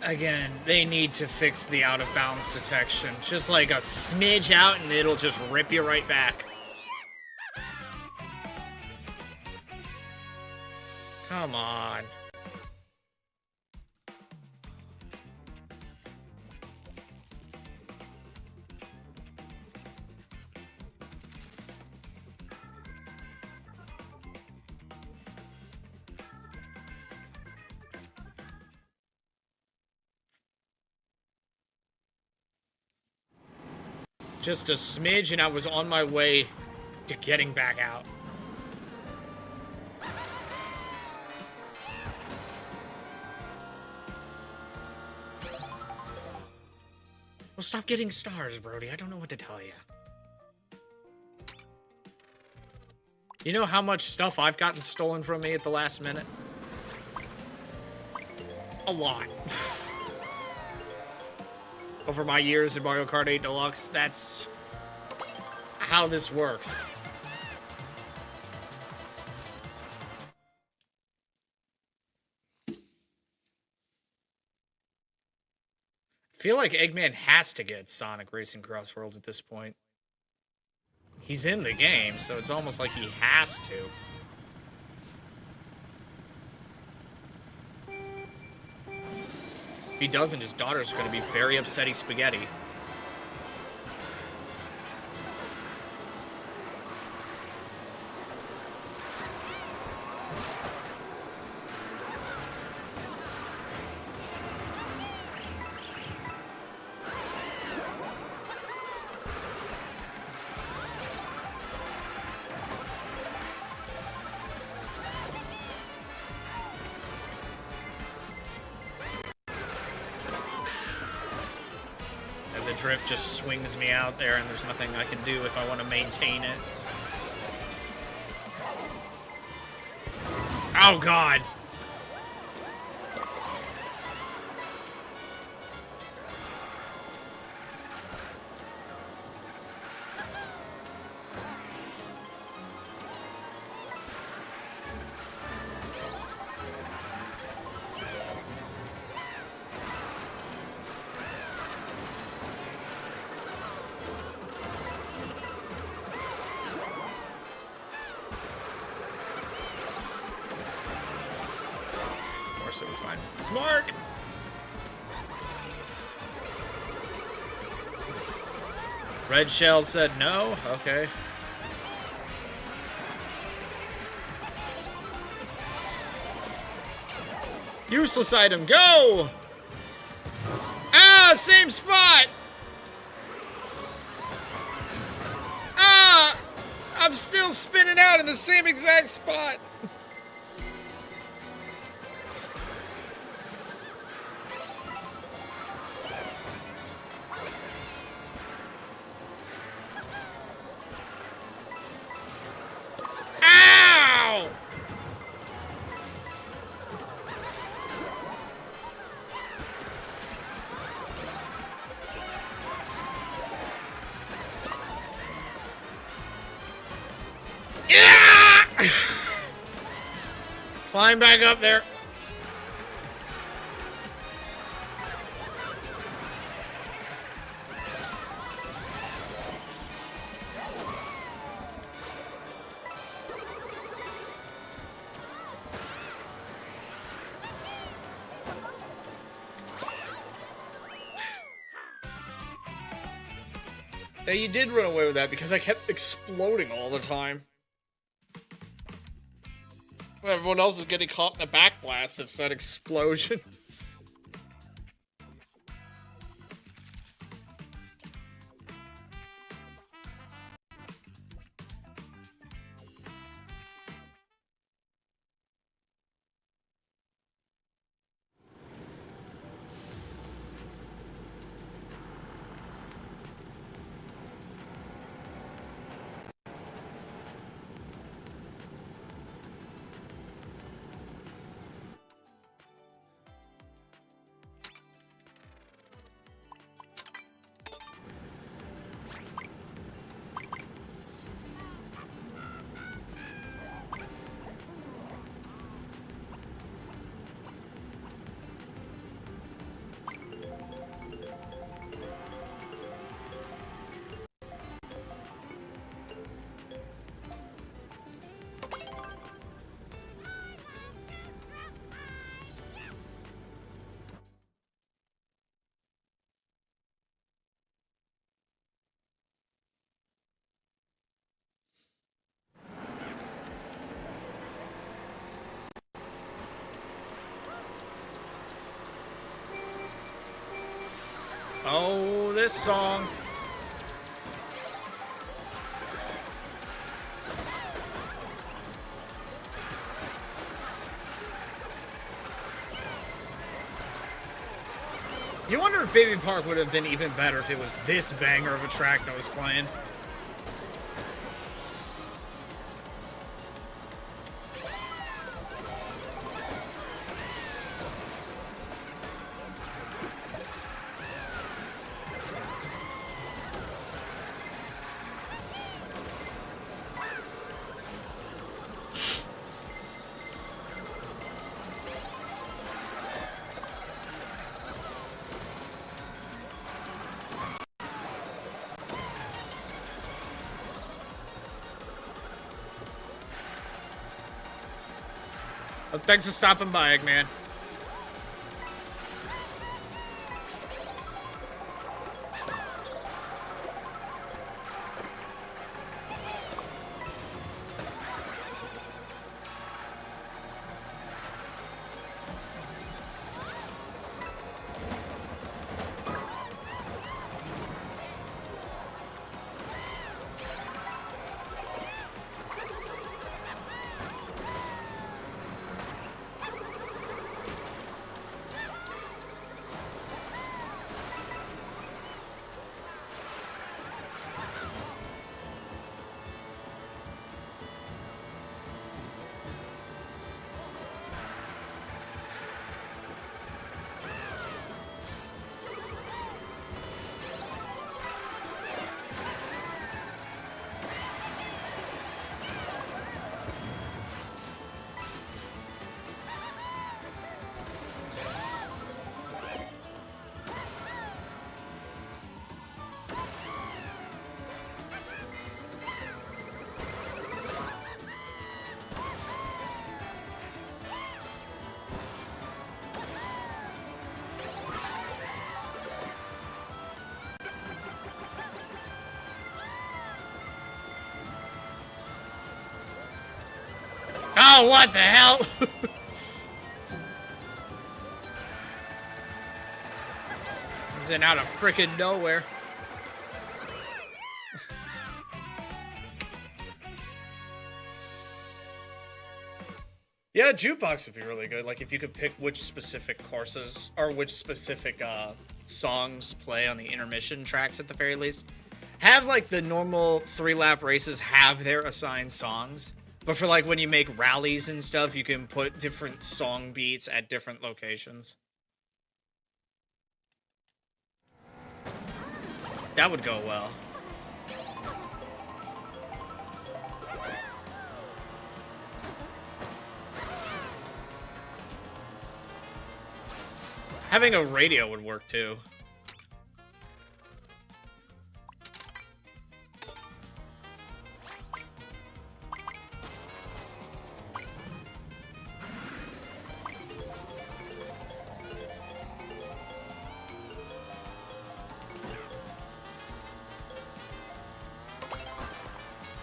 Again, they need to fix the out of bounds detection. Just like a smidge out and it'll just rip you right back. Come on. Just a smidge and I was on my way to getting back out. Well, stop getting stars, Brody. I don't know what to tell you. You know how much stuff I've gotten stolen from me at the last minute? A lot. Over my years in Mario Kart 8 Deluxe, that's how this works. I feel like Eggman has to get Sonic Racing Cross Worlds at this point. He's in the game, so it's almost like he has to. he doesn't, his daughter's going to be very upsetty spaghetti. The drift just swings me out there, and there's nothing I can do if I want to maintain it. Oh, God! So we find Smark! Red Shell said no? Okay. Useless item, go! Ah, same spot! Ah! I'm still spinning out in the same exact spot! Climb back up there. Yeah, you did run away with that because I kept exploding all the time. Everyone else is getting caught in a backblast of said explosion. Oh, this song. You wonder if Baby Park would have been even better if it was this banger of a track that was playing. Thanks for stopping by, Eggman. Oh, what the hell? Comes in out of frickin' nowhere. Yeah, jukebox would be really good. Like, if you could pick which specific courses or which specific songs play on the intermission tracks at the very least. Have, like, the normal 3-lap races have their assigned songs. But for, like, when you make rallies and stuff, you can put different song beats at different locations. That would go well. Having a radio would work too.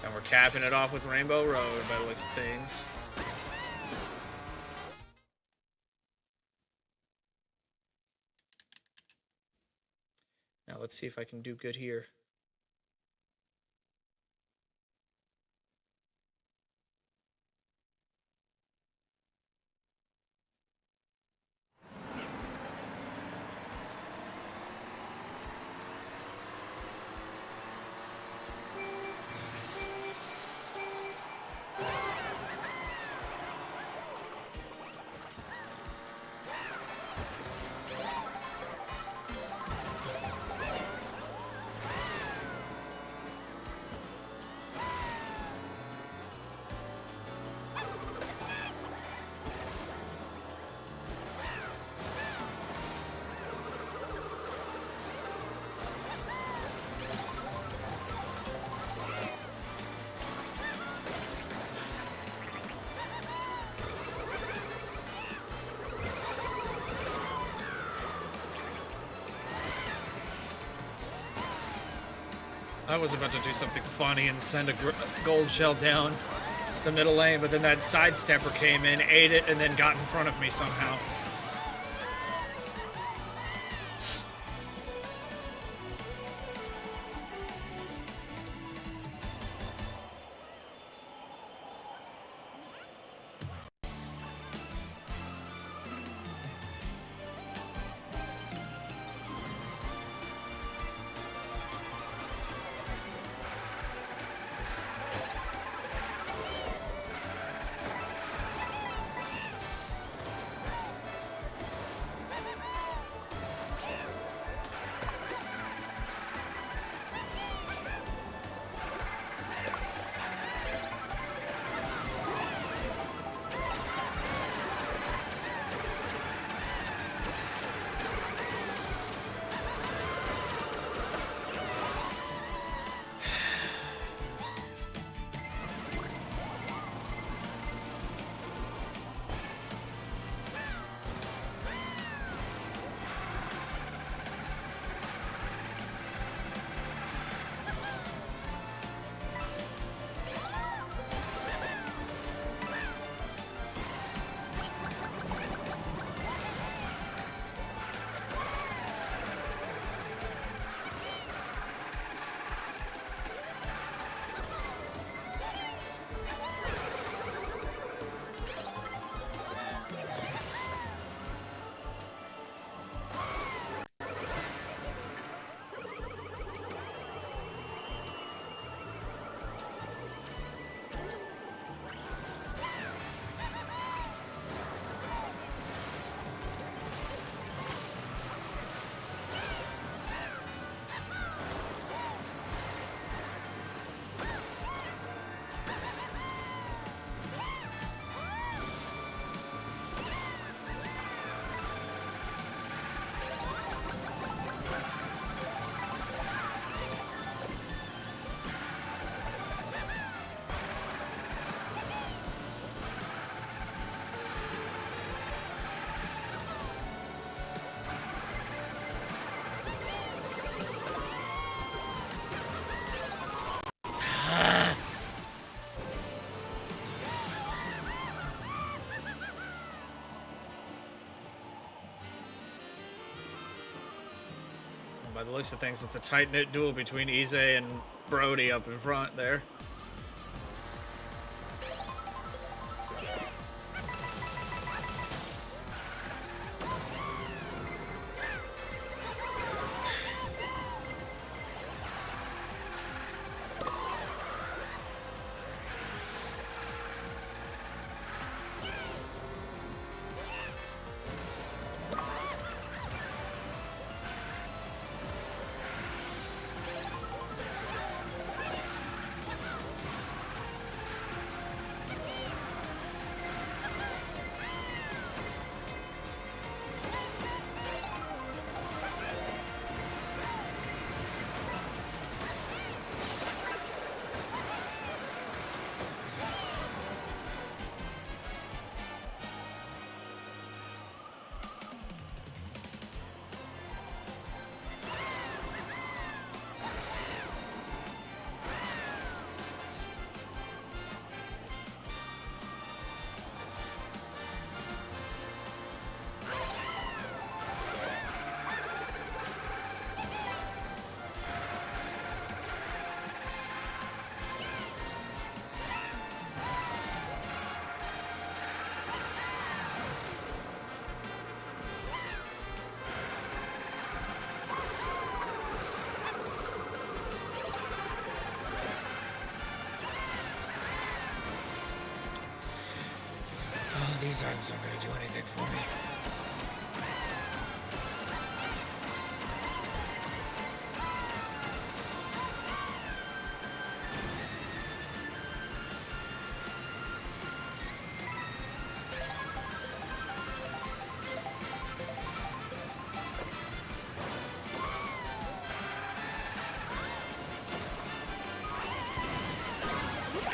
And we're capping it off with Rainbow Road by the looks of things. Now let's see if I can do good here. I was about to do something funny and send a gold shell down the middle lane, but then that sidestepper came in, ate it, and then got in front of me somehow. by the looks of things, it's a tight-knit duel between Ise and Brody up in front there. These items aren't going to do anything for me.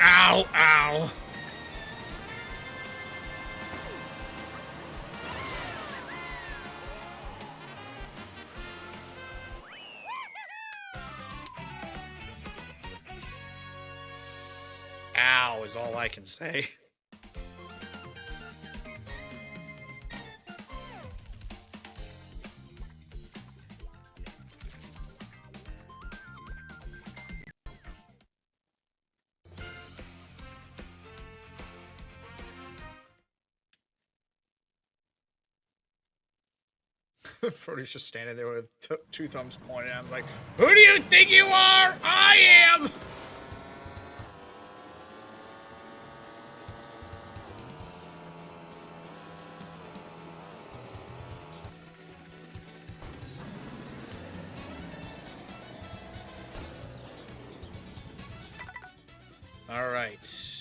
Ow, ow. Ow is all I can say. Brody's just standing there with two thumbs pointed at him. I was like, who do you think you are? I am! All right.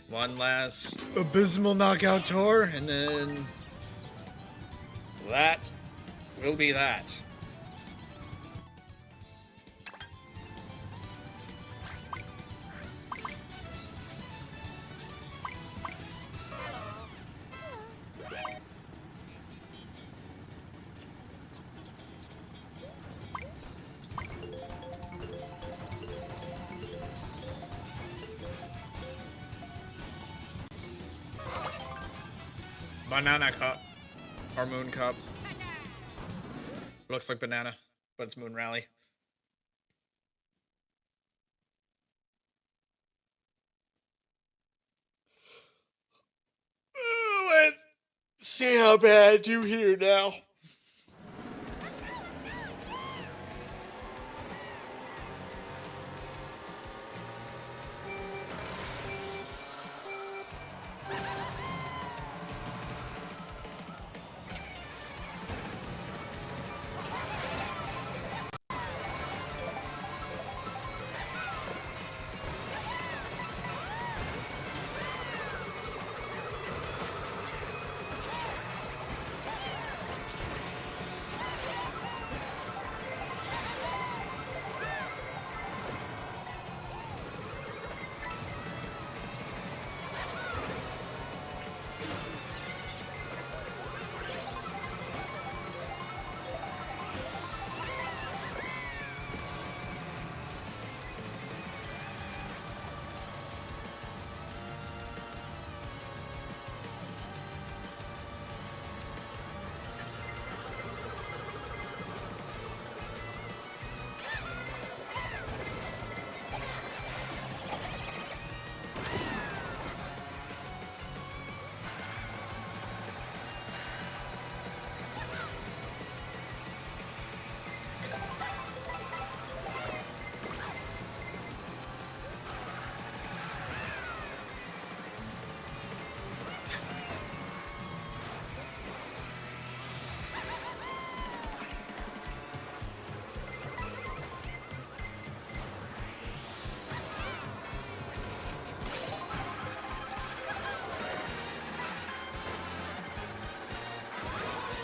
One last abysmal knockout tour, and then that will be that. Banana cup. Or moon cup. Looks like banana, but it's moon rally. Let's see how bad I do here now.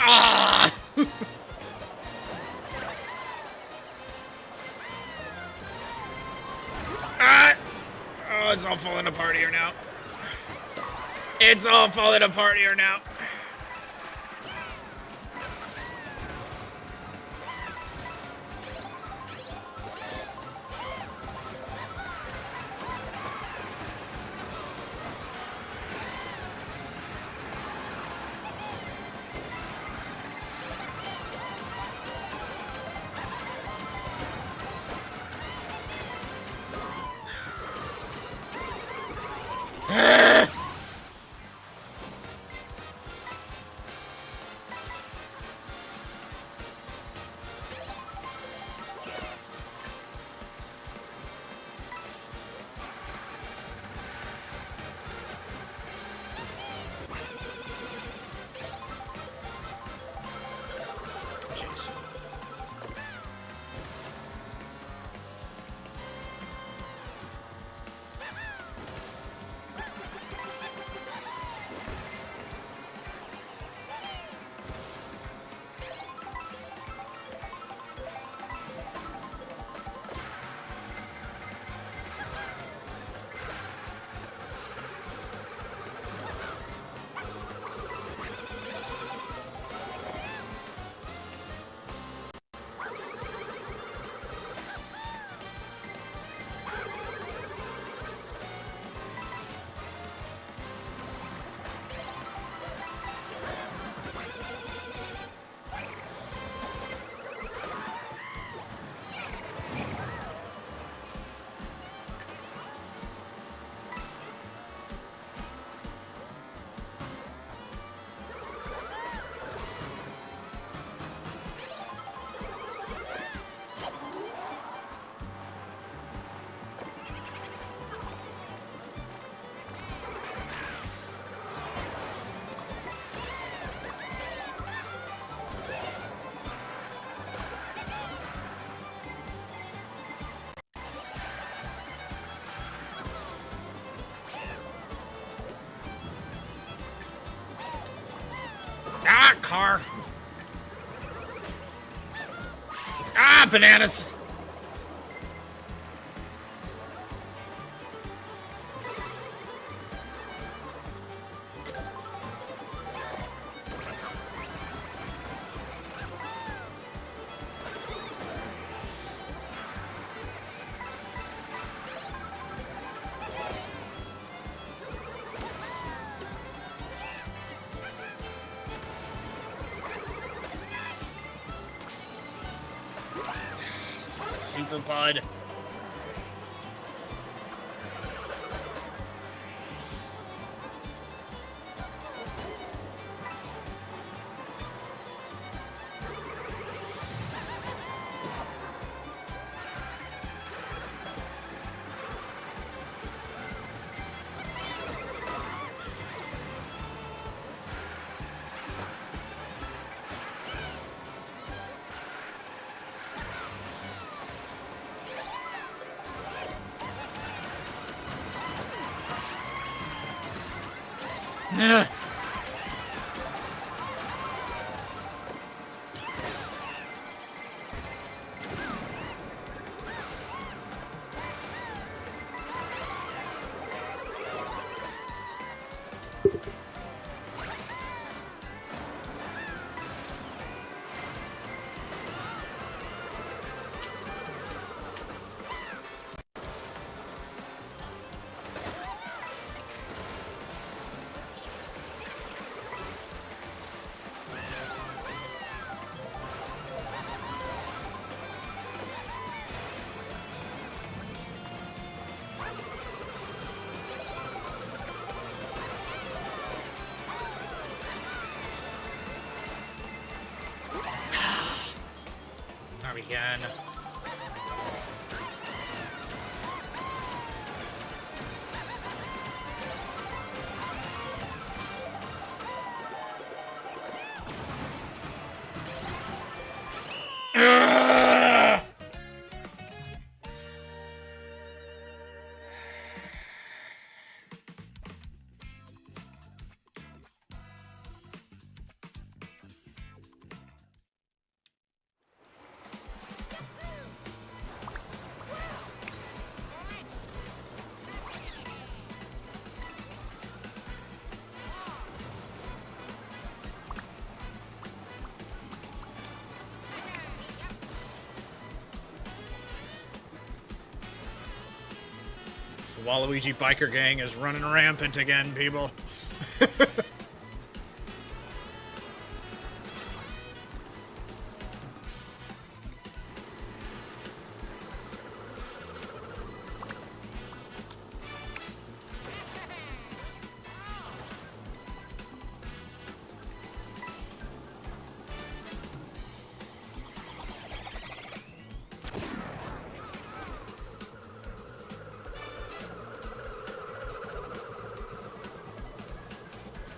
Ah! Ah! Oh, it's all falling apart here now. It's all falling apart here now. Jeez. Ah, car. Ah, bananas. Super Bud. Ugh. Not again. Ugh! Waluigi biker gang is running rampant again, people.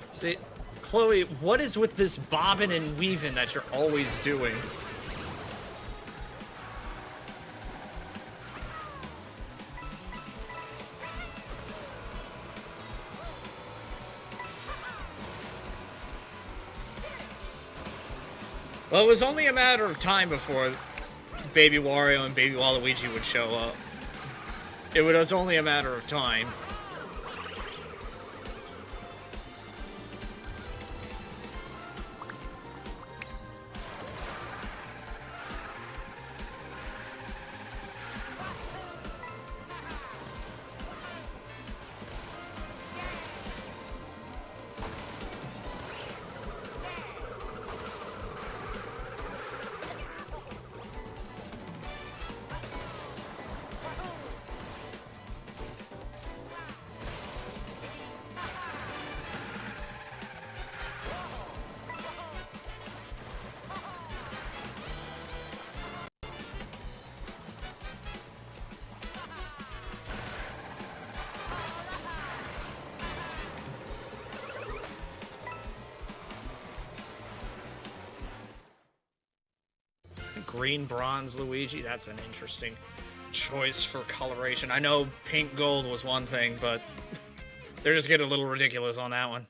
See, Chloe, what is with this bobbing and weaving that you're always doing? Well, it was only a matter of time before Baby Wario and Baby Waluigi would show up. It was only a matter of time. Green bronze Luigi, that's an interesting choice for coloration. I know pink gold was one thing, but they're just getting a little ridiculous on that one.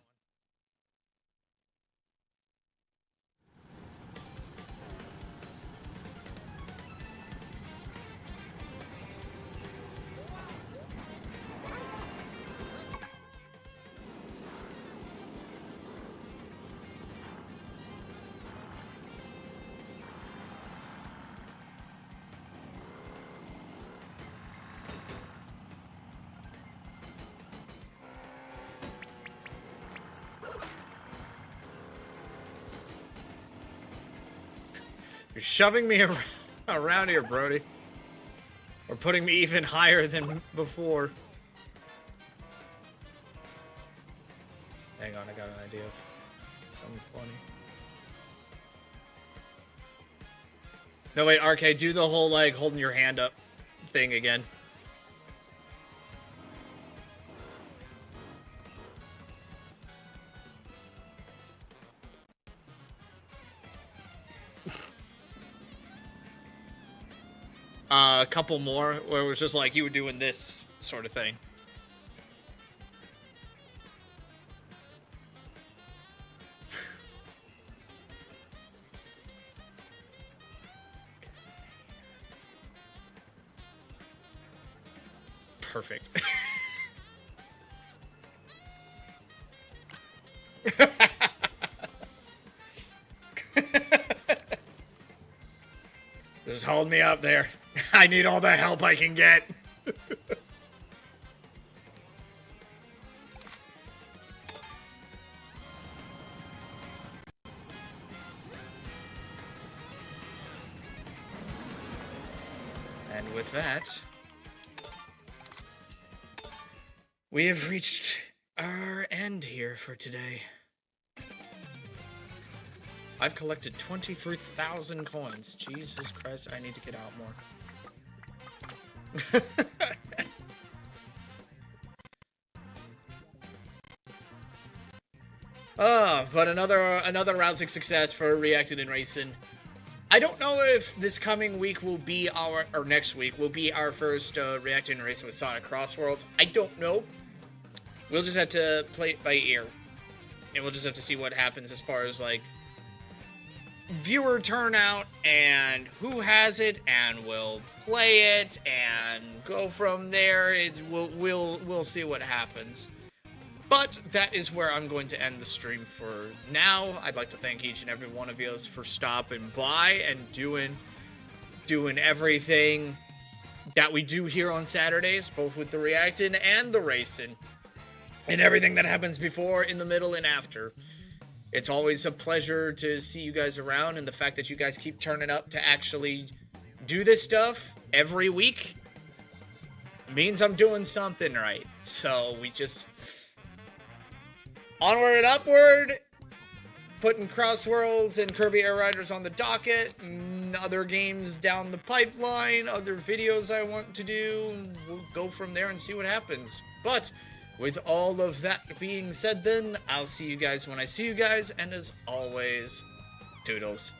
You're shoving me around here, Brody. Or putting me even higher than before. Hang on, I got an idea of something funny. No, wait, RK, do the whole, like, holding your hand up thing again. A couple more where it was just like you were doing this sort of thing. Perfect. Just hold me up there. I need all the help I can get. And with that, we have reached our end here for today. I've collected 23,000 coins. Jesus Christ, I need to get out more. But another rousing success for Reacted and Racing. I don't know if this coming week will be or next week will be our first Reacted and Racing with Sonic Cross Worlds. I don't know. We'll just have to play it by ear. And we'll just have to see what happens as far as, like, viewer turnout and who has it, and we'll play it and go from there. We'll see what happens. But that is where I'm going to end the stream for now. I'd like to thank each and every one of you for stopping by and doing everything that we do here on Saturdays, both with the reacting and the racing, and everything that happens before, in the middle, and after. It's always a pleasure to see you guys around, and the fact that you guys keep turning up to actually do this stuff every week means I'm doing something right. So we just onward and upward, putting Crossworlds and Kirby Air Riders on the docket, and other games down the pipeline, other videos I want to do, and we'll go from there and see what happens. But with all of that being said then, I'll see you guys when I see you guys, and as always, toodles.